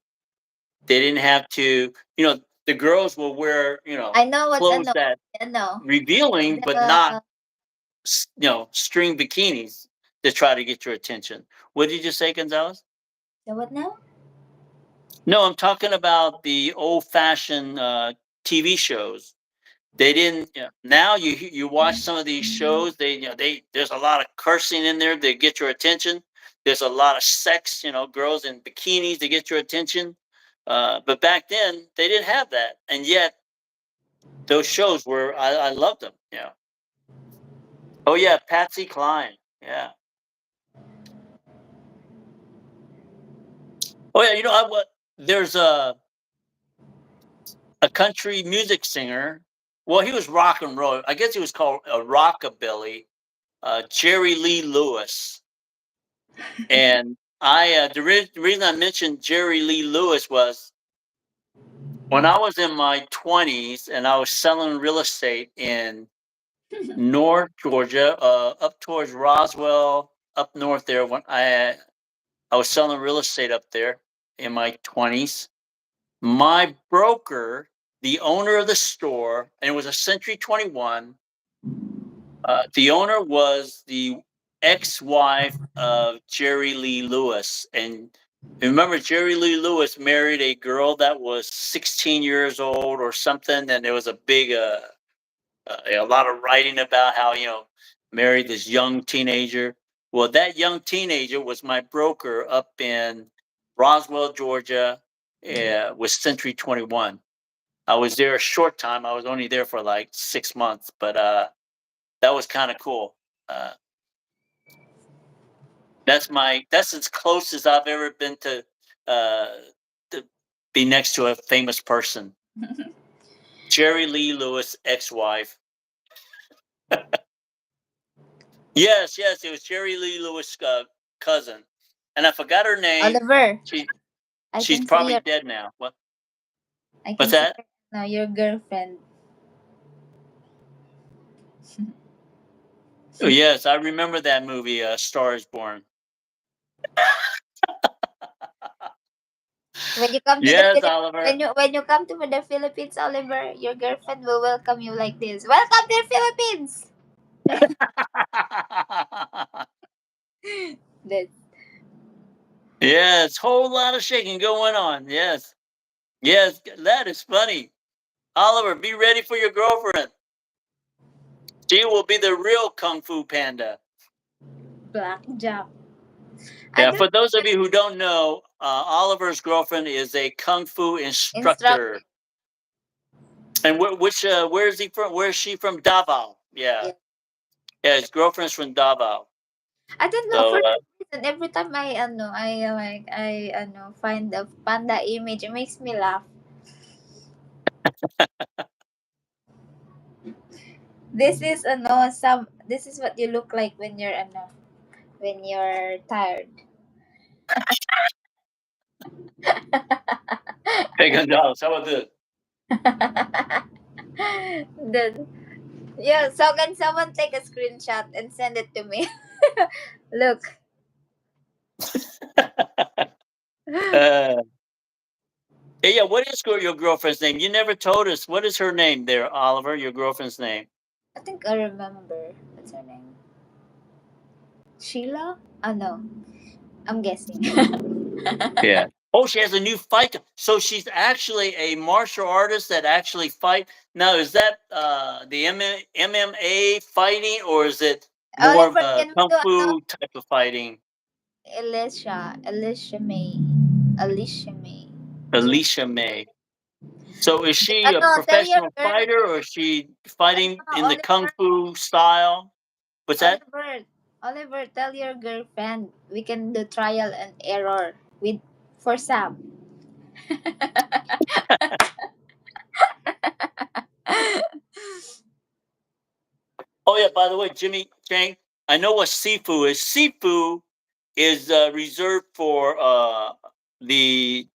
They didn't have to, the girls will wear, I know what's clothes that ano, revealing, but not, the string bikinis to try to get your attention. What did you say, Gonzalez? what now? No, I'm talking about the old fashioned TV shows. They didn't. Now you watch some of these shows. There's a lot of cursing in there to get your attention. There's a lot of sex. Girls in bikinis to get your attention. But back then they didn't have that, and yet those shows were. I loved them. Yeah. Oh yeah, Patsy Cline. Yeah. Oh yeah. There's a country music singer. Well, he was rock and roll. I guess he was called a rockabilly. Jerry Lee Lewis. And the reason I mentioned Jerry Lee Lewis was when I was in my 20s and I was selling real estate in North Georgia, up towards Roswell, up north there. When I was selling real estate up there in my 20s, my broker, the owner of the store, and it was a Century 21. The owner was the ex-wife of Jerry Lee Lewis, and remember Jerry Lee Lewis married a girl that was 16 years old or something, and there was a big, a lot of writing about how married this young teenager. Well, that young teenager was my broker up in Roswell, Georgia, with Century 21. I was there a short time. I was only there for like 6 months, but that was kind of cool. Uh, that's as close as I've ever been uh, to be next to a famous person. Jerry Lee Lewis, ex-wife. Yes, it was Jerry Lee Lewis' cousin, and I forgot her name. Oliver, She I she's can see probably your dead now. What? I What's can see that? your girlfriend. Oh, yes, I remember that movie, Star is Born. When you come to the Yes, Philippines, Oliver. when you come to the Philippines, Oliver, your girlfriend will welcome you like this. Welcome to the Philippines. That's Yes, whole lot of shaking going on. Yes, that is funny. Oliver, be ready for your girlfriend. She will be the real Kung Fu Panda. blackjack. I Yeah, don't for those of you who don't know, Oliver's girlfriend is a Kung Fu instruct. instructor. And where is he from? Where is she from? Davao. Yeah. Yeah. Yeah, his girlfriend's from Davao. I don't know So, for some reason every time I find the panda image, it makes me laugh. This is this is what you look like when you're tired. hey, Gonzalez, how about this? the Yeah, so can someone take a screenshot and send it to me? Look. Uh, hey, yeah, what is your girlfriend's name? You never told us. What is her name there, Oliver, your girlfriend's name? I think I remember. What's her name? Sheila? Oh no. I'm guessing. Yeah. Oh, she has a new fight. So she's actually a martial artist that actually fight. Now, is that the MMA fighting, or is it more of Oliver, a can we kung do fu type of fighting? Alicia May. Jen- Alicia May. So is she a no, tell your professional girl. fighter, or is she fighting No, in the kung fu style? What's that? Oliver, tell your girlfriend we can do trial and error with for Sam. Oh yeah. By the way, Jimmy Chang, I know what sifu is. Sifu is reserved for the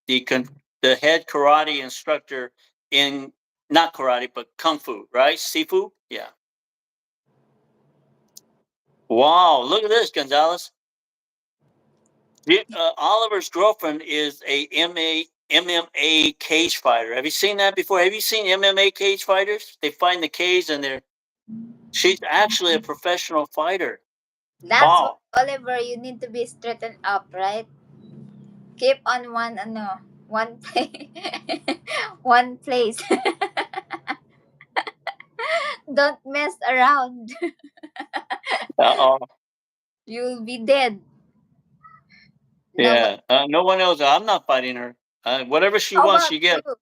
head karate instructor in not karate but kung fu, right? Sifu, yeah. Wow, look at this, Gonzalez. Oliver's girlfriend is a MMA cage fighter. Have you seen that before? Have you seen MMA cage fighters? They fight in the cage and she's actually a professional fighter. That's Wow. why, Oliver, you need to be straightened up, right? Keep on one place. One place. Don't mess around. Uh-oh. You'll be dead. No, but Yeah. No one else. I'm not fighting her. Whatever she how wants, about she gets. you?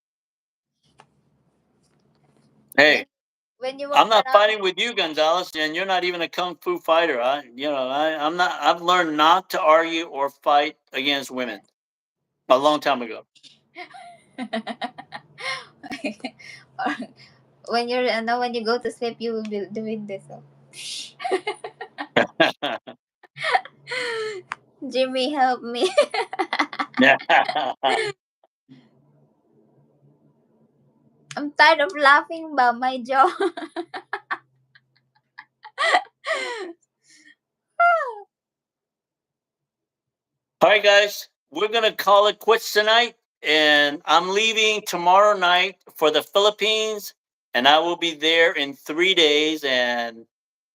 Hey, When when you I'm walk not around, fighting with you, Gonzalez, and you're not even a kung fu fighter. I'm not. I've learned not to argue or fight against women a long time ago. when you're no, when you go to sleep, you will be doing this. Oh. Jimmy, help me. I'm tired of laughing by my jaw. All right, guys, we're gonna call it quits tonight, and I'm leaving tomorrow night for the Philippines, and I will be there in 3 days, and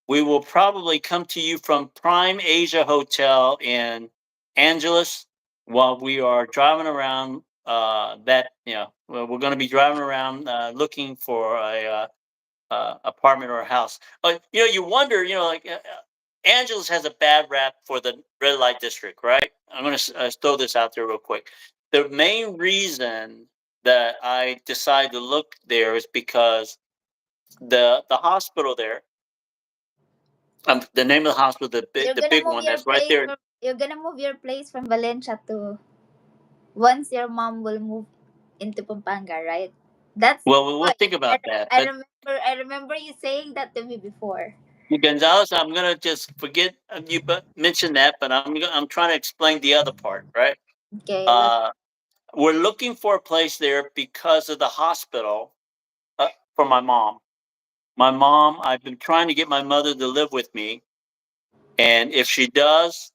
we will probably come to you from Prime Asia Hotel in Angeles while we are driving around. We're going to be driving around looking for a apartment or a house. You wonder, Angeles has a bad rap for the red light district, right? I'm going to throw this out there real quick. The main reason that I decided to look there is because the hospital there, the name of the hospital, You're the gonna big move one your that's right place. there. You're gonna move your place from Valencia to once your mom will move into Pampanga, right? That's Well, we'll why think about that. I But remember. I remember you saying that to me before. Gonzalez, I'm gonna just forget you mentioned that, but I'm trying to explain the other part, right? Okay, Uh, we're looking for a place there because of the hospital for my mom. My mom, I've been trying to get my mother to live with me, and if she does,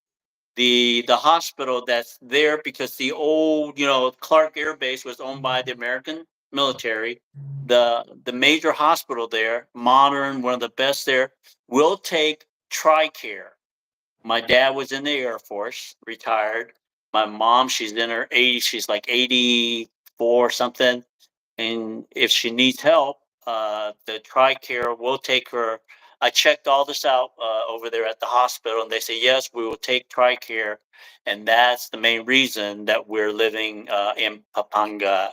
the hospital that's there because the old Clark Air Base was owned by the American military. The major hospital there, modern, one of the best there, will take TRICARE. My dad was in the Air Force, retired. My mom, she's in her 80s. She's like 84 something. And if she needs help, the TRICARE will take her. I checked all this out over there at the hospital, and they say yes, we will take TRICARE, and that's the main reason that we're living in Papanga.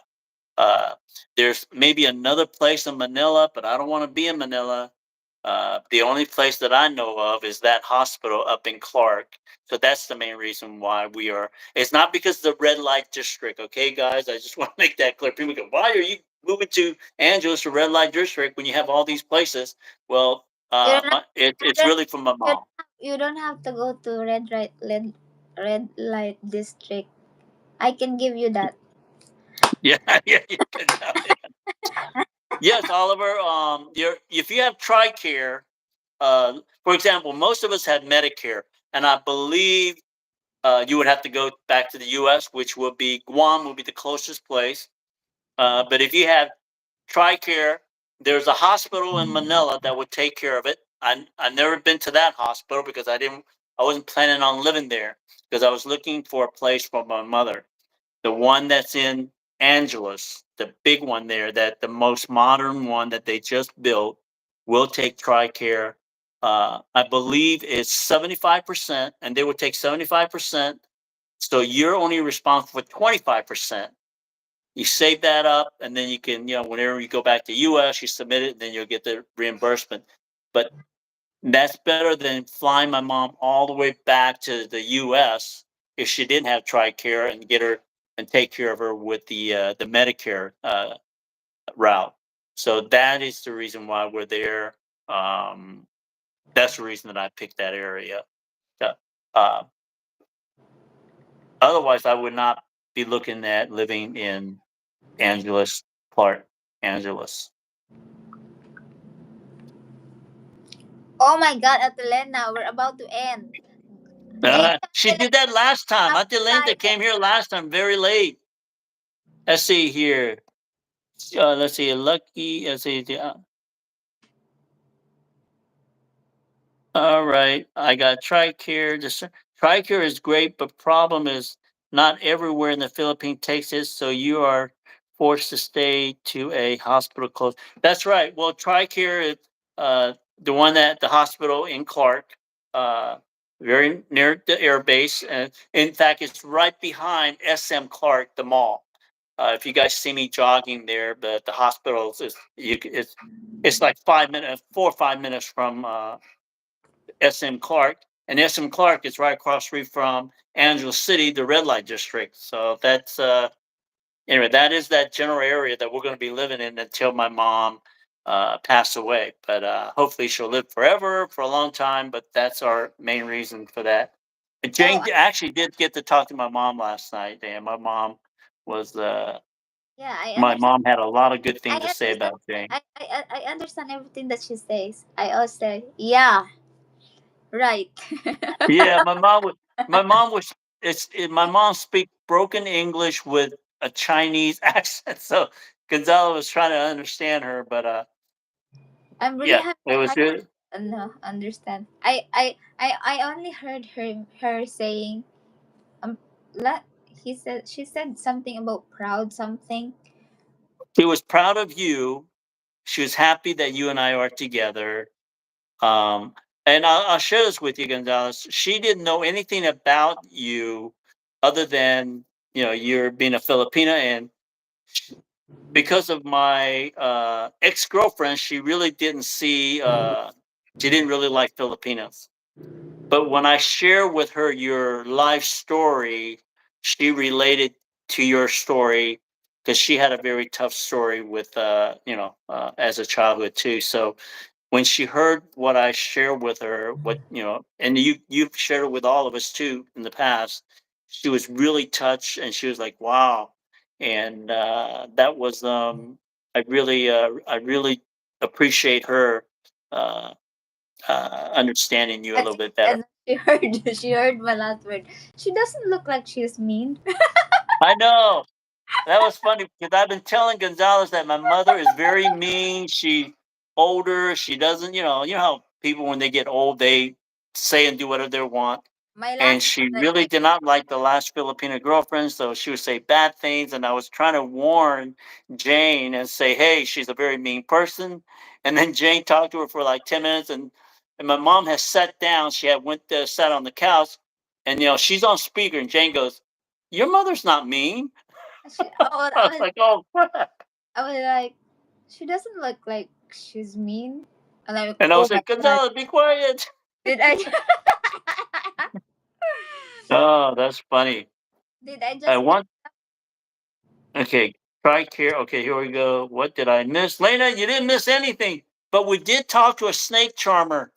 Uh, there's maybe another place in Manila, but I don't want to be in Manila. The only place that I know of is that hospital up in Clark. So that's the main reason why we are. It's not because of the red light district, okay, guys? I just want to make that clear. People go, why are you moving to Angeles, the red light district, when you have all these places? Well, you don't have, you it's don't, really from my you mom. don't have, you don't have to go to red light district. I can give you that. Yeah, yeah, you can tell. Yes, Oliver. If you have TRICARE, for example, most of us had Medicare, and I believe you would have to go back to the U.S., which would be Guam, would be the closest place. But if you have TRICARE, there's a hospital in Manila that would take care of it. I never been to that hospital because I wasn't planning on living there because I was looking for a place for my mother. The one that's in Angeles, the big one there, that the most modern one that they just built, will take TRICARE. I believe it's 75%, and they would take 75%. So you're only responsible for 25%. You save that up, and then you can, whenever you go back to US, you submit it, and then you'll get the reimbursement. But that's better than flying my mom all the way back to the US if she didn't have TRICARE and get her and take care of her with the Medicare route. So that is the reason why we're there. That's the reason that I picked that area. Yeah. Uh, Otherwise, I would not be looking at living in Angeles, Clark, Angeles. Oh my God, Adelena, we're about to end. Thank you, She Adelena. did that last time. I'm Auntie Linda excited. came here last time, very late. Let's see here. Let's see. Lucky. Let's see. All right, I got TRICARE. TRICARE is great, but problem is not everywhere in the Philippines takes it, so you are forced to stay to a hospital close. That's right. Well, TRICARE is the one at the hospital in Clark, uh, very near the air base, and in fact, it's right behind SM Clark, the mall. If you guys see me jogging there, but the hospital is it's like 5 minutes, 4 or 5 minutes from SM Clark, and SM Clark is right across the street from Angelo City, the red light district. So that's anyway, that is that general area that we're going to be living in until my mom passed away. But hopefully she'll live forever for a long time. But that's our main reason for that. And Jane Oh, actually did get to talk to my mom last night, and my mom was yeah, I my understand. mom had a lot of good I things to say understand. about Jane. I understand everything that she says. I also say, yeah, right. Yeah, my mom was my mom speak broken English with a Chinese accent. So Gonzalo was trying to understand her, but I'm really yeah, happy it was I good. no, understand. I only heard her saying um la, she said something about proud something. She was proud of you. She was happy that you and I are together. Um, and I'll share this with you, Gonzalez. She didn't know anything about you other than you're being a Filipina, and because of my ex-girlfriend, she didn't really like Filipinos. But when I share with her your life story, she related to your story because she had a very tough story with as a childhood too. So when she heard what I shared with her, and you've shared it with all of us too in the past, she was really touched, and she was like, "Wow!" And that was I really appreciate her uh, understanding you a And, little bit better. and she heard she heard my last word. She doesn't look like she's mean. I know. That was funny because I've been telling Gonzalez that my mother is very mean. She older. She doesn't, how people when they get old they say and do whatever they want. My And last she word, really did not like the last Filipino girlfriend, so she would say bad things. And I was trying to warn Jane and say, "Hey, she's a very mean person." And then Jane talked to her for like 10 minutes, and my mom has sat down. She had went there, sat on the couch, and she's on speaker. And Jane goes, "Your mother's not mean." I was like, "Oh crap!" I was like, she doesn't look like she's mean. I'm like, And I oh was my like, god, "Gonzalez, be quiet." did I Oh, that's funny. did I I just want Okay, try care. Okay, here we go. What did I miss? Lena, you didn't miss anything, but we did talk to a snake charmer.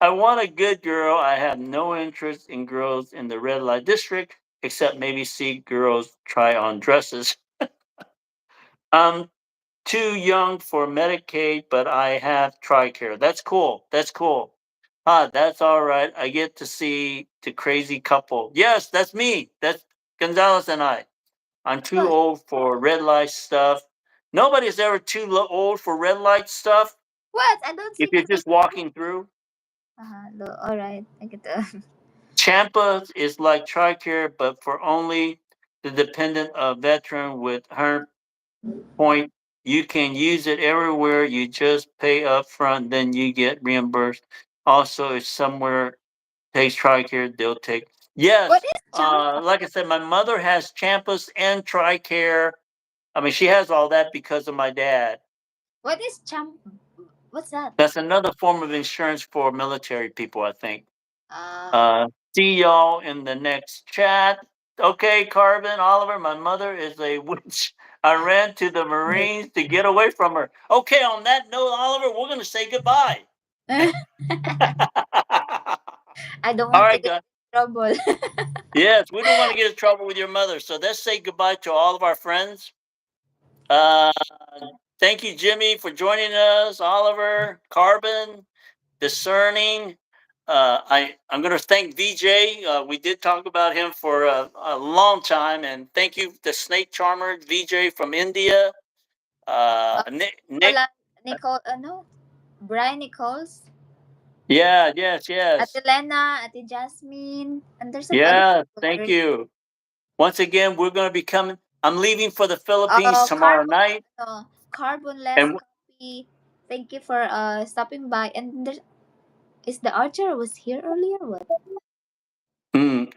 I want a good girl. I have no interest in girls in the red light district, except maybe see girls try on dresses. I'm too young for Medicaid, but I have TRICARE. That's cool. That's cool. That's all right. I get to see the crazy couple. Yes, that's me. That's Gonzalez and I. I'm too what? old for red light stuff. Nobody's ever too old for red light stuff. What? I don't If see you're that. just walking through, All right, I get the. Champa is like TRICARE, but for only the dependent veteran with her point. You can use it everywhere. You just pay up front, then you get reimbursed. Also, if somewhere takes TRICARE, they'll take. What Yes, is champa? like I said, my mother has Champus and TRICARE. I mean, she has all that because of my dad. What is champa? What's that? That's another form of insurance for military people, I think. Uh, Uh, See y'all in the next chat. Okay, Carbon, Oliver, my mother is a witch. I ran to the Marines to get away from her. Okay, on that note, Oliver, we're going to say goodbye. I don't All want to right, get guys. trouble. Yes, we don't want to get in trouble with your mother. So let's say goodbye to all of our friends. Uh, thank you, Jimmy, for joining us. Oliver, Carbon, Discerning. I'm going to thank VJ. We did talk about him for a long time, and thank you, the Snake Charmer VJ from India. Nick. Nicole, no, Brian Nichols, Yeah, yes. Ate Lena, Ate Jasmine, and there's some other Yeah, people. thank you. Once again, we're going to be coming. I'm leaving for the Philippines tomorrow Carbon, night. Carbonless And Coffee. Thank you for stopping by. And there's is the Archer was here earlier? What?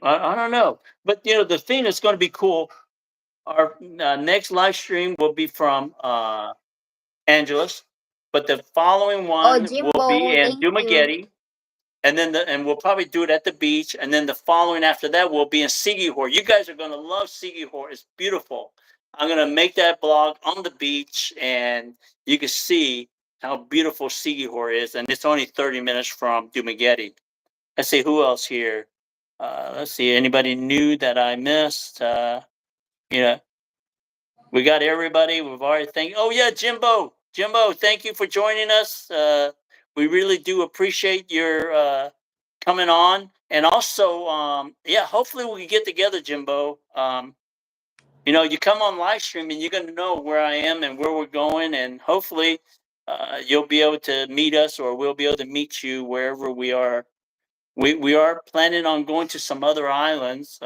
I don't know. But, the thing that's going to be cool, our next live stream will be from Angeles, but the following Oh, one will be Jimbo, in thank you. Dumaguete. And then and we'll probably do it at the beach. And then the following after that will be in Sigihor. You guys are going to love Sigihor. It's beautiful. I'm going to make that blog on the beach, and you can see how beautiful Sigihor is. And it's only 30 minutes from Dumaguete. Let's see who else here. Let's see, anybody new that I missed? Yeah, we got everybody. We've already thanked. Oh yeah, Jimbo. Jimbo, thank you for joining us. We really do appreciate your coming on, and also, yeah, hopefully we can get together, Jimbo. You come on live stream, and you're going to know where I am and where we're going, and hopefully, you'll be able to meet us, or we'll be able to meet you wherever we are. We are planning on going to some other islands.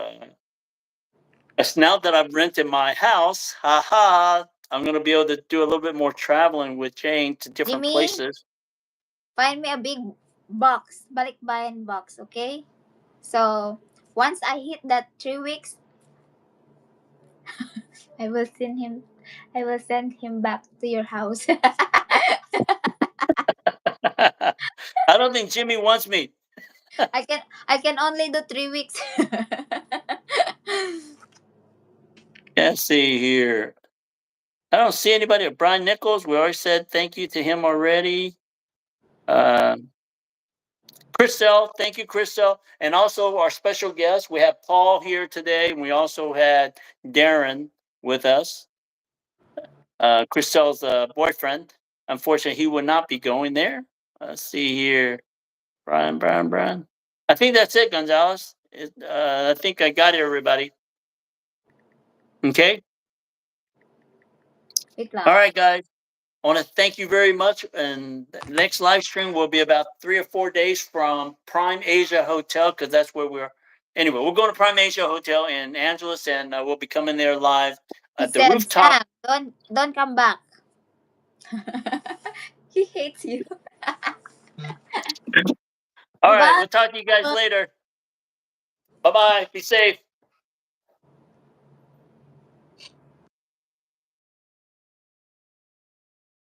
It's now that I've rented my house, I'm gonna be able to do a little bit more traveling with Jane to different Jimmy, places. find me a big box, balikbayan box, okay? So once I hit that 3 weeks, I will send him. I will send him back to your house. I don't think Jimmy wants me. I can only do 3 weeks. Let's see here. I don't see anybody. Brian Nichols, we already said thank you to him already. Christelle, thank you, Christelle. And also our special guest, we have Paul here today, and we also had Darren with us, Christelle's boyfriend. Unfortunately, he would not be going there. Let's see here. Brian. I think that's it, Gonzalez. I think I got everybody. Okay. Wait All lang. right, guys. I want to thank you very much. And the next live stream will be about 3 or 4 days from Prime Asia Hotel, because that's where we're. Anyway, we're going to Prime Asia Hotel in Angeles, and we'll be coming there live He at the said, rooftop. Sam, don't come back. He hates you. All right. Bye. We'll talk to you guys later. Bye bye. Be safe.